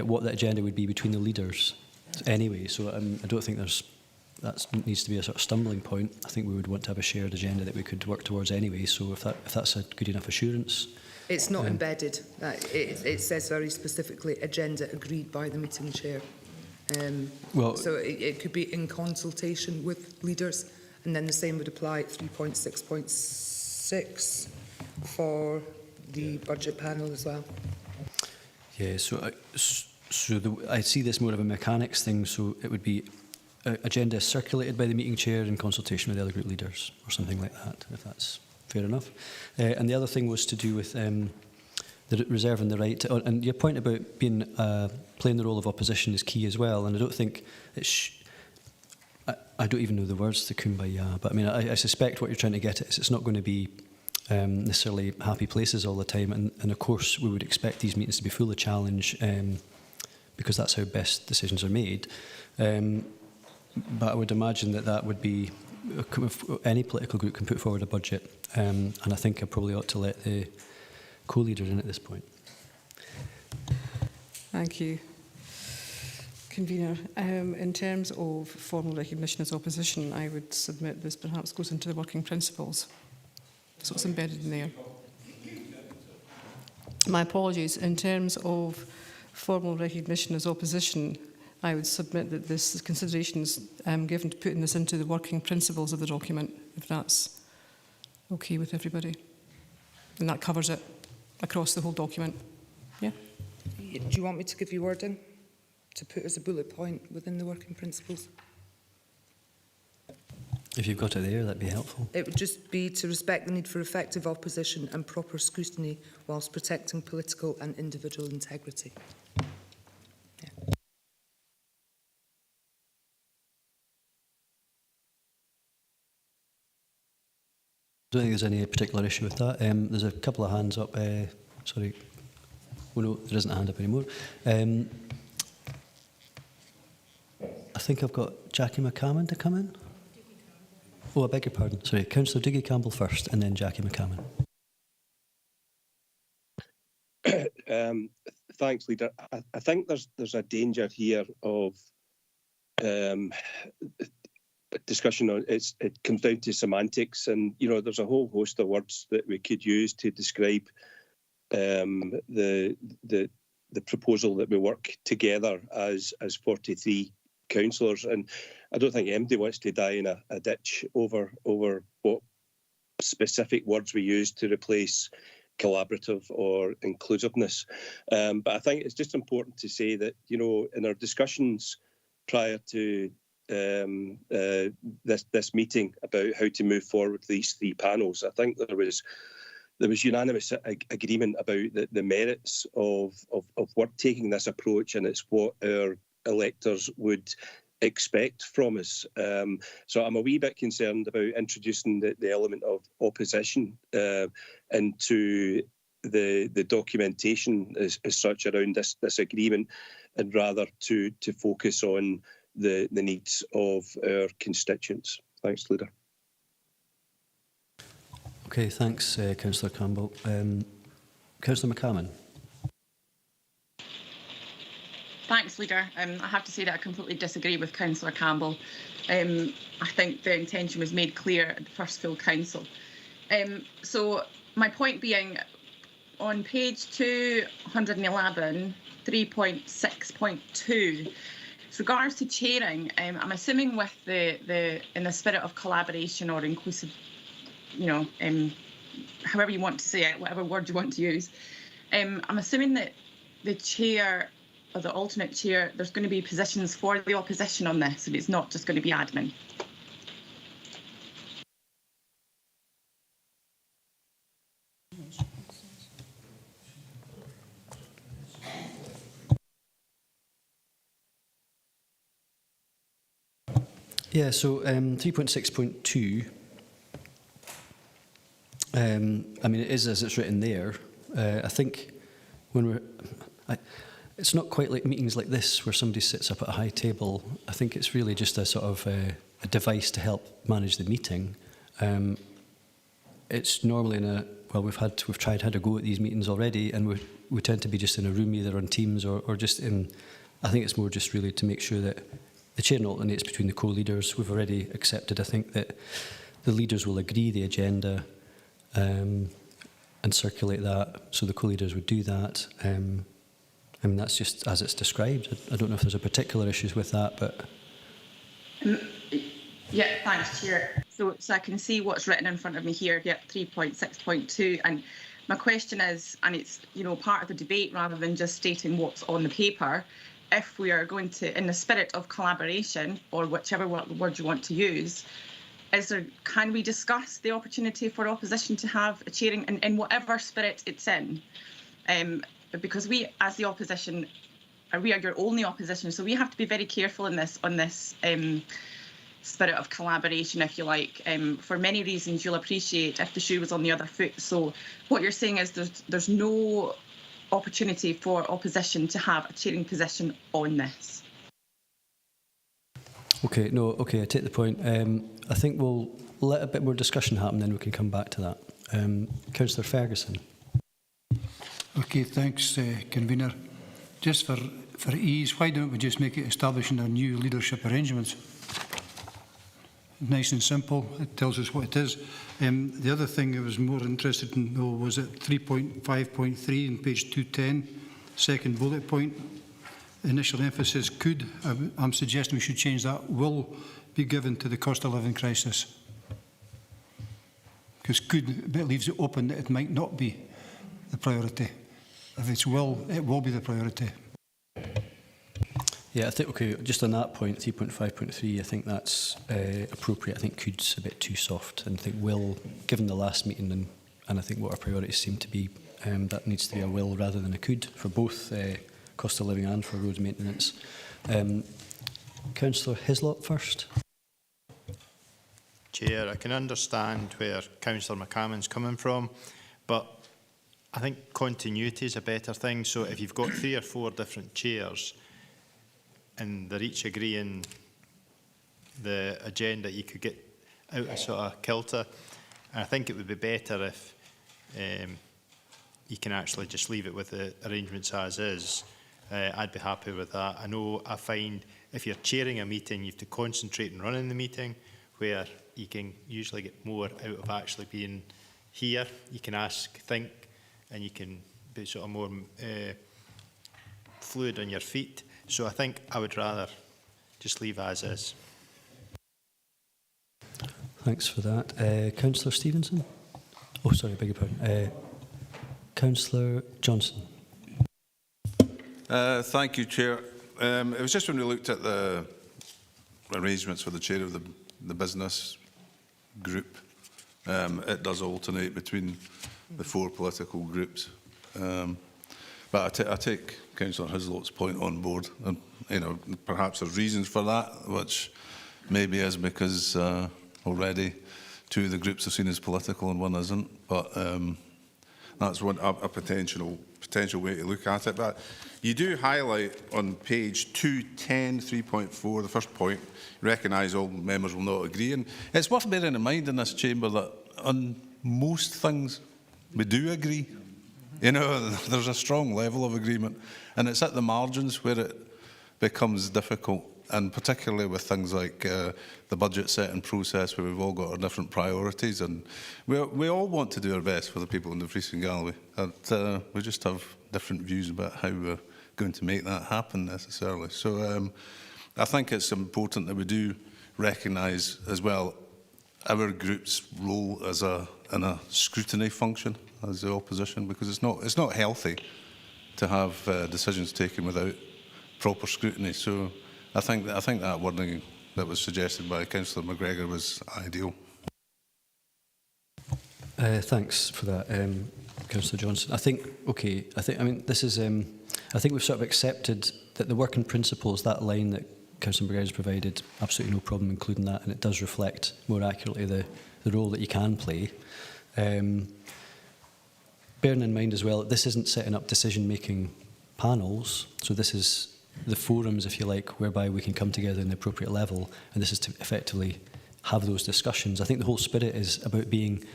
what the agenda would be between the leaders anyway. So I don't think that needs to be a sort of stumbling point. I think we would want to have a shared agenda that we could work towards anyway. So if that's a good enough assurance. It's not embedded. It says very specifically agenda agreed by the meeting chair. So it could be in consultation with leaders, and then the same would apply at 3.6.6 for the budget panel as well. Yeah, I see this more of a mechanics thing, so it would be agenda circulated by the meeting chair in consultation with the other group leaders or something like that, if that's fair enough. And the other thing was to do with the reserving the right to, and your point about being playing the role of opposition is key as well, and I don't think I don't even know the words to kumbaya, but I mean I suspect what you're trying to get at is it's not going to be necessarily happy places all the time, and of course we would expect these meetings to be full of challenge because that's how best decisions are made. But I would imagine that would be any political group can put forward a budget, and I think I probably ought to let the co-leaders in at this point. Thank you, Convener. In terms of formal recognition as opposition, I would submit this perhaps goes into the working principles. So it's embedded in there. My apologies. In terms of formal recognition as opposition, I would submit that this consideration is given to putting this into the working principles of the document, if that's okay with everybody. And that covers it across the whole document. Yeah. Do you want me to give you wording to put as a bullet point within the working principles? If you've got it there, that'd be helpful. It would just be to respect the need for effective opposition and proper scrutiny whilst protecting political and individual integrity. I don't think there's any particular issue with that. There's a couple of hands up. Sorry. Oh no, there isn't a hand up anymore. I think I've got Jackie McCammon to come in. Oh, I beg your pardon. Sorry, Councillor Dougie Campbell first and then Jackie McCammon. Thanks, Leader. I think there's a danger here of discussion on it comes down to semantics, and there's a whole host of words that we could use to describe the proposal that we work together as 43 councillors, and I don't think anybody wants to die in a ditch over what specific words we use to replace collaborative or inclusiveness. But I think it's just important to say that in our discussions prior to this meeting about how to move forward with these three panels, I think there was unanimous agreement about the merits of work taking this approach, and it's what our electors would expect from us. So I'm a wee bit concerned about introducing the element of opposition into the documentation as such around this agreement, and rather to focus on the needs of our constituents. Thanks, Leader. Okay, thanks, Councillor Campbell. Councillor McCammon. Thanks, Leader. I have to say that I completely disagree with Councillor Campbell. I think the intention was made clear at the first full council. So my point being, on page 211, 3.6.2, with regards to chairing, I'm assuming with in the spirit of collaboration or inclusive, however you want to say it, whatever word you want to use, I'm assuming that the chair or the alternate chair, there's going to be positions for the opposition on this, and it's not just going to be admin. Yeah, so 3.6.2, I mean, it is as it's written there. I think when it's not quite like meetings like this where somebody sits up at a high table. I think it's really just a sort of a device to help manage the meeting. It's normally we've tried had a go at these meetings already, and we tend to be just in a room either on Teams or just in. I think it's more just really to make sure that the chair alternates between the co-leaders. We've already accepted, I think, that the leaders will agree the agenda and circulate that, so the co-leaders would do that. I mean, that's just as it's described. I don't know if there's a particular issues with that, but... Yeah, thanks, Chair. So I can see what's written in front of me here, 3.6.2, and my question is, and it's part of the debate rather than just stating what's on the paper, if we are going to, in the spirit of collaboration, or whichever word you want to use, can we discuss the opportunity for opposition to have a chairing in whatever spirit it's in? Because we, as the opposition, we are your only opposition, so we have to be very careful on this spirit of collaboration, if you like. For many reasons, you'll appreciate if the shoe was on the other foot. So what you're saying is there's no opportunity for opposition to have a chairing position on this. Okay, I take the point. I think we'll let a bit more discussion happen, then we can come back to that. Councillor Ferguson. Okay, thanks, Convener. Just for ease, why don't we just make it establishing our new leadership arrangements? Nice and simple. It tells us what it is. The other thing I was more interested in, though, was at 3.5.3 on page 210, second bullet point. initial emphasis could, I'm suggesting we should change that, will be given to the cost of living crisis. Because could, it leaves it open that it might not be the priority. If it's will, it will be the priority. Yeah, I think, okay, just on that point, 3.5.3, I think that's appropriate. I think could's a bit too soft. And I think will, given the last meeting and I think what our priorities seem to be, that needs to be a will rather than a could for both cost of living and for road maintenance. Councillor Hislop first. Chair, I can understand where Councillor McCammon's coming from, but I think continuity is a better thing. So if you've got 3 or 4 different chairs and they're each agreeing the agenda, you could get out of sort of kilter. And I think it would be better if you can actually just leave it with the arrangements as is. I'd be happy with that. I find if you're chairing a meeting, you have to concentrate on running the meeting, where you can usually get more out of actually being here. You can ask, think, and you can be sort of more fluid on your feet. So I think I would rather just leave as is. Thanks for that. Councillor Stevenson? Oh, sorry, beg your pardon. Councillor Johnson. Thank you, Chair. It was just when we looked at the arrangements for the chair of the business group, it does alternate between the 4 political groups. But I take Councillor Hislop's point on board, and perhaps there's reasons for that, which maybe is because already 2 of the groups are seen as political and 1 isn't. But that's a potential way to look at it. But you do highlight on page 210, 3.4, the first point, recognise all members will not agree. And it's worth bearing in mind in this chamber that on most things we do agree. There's a strong level of agreement, and it's at the margins where it becomes difficult, and particularly with things like the budget setting process, where we've all got our different priorities, and we all want to do our best for the people in Dumfries and Galloway. And we just have different views about how we're going to make that happen necessarily. So I think it's important that we do recognise as well our group's role as in a scrutiny function as the opposition, because it's not healthy to have decisions taken without proper scrutiny. So I think that wording that was suggested by Councillor McGregor was ideal. Thanks for that, Councillor Johnson. I think this is. I think we've sort of accepted that the working principles, that line that Councillor McGregor has provided, absolutely no problem including that, and it does reflect more accurately the role that you can play. Bearing in mind as well that this isn't setting up decision-making panels, so this is the forums, if you like, whereby we can come together in the appropriate level, and this is to effectively have those discussions. I think the whole spirit is about being,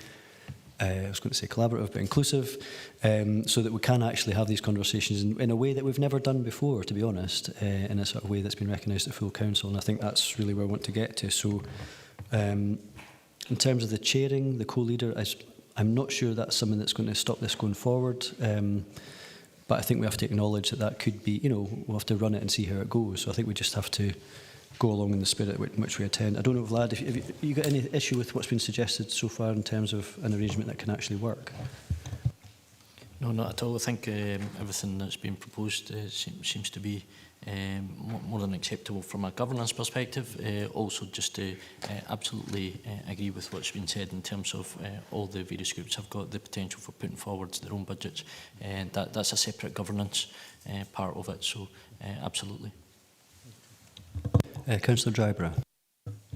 I was going to say collaborative, but inclusive, so that we can actually have these conversations in a way that we've never done before, to be honest, in a sort of way that's been recognised at full council, and I think that's really where I want to get to. So in terms of the chairing, the co-leader, I'm not sure that's something that's going to stop this going forward, but I think we have to acknowledge that could be, we'll have to run it and see how it goes. So I think we just have to go along in the spirit in which we attend. I don't know, Vlad, if you got any issue with what's been suggested so far in terms of an arrangement that can actually work? No, not at all. I think everything that's been proposed seems to be more than acceptable from a governance perspective. Also, just to absolutely agree with what's been said in terms of all the various groups have got the potential for putting forward their own budgets, and that's a separate governance part of it. So, absolutely. Councillor Dryborough.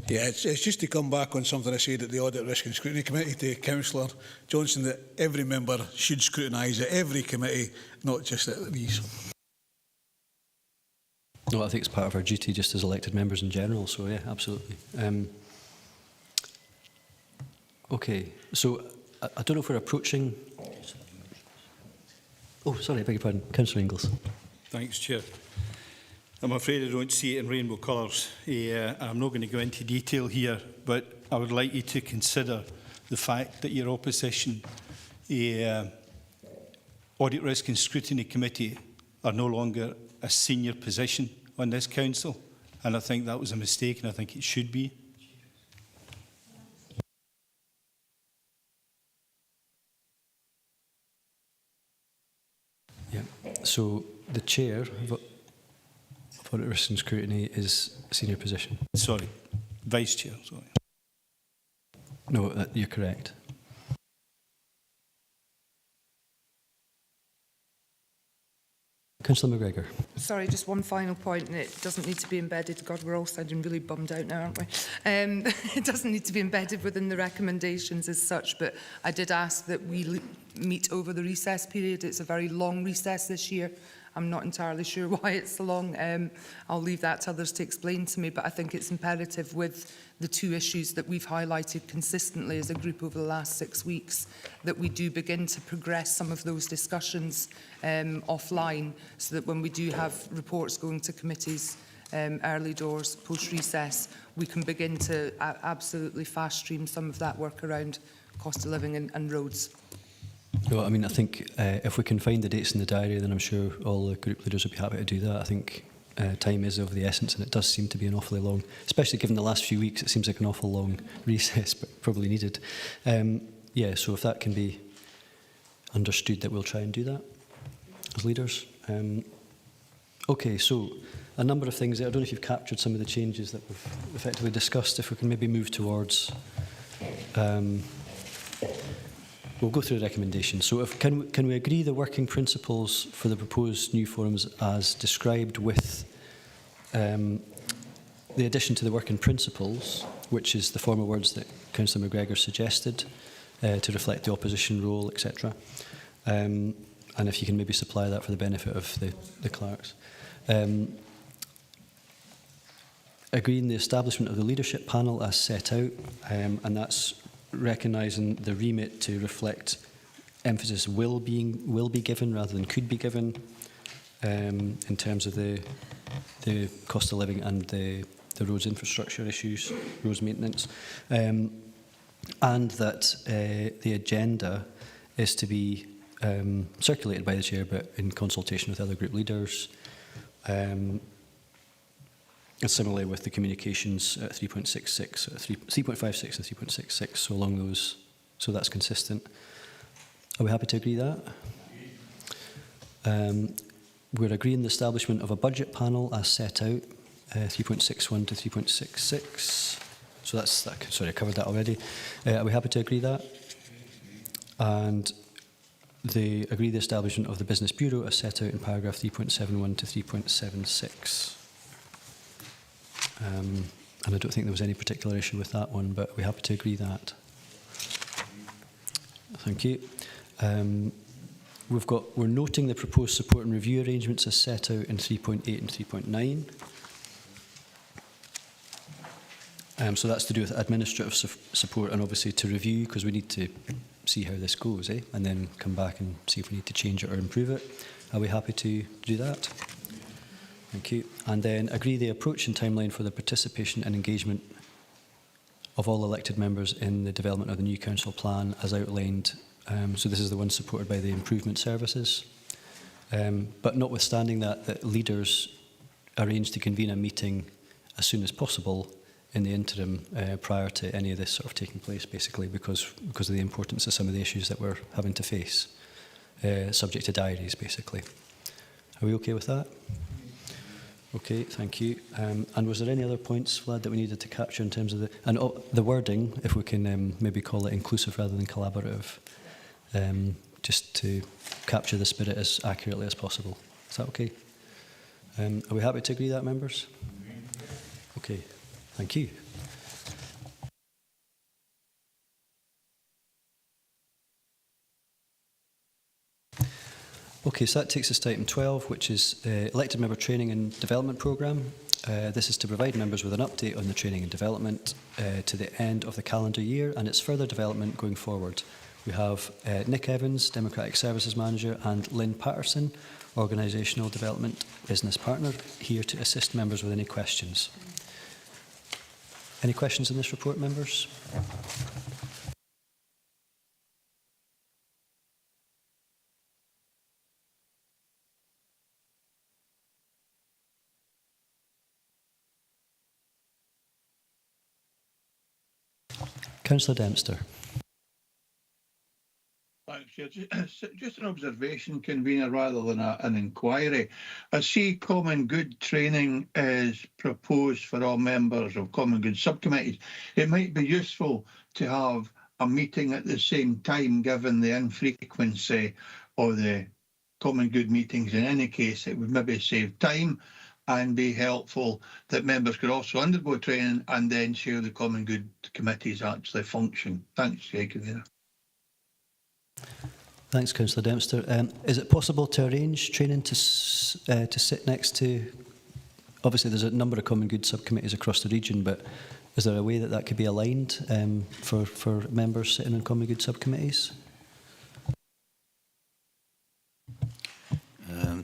Yeah, it's just to come back on something I said at the Audit, Risk and Scrutiny Committee to Councillor Johnson, that every member should scrutinise at every committee, not just at these. No, I think it's part of our duty just as elected members in general, so yeah, absolutely. Okay, so I don't know if we're approaching... Oh, sorry, I beg your pardon. Councillor Ingalls. Thanks, Chair. I'm afraid I don't see it in rainbow colours. I'm not going to go into detail here, but I would like you to consider the fact that your opposition, Audit, Risk and Scrutiny Committee, are no longer a senior position on this council, and I think that was a mistake, and I think it should be. Yeah. So the chair of Audit Risk and Scrutiny is a senior position. Sorry, vice chair. Sorry. No, you're correct. Councillor McGregor. Sorry, just one final point, and it doesn't need to be embedded. God, we're all sounding really bummed out now, aren't we? It doesn't need to be embedded within the recommendations as such, but I did ask that we meet over the recess period. It's a very long recess this year. I'm not entirely sure why it's so long. I'll leave that to others to explain to me, but I think it's imperative with the two issues that we've highlighted consistently as a group over the last 6 weeks that we do begin to progress some of those discussions offline, so that when we do have reports going to committees early doors, post-recess, we can begin to absolutely fast-stream some of that work around cost of living and roads. No, I mean, I think if we can find the dates in the diary, then I'm sure all the group leaders would be happy to do that. I think time is of the essence, and it does seem to be an awfully long, especially given the last few weeks, it seems like an awful long recess, but probably needed. Yeah, so if that can be understood, that we'll try and do that as leaders. Okay, so a number of things there. I don't know if you've captured some of the changes that we've effectively discussed. If we can maybe move towards... we'll go through the recommendations. So can we agree the working principles for the proposed new forums as described with the addition to the working principles, which is the former words that Councillor McGregor suggested, to reflect the opposition role, etc. And if you can maybe supply that for the benefit of the clerks. Agreeing the establishment of the leadership panel as set out, and that's recognising the remit to reflect emphasis will be given rather than could be given in terms of the cost of living and the roads infrastructure issues, roads maintenance, and that the agenda is to be circulated by the chair, but in consultation with other group leaders. And similarly with the communications at 3.66, 3.56 and 3.66, so along those, so that's consistent. Are we happy to agree that? We're agreeing the establishment of a budget panel as set out, 3.61 to 3.66. So that's, sorry, I covered that already. Are we happy to agree that? And they agree the establishment of the Business Bureau as set out in paragraph 3.71 to 3.76. And I don't think there was any particular issue with that one, but we're happy to agree that. Thank you. We're noting the proposed support and review arrangements as set out in 3.8 and 3.9. So that's to do with administrative support and obviously to review, because we need to see how this goes, and then come back and see if we need to change it or improve it. Are we happy to do that? Thank you. And then agree the approach and timeline for the participation and engagement of all elected members in the development of the new council plan as outlined. So this is the one supported by the improvement services. But notwithstanding that leaders arrange to convene a meeting as soon as possible in the interim prior to any of this sort of taking place, basically, because of the importance of some of the issues that we're having to face, subject to diaries, basically. Are we okay with that? Okay, thank you. And was there any other points, Vlad, that we needed to capture in terms of the wording, if we can maybe call it inclusive rather than collaborative, just to capture the spirit as accurately as possible? Is that okay? Are we happy to agree that, members? Okay, thank you. Okay, so that takes us to item 12, which is elected member training and development programme. This is to provide members with an update on the training and development to the end of the calendar year and its further development going forward. We have Nick Evans, Democratic Services Manager, and Lynn Patterson, Organisational Development Business Partner, here to assist members with any questions. Any questions in this report, members? Councillor Dempster. Thanks, Chair. Just an observation, convener, rather than an inquiry. I see common good training is proposed for all members of common good subcommittees. It might be useful to have a meeting at the same time, given the infrequency of the common good meetings. In any case, it would maybe save time and be helpful that members could also undergo training and then share the common good committees actually function. Thanks, convener. Thanks, Councillor Dempster. Is it possible to arrange training to sit next to... Obviously, there's a number of common good subcommittees across the region, but is there a way that that could be aligned for members sitting in common good subcommittees?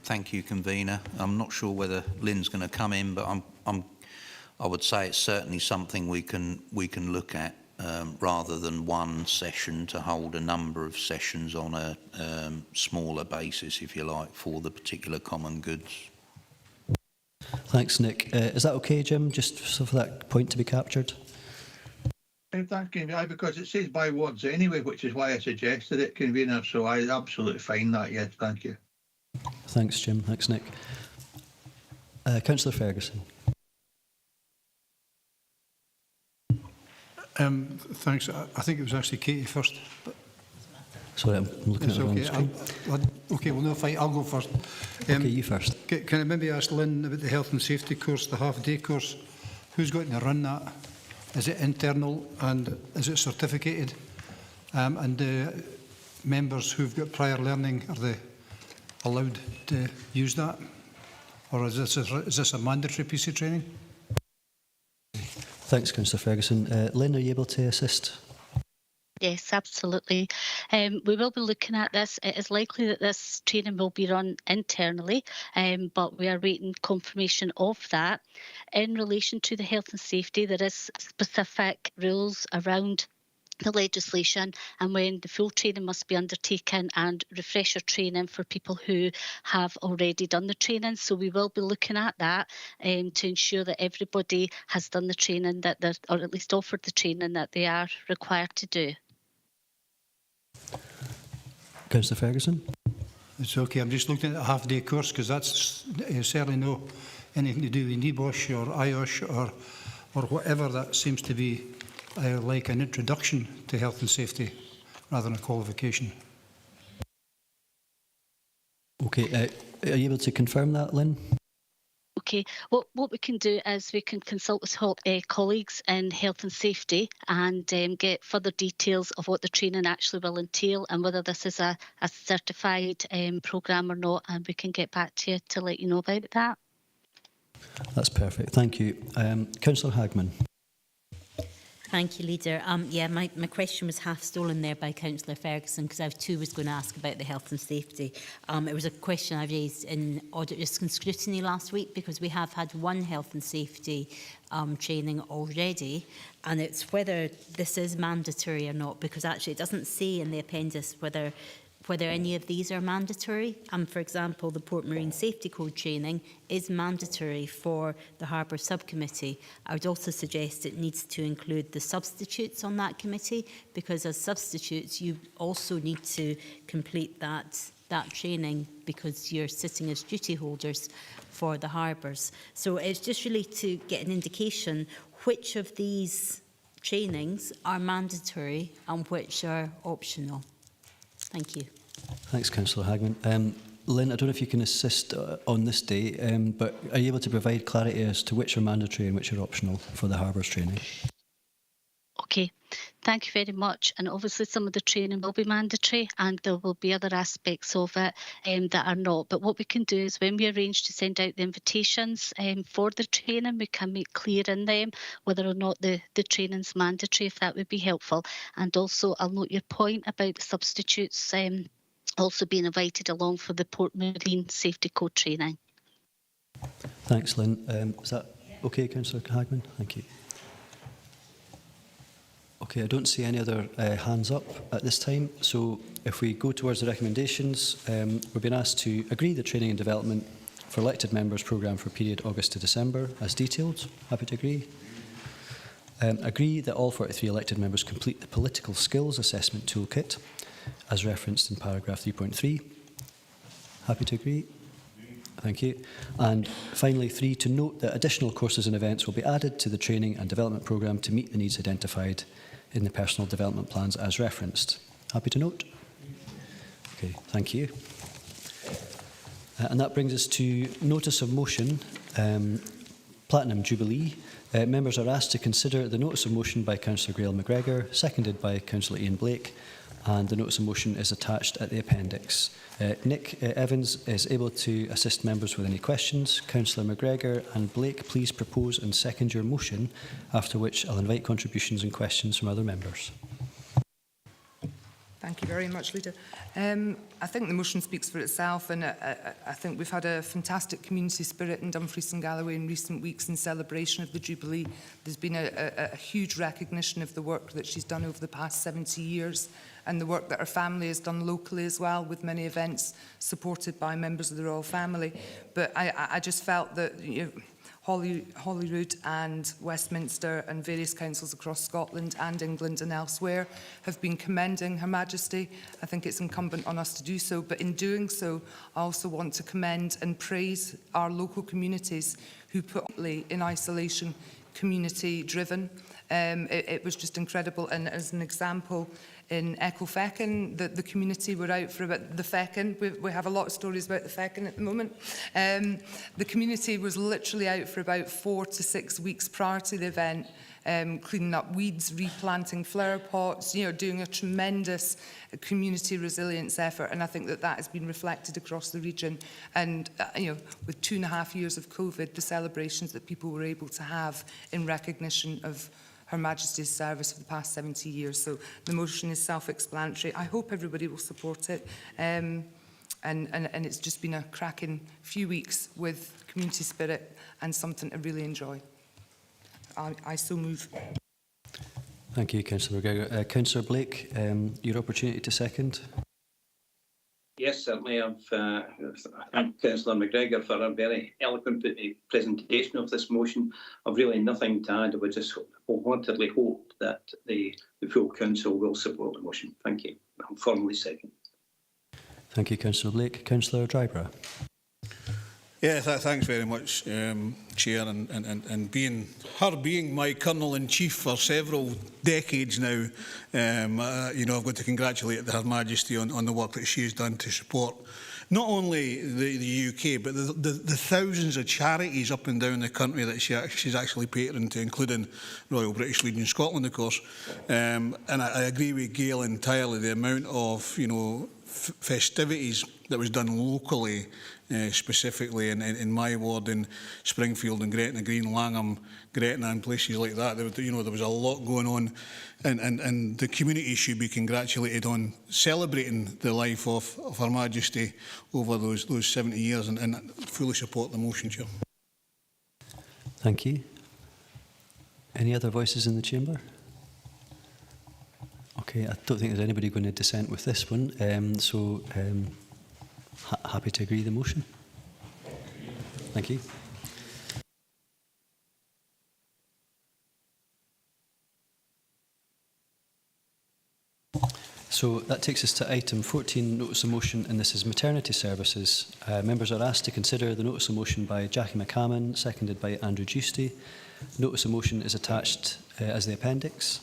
Thank you, convener. I'm not sure whether Lynn's going to come in, but I would say it's certainly something we can look at. Rather than one session, to hold a number of sessions on a smaller basis, if you like, for the particular common goods. Thanks, Nick. Is that okay, Jim, just so for that point to be captured? Thank you, because it says by words anyway, which is why I suggested it, convener, so I absolutely find that, yes, thank you. Thanks, Jim. Thanks, Nick. Councillor Ferguson. Thanks. I think it was actually Katie first. Sorry, I'm looking at the wrong screen. Okay, well, no fight. I'll go first. Okay, you first. Can I maybe ask Lynn about the health and safety course, the half-day course? Who's going to run that? Is it internal and is it certificated? And the members who've got prior learning, are they allowed to use that? Or is this a mandatory piece of training? Thanks, Councillor Ferguson. Lynn, are you able to assist? Yes, absolutely. We will be looking at this. It is likely that this training will be run internally, but we are waiting confirmation of that. In relation to the health and safety, there is specific rules around the legislation and when the full training must be undertaken and refresher training for people who have already done the training. So we will be looking at that to ensure that everybody has done the training that they're, or at least offered the training that they are required to do. Councillor Ferguson. It's okay. I'm just looking at a half-day course because that's certainly no anything to do with NEBOSH or IOSH or whatever. That seems to be like an introduction to health and safety rather than a qualification. Okay, are you able to confirm that, Lynn? Okay, what we can do is we can consult with colleagues in health and safety and get further details of what the training actually will entail and whether this is a certified programme or not, and we can get back to you to let you know about that. That's perfect, thank you. Councillor Hagman. Thank you, Leader. Yeah, my question was half stolen there by Councillor Ferguson because I too was going to ask about the health and safety. It was a question I raised in audit risk and scrutiny last week because we have had one health and safety training already, and it's whether this is mandatory or not, because actually it doesn't say in the appendix whether any of these are mandatory. For example, the Port Marine Safety Code training is mandatory for the Harbour Subcommittee. I would also suggest it needs to include the substitutes on that committee, because as substitutes you also need to complete that training because you're sitting as duty holders for the harbours. So it's just really to get an indication which of these trainings are mandatory and which are optional. Thank you. Thanks, Councillor Hagman. Lynn, I don't know if you can assist on this day, but are you able to provide clarity as to which are mandatory and which are optional for the Harbours training? Okay, thank you very much. And obviously some of the training will be mandatory and there will be other aspects of it that are not. But what we can do is when we arrange to send out the invitations for the training, we can make clear in them whether or not the training's mandatory, if that would be helpful. And also I'll note your point about the substitutes also being invited along for the Port Marine Safety Code training. Thanks, Lynn. Is that okay, Councillor Hagman? Thank you. Okay, I don't see any other hands up at this time. So if we go towards the recommendations, we're being asked to agree the training and development for elected members programme for period August to December as detailed. Happy to agree. Agree that all 43 elected members complete the political skills assessment toolkit as referenced in paragraph 3.3. Happy to agree? Thank you. And finally, 3, to note that additional courses and events will be added to the training and development programme to meet the needs identified in the personal development plans as referenced. Happy to note? Okay, thank you. And that brings us to notice of motion, Platinum Jubilee. Members are asked to consider the notice of motion by Councillor Grail McGregor, seconded by Councillor Ian Blake, and the notice of motion is attached at the appendix. Nick Evans is able to assist members with any questions. Councillor McGregor and Blake, please propose and second your motion, after which I'll invite contributions and questions from other members. Thank you very much, Leader. I think the motion speaks for itself, and I think we've had a fantastic community spirit in Dumfries and Galloway in recent weeks in celebration of the Jubilee. There's been a huge recognition of the work that she's done over the past 70 years and the work that her family has done locally as well, with many events supported by members of the royal family. But I just felt that Holyrood and Westminster and various councils across Scotland and England and elsewhere have been commending Her Majesty. I think it's incumbent on us to do so, but in doing so, I also want to commend and praise our local communities who put in isolation, community driven. It was just incredible, and as an example, in Echo Feckin, the community were out for about the Feckin. We have a lot of stories about the Feckin at the moment. The community was literally out for about 4 to 6 weeks prior to the event, cleaning up weeds, replanting flower pots, doing a tremendous community resilience effort. And I think that has been reflected across the region. And, with 2.5 years of COVID, the celebrations that people were able to have in recognition of Her Majesty's service for the past 70 years. So the motion is self-explanatory. I hope everybody will support it. And it's just been a cracking few weeks with community spirit and something to really enjoy. I so move. Thank you, Councillor McGregor. Councillor Blake, your opportunity to second. Yes, certainly. I thank Councillor McGregor for a very eloquent presentation of this motion. I've really nothing to add. I would just wholeheartedly hope that the full Council will support the motion. Thank you. I'll formally second. Thank you, Councillor Blake. Councillor Dryborough. Yeah, thanks very much, Chair, and being my Colonel-in-Chief for several decades now, I've got to congratulate Her Majesty on the work that she has done to support not only the UK, but the thousands of charities up and down the country that she's actually patroned to, including Royal British Legion Scotland, of course. And I agree with Gail entirely. The amount of, festivities that was done locally, specifically in my ward in Springfield and Gretna Green, Langham, Gretna and places like that. There was a lot going on, and the community should be congratulated on celebrating the life of Her Majesty over those 70 years, and fully support the motion, Chair. Thank you. Any other voices in the chamber? Okay, I don't think there's anybody going to dissent with this one, happy to agree the motion. Thank you. So that takes us to item 14, notice of motion, and this is maternity services. Members are asked to consider the notice of motion by Jackie McCammon, seconded by Andrew Giusti. Notice of motion is attached as the appendix.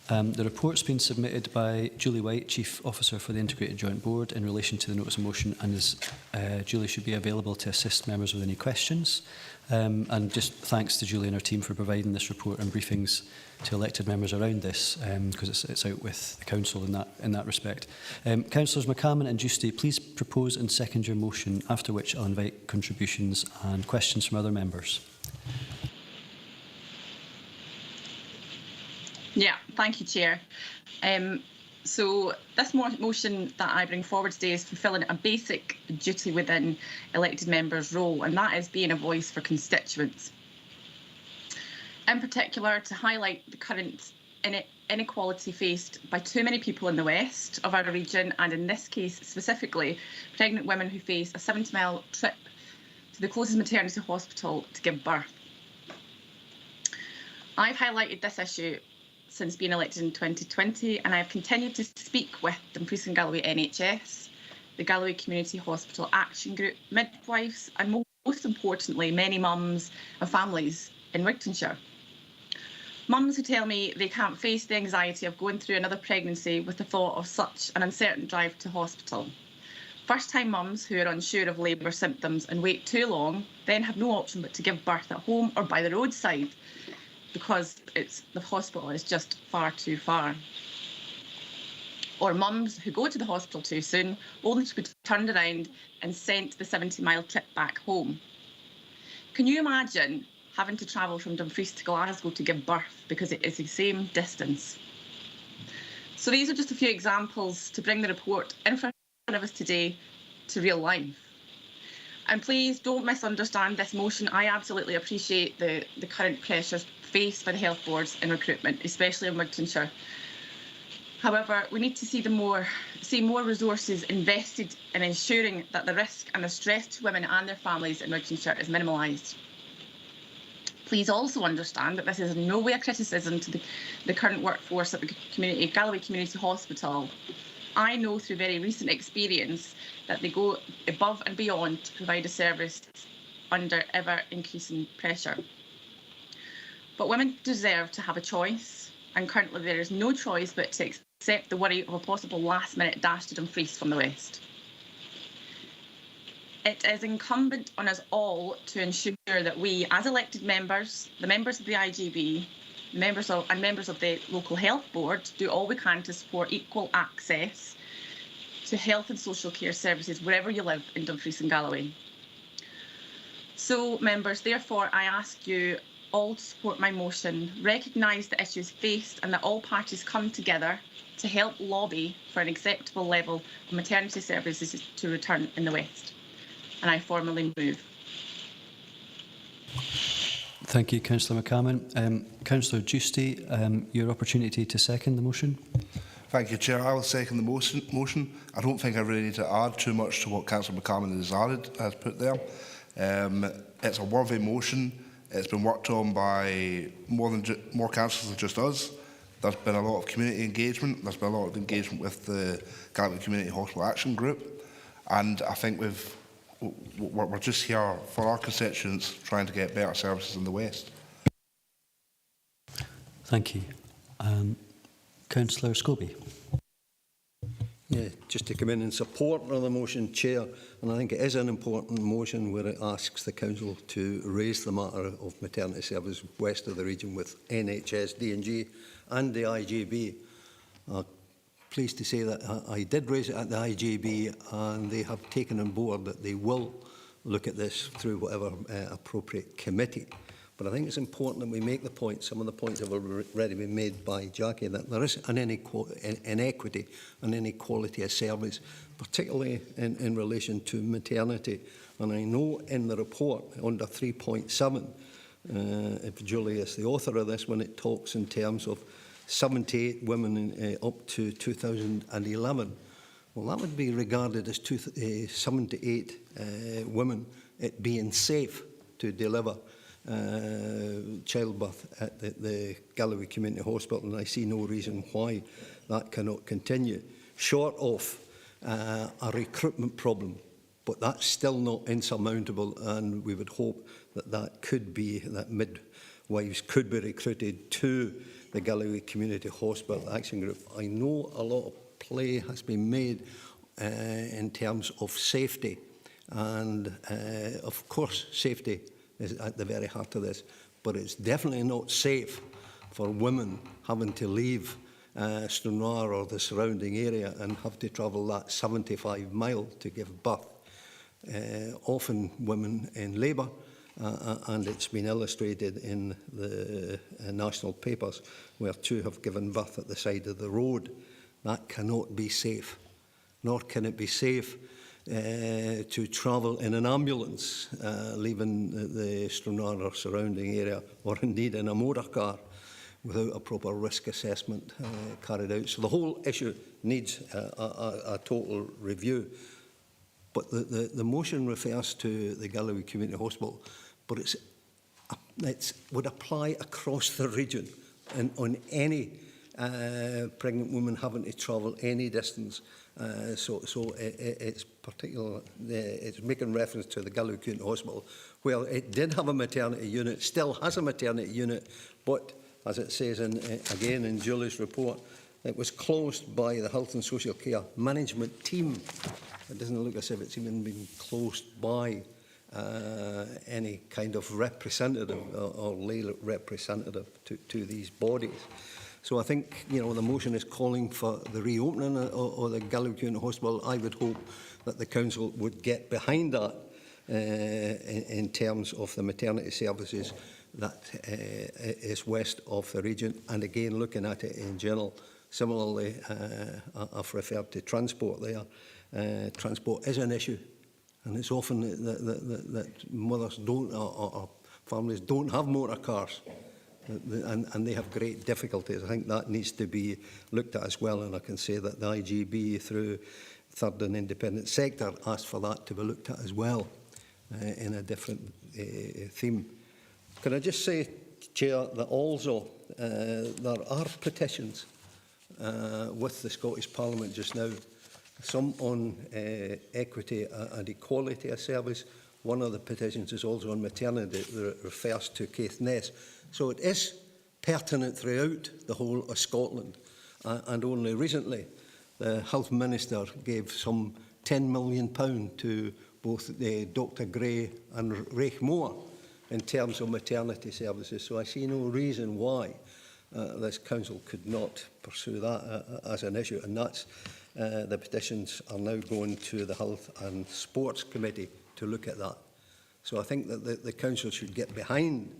The report's been submitted by Julie White, Chief Officer for the Integrated Joint Board, in relation to the notice of motion, and Julie should be available to assist members with any questions. And just thanks to Julie and her team for providing this report and briefings to elected members around this, because it's out with the Council in that respect. Councillors McCammon and Giusti, please propose and second your motion, after which I'll invite contributions and questions from other members. Yeah, thank you, Chair. So this motion that I bring forward today is fulfilling a basic duty within elected members' role, and that is being a voice for constituents. In particular, to highlight the current inequality faced by too many people in the west of our region, and in this case specifically, pregnant women who face a 70-mile trip to the closest maternity hospital to give birth. I've highlighted this issue since being elected in 2020, and I've continued to speak with Dumfries and Galloway NHS, the Galloway Community Hospital Action Group, midwives, and most importantly, many mums and families in Wigtonshire. Mums who tell me they can't face the anxiety of going through another pregnancy with the thought of such an uncertain drive to hospital. First-time mums who are unsure of labour symptoms and wait too long then have no option but to give birth at home or by the roadside because the hospital is just far too far. Or mums who go to the hospital too soon, only to be turned around and sent the 70-mile trip back home. Can you imagine having to travel from Dumfries to Glasgow to give birth because it is the same distance? So these are just a few examples to bring the report in front of us today to real life. And please don't misunderstand this motion. I absolutely appreciate the current pressures faced by the health boards in recruitment, especially in Wigtonshire. However, we need to see more resources invested in ensuring that the risk and the stress to women and their families in Wigtonshire is minimalised. Please also understand that this is in no way a criticism to the current workforce at the Galloway Community Hospital. I know through very recent experience that they go above and beyond to provide a service under ever-increasing pressure. But women deserve to have a choice, and currently there is no choice but to accept the worry of a possible last-minute dash to Dumfries from the west. It is incumbent on us all to ensure that we, as elected members, the members of the IGB, members of the local health board, do all we can to support equal access to health and social care services wherever you live in Dumfries and Galloway. So, members, therefore, I ask you all to support my motion, recognise the issues faced and that all parties come together to help lobby for an acceptable level of maternity services to return in the West. And I formally move. Thank you, Councillor McCammon. Councillor Giusti, your opportunity to second the motion. Thank you, Chair. I will second the motion. I don't think I really need to add too much to what Councillor McCammon has put there. It's a worthy motion. It's been worked on by more councillors than just us. There's been a lot of community engagement. There's been a lot of engagement with the Galloway Community Hospital Action Group. And I think we're just here for our constituents trying to get better services in the West. Thank you. Councillor Scobie. Yeah, just to come in support of the motion, Chair, and I think it is an important motion where it asks the Council to raise the matter of maternity service west of the region with NHS, D&G and the IGB. Pleased to say that I did raise it at the IGB and they have taken on board that they will look at this through whatever appropriate committee. But I think it's important that we make the point, some of the points have already been made by Jackie, that there is an inequity and inequality of service, particularly in relation to maternity. And I know in the report under 3.7, if Julie is the author of this, when it talks in terms of 78 women up to 2011, well, that would be regarded as 78 women it being safe to deliver childbirth at the Galloway Community Hospital, and I see no reason why that cannot continue, short of a recruitment problem. But that's still not insurmountable, and we would hope that midwives could be recruited to the Galloway Community Hospital Action Group. I know a lot of play has been made in terms of safety, and of course safety is at the very heart of this, but it's definitely not safe for women having to leave Stranraer or the surrounding area and have to travel that 75 miles to give birth. Often women in labour, and it's been illustrated in the national papers where two have given birth at the side of the road. That cannot be safe, nor can it be safe to travel in an ambulance, leaving the Stranraer or surrounding area, or indeed in a motor car, without a proper risk assessment carried out. So the whole issue needs a total review. But the motion refers to the Galloway Community Hospital, but it's that would apply across the region and on any pregnant woman having to travel any distance. It's particular. It's making reference to the Galloway Community Hospital, where it did have a maternity unit, still has a maternity unit, but as it says again in Julie's report, it was closed by the Health and Social Care Management Team. It doesn't look as if it's even been closed by any kind of representative or lay representative to these bodies. So I think, you know, the motion is calling for the reopening of the Galloway Community Hospital. I would hope that the Council would get behind that in terms of the maternity services that is west of the region, and again looking at it in general. Similarly, I've referred to transport there. Transport is an issue, and it's often that mothers don't or families don't have motor cars, and they have great difficulties. I think that needs to be looked at as well, and I can say that the IGB through Third and Independent Sector asked for that to be looked at as well in a different theme. Can I just say, Chair, that also there are petitions with the Scottish Parliament just now, some on equity and equality of service. One of the petitions is also on maternity that refers to Caithness. So it is pertinent throughout the whole of Scotland. And only recently, the Health Minister gave some £10 million to both Dr Gray and Raich Moore in terms of maternity services. So I see no reason why this Council could not pursue that as an issue. And that's the petitions are now going to the Health and Sports Committee to look at that. So I think that the Council should get behind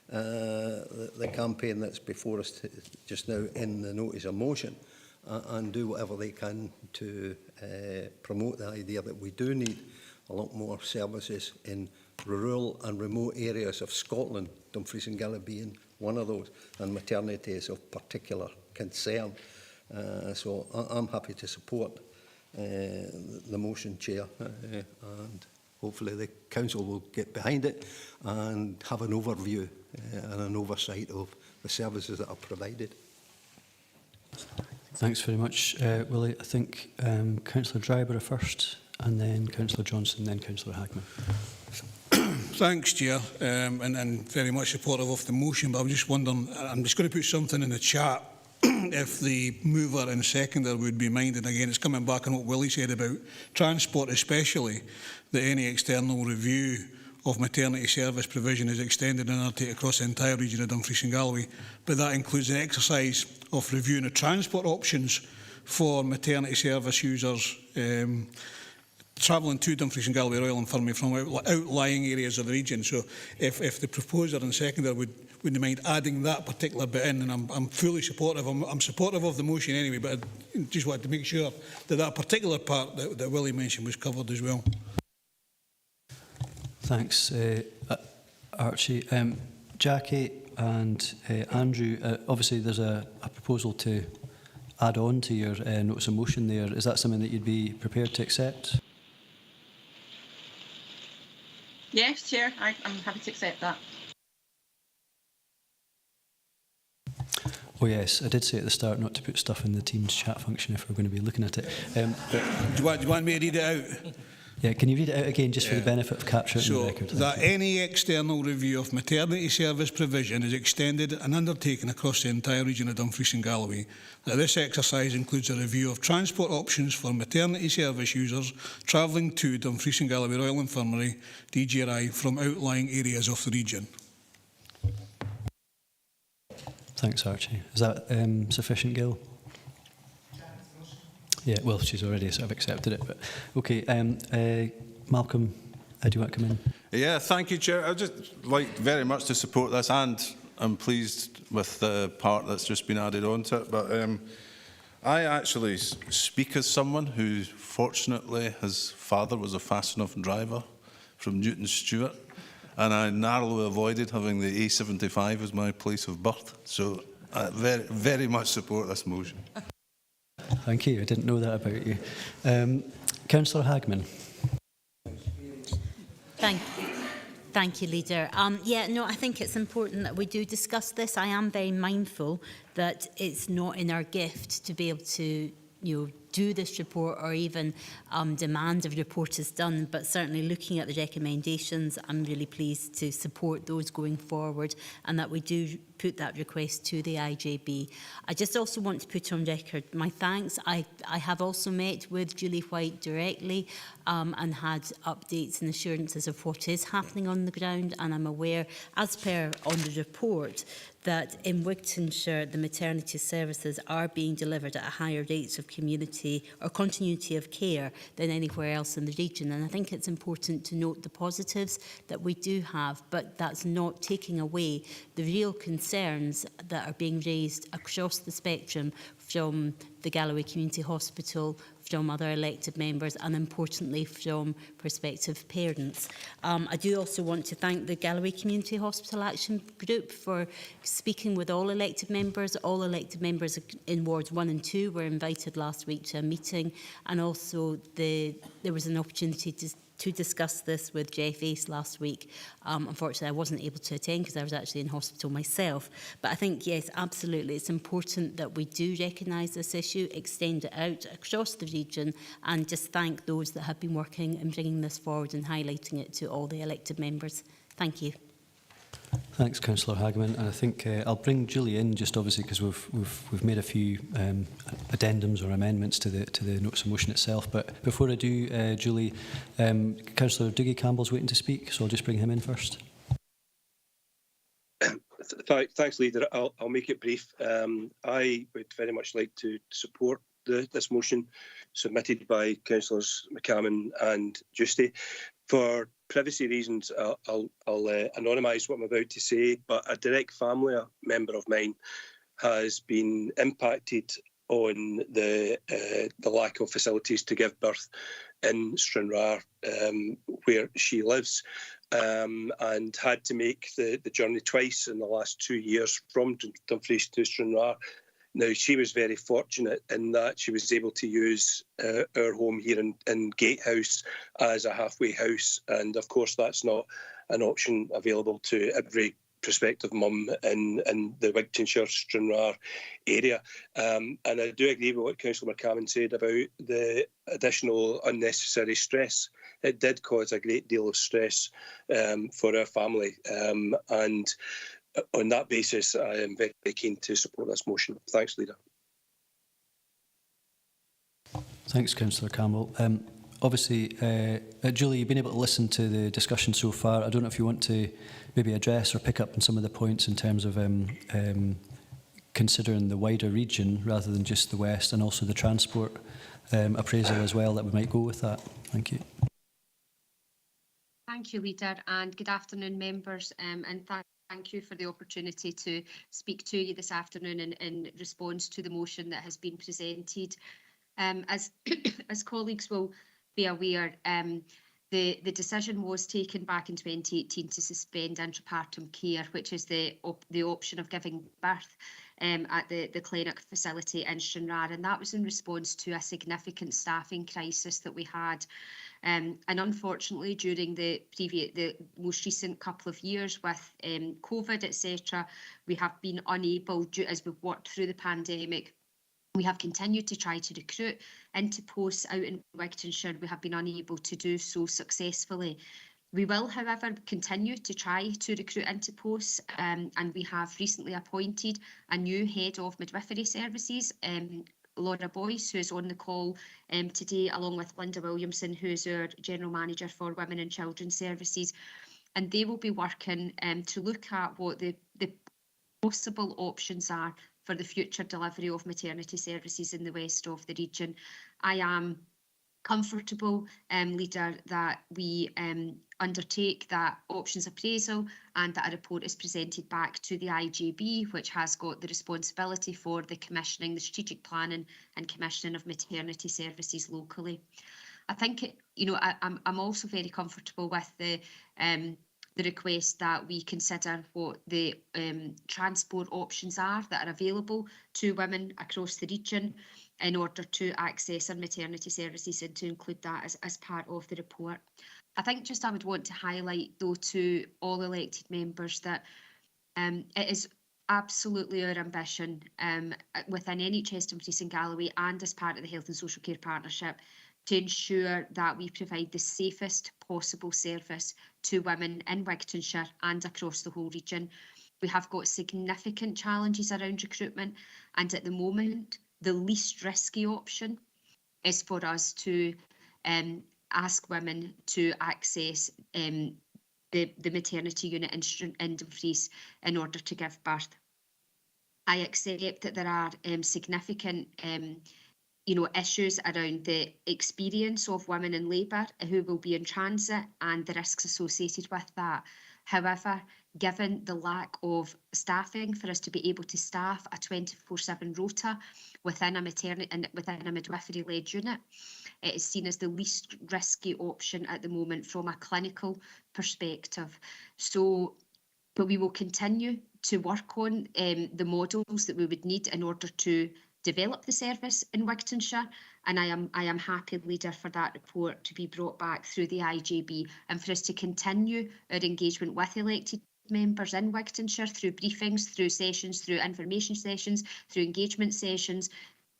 the campaign that's before us just now in the notice of motion and do whatever they can to promote the idea that we do need a lot more services in rural and remote areas of Scotland, Dumfries and Galloway being one of those, and maternity is of particular concern. So I'm happy to support the motion, Chair, and hopefully the Council will get behind it and have an overview and an oversight of the services that are provided. Thanks very much, Willie. I think Councillor Dryburgh first, and then Councillor Johnson, then Councillor Hagman. Thanks, Chair, and very much supportive of the motion, but I'm just wondering, I'm just going to put something in the chat if the mover and seconder would be minded. Again, it's coming back on what Willie said about transport especially, that any external review of maternity service provision is extended and undertaken across the entire region of Dumfries and Galloway, but that includes an exercise of reviewing the transport options for maternity service users travelling to Dumfries and Galloway Royal Infirmary from outlying areas of the region. So if the proposer and seconder wouldn't mind adding that particular bit in, and I'm fully supportive. I'm supportive of the motion anyway, but I just wanted to make sure that that particular part that Willie mentioned was covered as well. Thanks, Archie. Jackie and Andrew, obviously there's a proposal to add on to your notice of motion there. Is that something that you'd be prepared to accept? Yes, Chair, I'm happy to accept that. Oh yes, I did say at the start not to put stuff in the Teams chat function if we're going to be looking at it. Do you want me to read it out? Yeah, can you read it out again just for the benefit of capturing the record? That any external review of maternity service provision is extended and undertaken across the entire region of Dumfries and Galloway. That this exercise includes a review of transport options for maternity service users travelling to Dumfries and Galloway Royal Infirmary, DGRI, from outlying areas of the region. Thanks, Archie. Is that sufficient, Gil? Yeah, well, she's already sort of accepted it, but okay. Malcolm, do you want to come in? Yeah, thank you, Chair. I'd just like very much to support this, and I'm pleased with the part that's just been added on to it. But I actually speak as someone who, fortunately, his father was a fast enough driver from Newton Stewart, and I narrowly avoided having the A75 as my place of birth. So I very, very much support this motion. Thank you. I didn't know that about you. Councillor Hagman. Thank you, Leader. Yeah, no, I think it's important that we do discuss this. I am very mindful that it's not in our gift to be able to, do this report or even demand a report is done, but certainly looking at the recommendations, I'm really pleased to support those going forward and that we do put that request to the IJB. I just also want to put on record my thanks. I have also met with Julie White directly and had updates and assurances of what is happening on the ground, and I'm aware, as per on the report, that in Wigtonshire the maternity services are being delivered at higher rates of community or continuity of care than anywhere else in the region. And I think it's important to note the positives that we do have, but that's not taking away the real concerns that are being raised across the spectrum from the Galloway Community Hospital, from other elected members and importantly from prospective parents. I do also want to thank the Galloway Community Hospital Action Group for speaking with all elected members. All elected members in wards 1 and 2 were invited last week to a meeting, and also there was an opportunity to discuss this with Jeff Ace last week. Unfortunately, I wasn't able to attend because I was actually in hospital myself. But I think, yes, absolutely, it's important that we do recognise this issue, extend it out across the region, and just thank those that have been working and bringing this forward and highlighting it to all the elected members. Thank you. Thanks, Councillor Hageman. And I think I'll bring Julie in, just obviously because we've made a few addendums or amendments to the notice of motion itself. But before I do, Julie, Councillor Dougie Campbell's waiting to speak, so I'll just bring him in first. Thanks, Leader. I'll make it brief. I would very much like to support this motion submitted by Councillors McCammon and Giusti. For privacy reasons, I'll anonymise what I'm about to say, but a direct family member of mine has been impacted on the lack of facilities to give birth in Stranraer, where she lives, and had to make the journey twice in the last 2 years from Dumfries to Stranraer. Now, she was very fortunate in that she was able to use our home here in Gatehouse as a halfway house. And of course, that's not an option available to every prospective mum in the Wigtonshire Stranraer area. And I do agree with what Councillor McCammon said about the additional unnecessary stress. It did cause a great deal of stress for our family. And on that basis, I am very keen to support this motion. Thanks, Leader. Thanks, Councillor Campbell. Obviously, Julie, you've been able to listen to the discussion so far. I don't know if you want to maybe address or pick up on some of the points in terms of considering the wider region rather than just the West, and also the transport appraisal as well, that we might go with that. Thank you. Thank you, Leader, and good afternoon, members, and thank you for the opportunity to speak to you this afternoon in response to the motion that has been presented. As colleagues will be aware, the decision was taken back in 2018 to suspend intrapartum care, which is the option of giving birth at the clinic facility in Stranraer, and that was in response to a significant staffing crisis that we had. And unfortunately, during the most recent couple of years with COVID, etc., we have been unable, as we've worked through the pandemic, we have continued to try to recruit into posts out in Wigtonshire. We have been unable to do so successfully. We will, however, continue to try to recruit into posts, and we have recently appointed a new head of midwifery services, Laura Boyce, who is on the call today, along with Linda Williamson, who is our General Manager for Women and Children's Services. And they will be working to look at what the possible options are for the future delivery of maternity services in the west of the region. I am comfortable, Leader, that we undertake that options appraisal and that a report is presented back to the IJB, which has got the responsibility for the commissioning, the strategic planning and commissioning of maternity services locally. I think, I'm also very comfortable with the request that we consider what the transport options are that are available to women across the region. in order to access our maternity services and to include that as part of the report. I think just I would want to highlight, though, to all elected members that it is absolutely our ambition within NHS Dumfries and Galloway and as part of the Health and Social Care Partnership to ensure that we provide the safest possible service to women in Wigtonshire and across the whole region. We have got significant challenges around recruitment, and at the moment, the least risky option is for us to ask women to access the maternity unit in Dumfries in order to give birth. I accept that there are significant issues around the experience of women in labour who will be in transit and the risks associated with that. However, given the lack of staffing for us to be able to staff a 24/7 rota within a maternity and within a midwifery-led unit, it is seen as the least risky option at the moment from a clinical perspective. But we will continue to work on the models that we would need in order to develop the service in Wigtonshire, and I am happy, Leader, for that report to be brought back through the IJB and for us to continue our engagement with elected members in Wigtonshire through briefings, through sessions, through information sessions, through engagement sessions,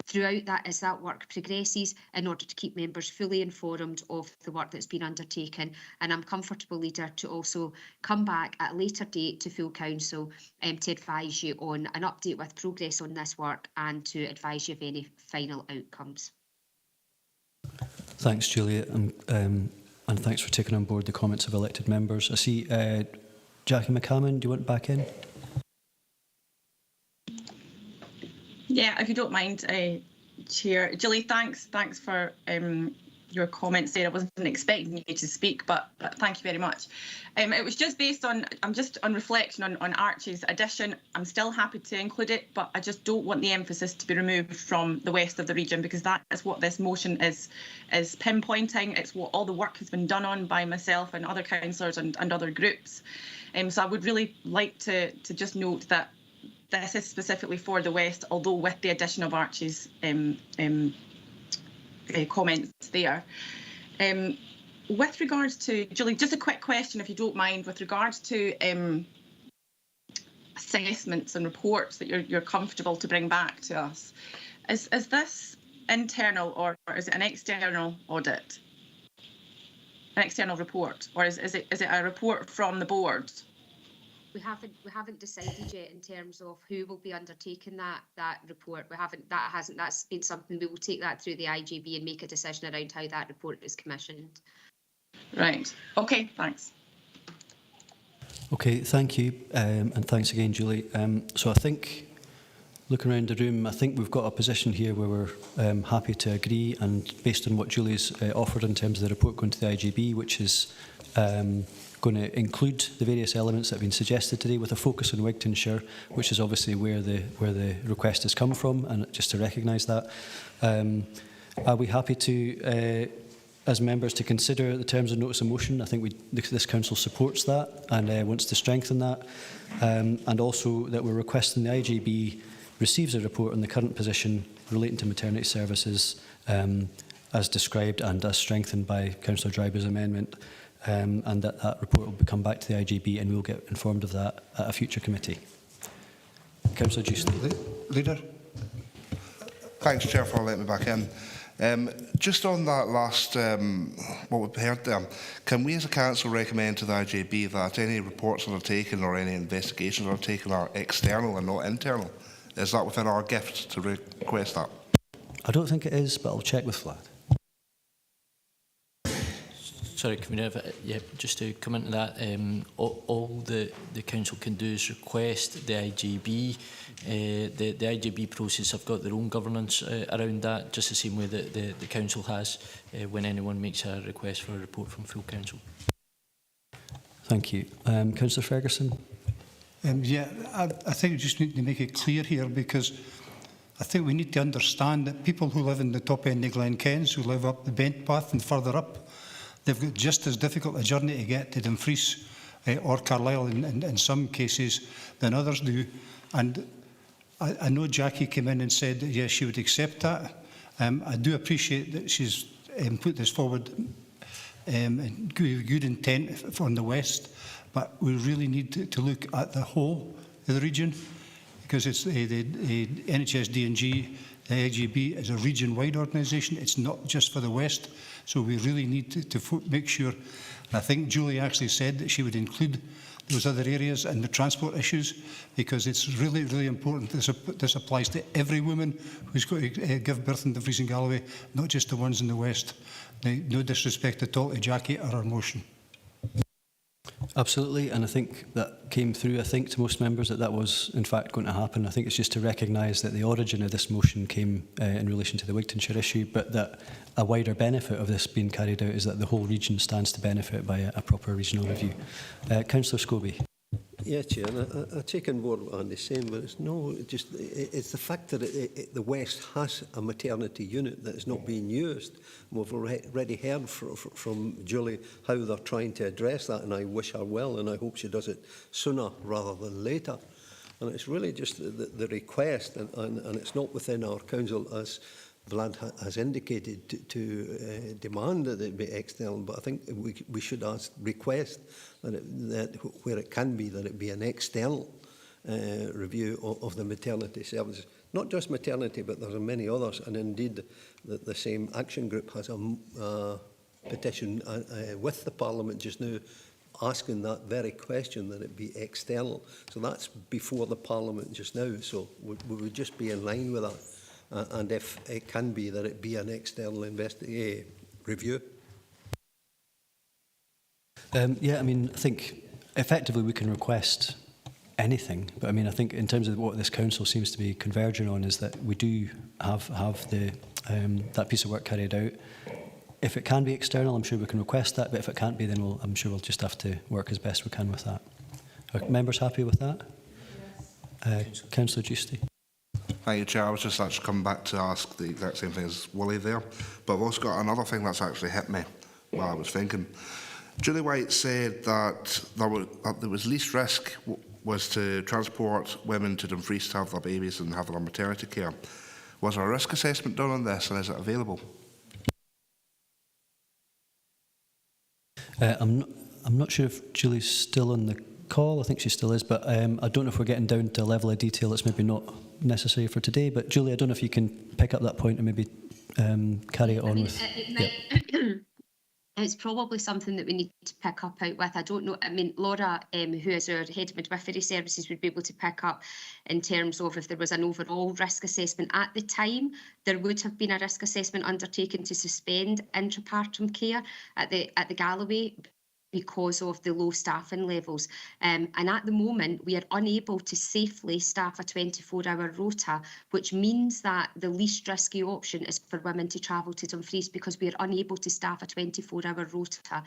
throughout that as that work progresses, in order to keep members fully informed of the work that's been undertaken. And I'm comfortable, Leader, to also come back at a later date to full council to advise you on an update with progress on this work and to advise you of any final outcomes. Thanks, Julia, and thanks for taking on board the comments of elected members. I see Jackie McCammon, do you want back in? Yeah, if you don't mind, Chair. Julie, thanks for your comments there. I wasn't expecting you to speak, but thank you very much. It was just based on, I'm just on reflection on Archie's addition. I'm still happy to include it, but I just don't want the emphasis to be removed from the west of the region, because that is what this motion is pinpointing. It's what all the work has been done on by myself and other councillors and other groups. So I would really like to just note that this is specifically for the West, although with the addition of Archie's comments there. With regards to, Julie, just a quick question, if you don't mind, with regards to assessments and reports that you're comfortable to bring back to us. Is this internal or is it an external audit? An external report, or is it a report from the board? We haven't decided yet in terms of who will be undertaking that report. That's been something we will take that through the IGB and make a decision around how that report is commissioned. Right. Okay. Thanks. Okay. Thank you, and thanks again, Julie. So I think, looking around the room, I think we've got a position here where we're happy to agree, and based on what Julie's offered in terms of the report going to the IGB, which is going to include the various elements that have been suggested today, with a focus on Wigtonshire, which is obviously where the request has come from, and just to recognise that. Are we happy to, as members, to consider the terms of notice of motion? I think this council supports that and wants to strengthen that, and also that we're requesting the IGB receives a report on the current position relating to maternity services as described and as strengthened by Councillor Drybur's amendment. And that report will come back to the IGB and we'll get informed of that at a future committee. Councillor Juiceley. Leader. Thanks, Chair, for letting me back in. Just on that last, what we've heard there, can we as a council recommend to the IGB that any reports that are taken or any investigations that are taken are external and not internal? Is that within our gift to request that? I don't think it is, but I'll check with Vlad. Sorry, Commissioner, yeah, just to come into that, all the council can do is request the IGB. The IGB process have got their own governance around that, just the same way that the council has when anyone makes a request for a report from full council. Thank you. Councillor Ferguson. Yeah, I think we just need to make it clear here, because I think we need to understand that people who live in the top end of Glen Kens, who live up the Bent Path and further up, they've got just as difficult a journey to get to Dumfries or Carlisle in some cases than others do. And I know Jackie came in and said that, yes, she would accept that. I do appreciate that she's put this forward good intent on the West, but we really need to look at the whole of the region, because it's the NHS D&G, the IGB is a region-wide organisation. It's not just for the West, so we really need to make sure. And I think Julie actually said that she would include those other areas and the transport issues, because it's really, really important. This applies to every woman who's got to give birth in Dumfries and Galloway, not just the ones in the West. No disrespect at all to Jackie or our motion. Absolutely, and I think that came through, I think, to most members that was in fact going to happen. I think it's just to recognise that the origin of this motion came in relation to the Wigtonshire issue, but that a wider benefit of this being carried out is that the whole region stands to benefit by a proper regional review. Councillor Scobie. Yeah, Chair, and I take on board what Andy's saying, but it's the fact that the West has a maternity unit that is not being used. And we've already heard from Julie how they're trying to address that, and I wish her well, and I hope she does it sooner rather than later. And it's really just the request, and it's not within our council, as Vlad has indicated, to demand that it be external, but I think we should request that where it can be, that it be an external review of the maternity services. Not just maternity, but there are many others, and indeed the same action group has a petition with the Parliament just now asking that very question, that it be external. So that's before the Parliament just now, so we would just be in line with that. And if it can be, that it be an external review. Yeah, I mean, I think effectively we can request anything, but I mean, I think in terms of what this council seems to be converging on is that we do have the that piece of work carried out. If it can be external, I'm sure we can request that, but if it can't be, then I'm sure we'll just have to work as best we can with that. Are members happy with that? Yes. Councillor Giusti. Thank you, Chair. I was just actually coming back to ask the exact same thing as Willie there, but I've also got another thing that's actually hit me while I was thinking. Julie White said that there was least risk was to transport women to Dumfries to have their babies and have their maternity care. Was there a risk assessment done on this, and is it available? I'm not sure if Julie's still on the call. I think she still is, but I don't know if we're getting down to a level of detail that's maybe not necessary for today. But Julie, I don't know if you can pick up that point and maybe carry it on with. It's probably something that we need to pick up out with. I don't know. I mean, Laura, who is our head of midwifery services, would be able to pick up in terms of if there was an overall risk assessment. At the time, there would have been a risk assessment undertaken to suspend intrapartum care at the Galloway because of the low staffing levels. And at the moment, we are unable to safely staff a 24-hour rota, which means that the least risky option is for women to travel to Dumfries, because we are unable to staff a 24-hour rota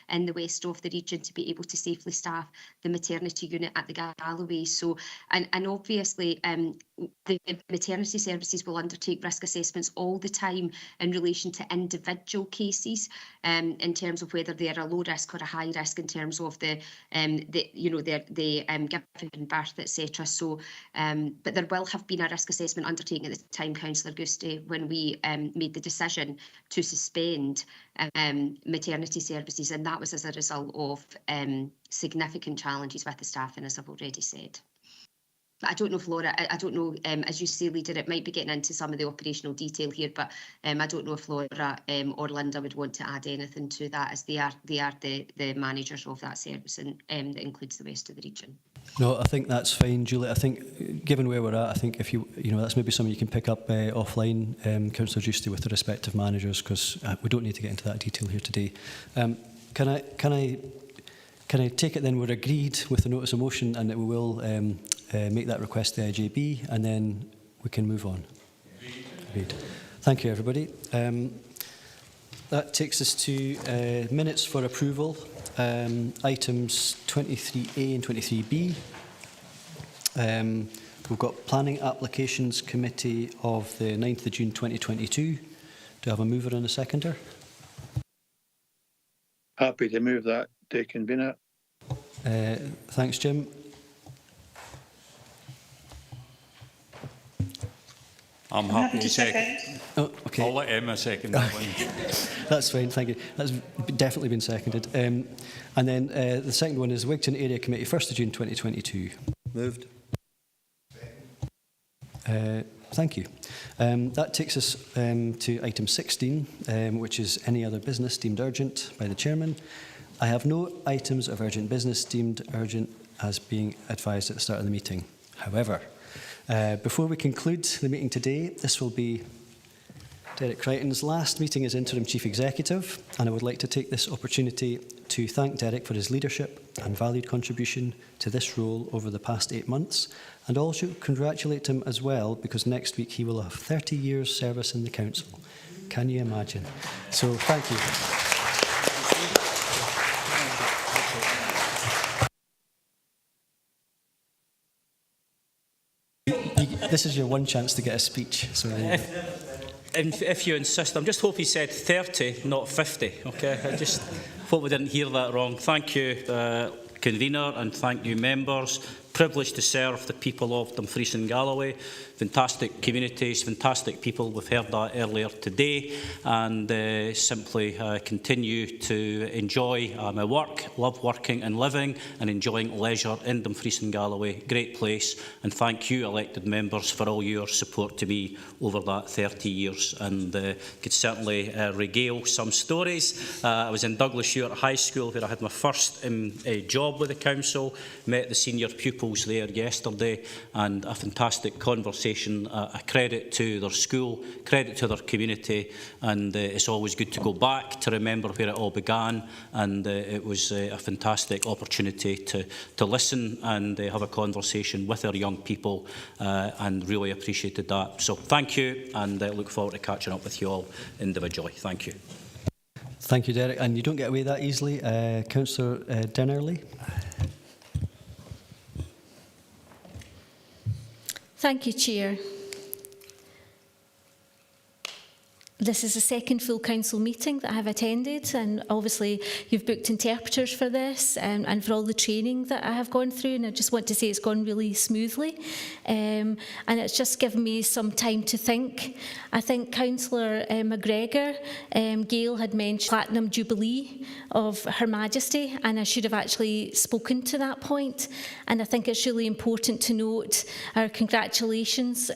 in the west of the region to be able to safely staff the maternity unit at the Galloway. So, and obviously, the maternity services will undertake risk assessments all the time in relation to individual cases, in terms of whether they're a low risk or a high risk in terms of the giving birth, etc. So, but there will have been a risk assessment undertaken at the time, Councillor Giusti, when we made the decision to suspend maternity services, and that was as a result of significant challenges with the staffing, as I've already said. But I don't know if Laura, I don't know, as you say, Leader, it might be getting into some of the operational detail here, but I don't know if Laura or Linda would want to add anything to that, as they are the managers of that service, and that includes the rest of the region. No, I think that's fine, Julie. I think, given where we're at, I think if you know, that's maybe something you can pick up offline, Councillor Giusti, with the respective managers, because we don't need to get into that detail here today. Can I take it then we're agreed with the notice of motion, and that we will make that request to the IJB, and then we can move on? Agreed. Thank you, everybody. That takes us to minutes for approval. Items 23A and 23B. We've got Planning Applications Committee of the 9th of June 2022. Do I have a mover and a seconder? Happy to move that, to convener. Thanks, Jim. I'm happy to second. Oh, okay. I'll let Emma second that one. That's fine, thank you. That's definitely been seconded. And then the second one is Wigton Area Committee, 1st of June 2022. Moved. Thank you. That takes us to item 16, which is any other business deemed urgent by the Chairman. I have no items of urgent business deemed urgent as being advised at the start of the meeting. However, before we conclude the meeting today, this will be Derek Crichton's last meeting as Interim Chief Executive, and I would like to take this opportunity to thank Derek for his leadership and valued contribution to this role over the past 8 months, and also congratulate him as well, because next week he will have 30 years service in the Council. Can you imagine? So thank you. This is your one chance to get a speech. So if you insist, I'm just hope he said 30, not 50. Okay, I just hope we didn't hear that wrong. Thank you, convener, and thank you, members. Privileged to serve the people of Dumfries and Galloway. Fantastic communities, fantastic people. We've heard that earlier today, and simply continue to enjoy my work, love working and living, and enjoying leisure in Dumfries and Galloway. Great place, and thank you, elected members, for all your support to me over that 30 years. And could certainly regale some stories. I was in Douglas Stewart High School, where I had my first job with the council. Met the senior pupils there yesterday, and a fantastic conversation. A credit to their school, credit to their community, and it's always good to go back to remember where it all began. And it was a fantastic opportunity to listen and have a conversation with our young people, and really appreciated that. So thank you, and look forward to catching up with you all individually. Thank you. Thank you, Derek. And you don't get away that easily. Councillor Dennerley. Thank you, Chair. This is the second full council meeting that I have attended, and obviously you've booked interpreters for this and for all the training that I have gone through, and I just want to say it's gone really smoothly, and it's just given me some time to think. I think Councillor McGregor, Gail had mentioned Platinum Jubilee of Her Majesty, and I should have actually spoken to that point, and I think it's really important to note our congratulations,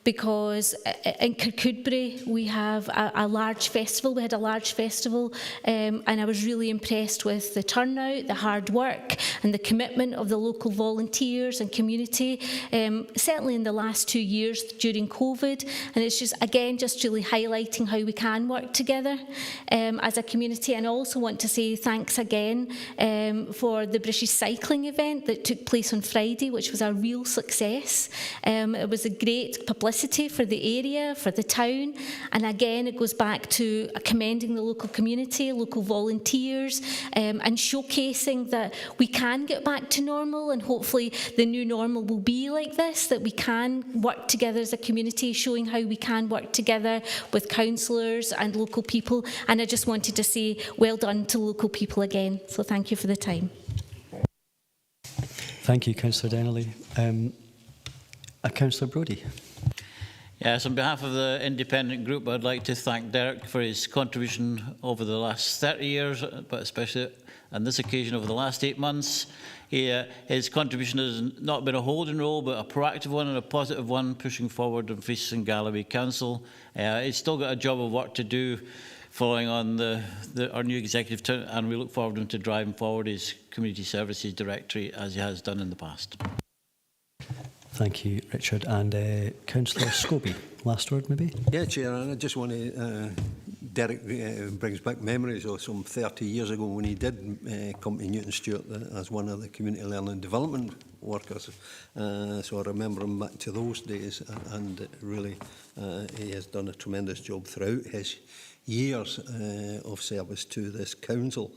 because in Kirkcudbright we have a large festival. We had a large festival, and I was really impressed with the turnout, the hard work and the commitment of the local volunteers and community, certainly in the last 2 years during COVID. And it's just, again, just really highlighting how we can work together as a community. And I also want to say thanks again for the British cycling event that took place on Friday, which was a real success. It was a great publicity for the area, for the town, and again it goes back to commending the local community, local volunteers, and showcasing that we can get back to normal, and hopefully the new normal will be like this, that we can work together as a community, showing how we can work together with councillors and local people. And I just wanted to say well done to local people again. So thank you for the time. Thank you, Councillor Dennerley. Councillor Brodie. Yes, on behalf of the independent group, I'd like to thank Derek for his contribution over the last 30 years, but especially on this occasion over the last 8 months. His contribution has not been a holding role, but a proactive one and a positive one, pushing forward Dumfries and Galloway Council. He's still got a job of work to do following on our new executive, and we look forward to driving forward his Community Services Directory as he has done in the past. Thank you, Richard. And Councillor Scobie, last word maybe? Yeah, Chair, and I just want to, Derek brings back memories of some 30 years ago when he did come to Newton Stewart as one of the community learning and development workers. So I remember him back to those days, and really he has done a tremendous job throughout his years of service to this council.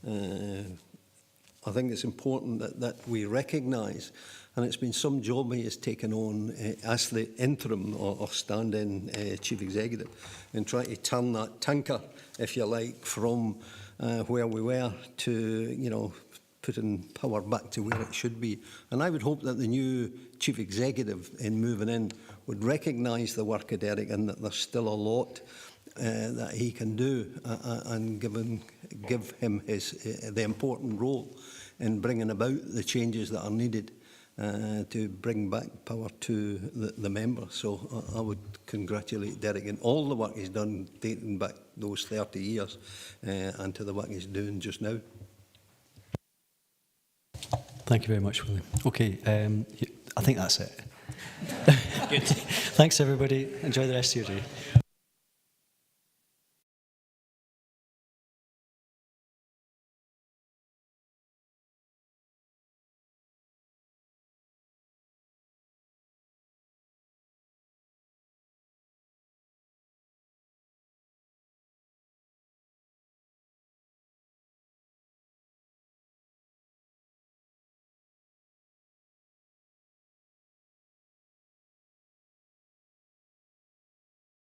I think it's important that we recognise, and it's been some job he has taken on as the interim or stand-in chief executive, and try to turn that tanker, if you like, from where we were to, you know, putting power back to where it should be. And I would hope that the new chief executive in moving in would recognise the work of Derek and that there's still a lot that he can do and give him his, the important role in bringing about the changes that are needed to bring back power to the members. So I would congratulate Derek on all the work he's done dating back those 30 years and to the work he's doing just now. Thank you very much, William. Okay, I think that's it. Good. Thanks, everybody. Enjoy the rest of your day.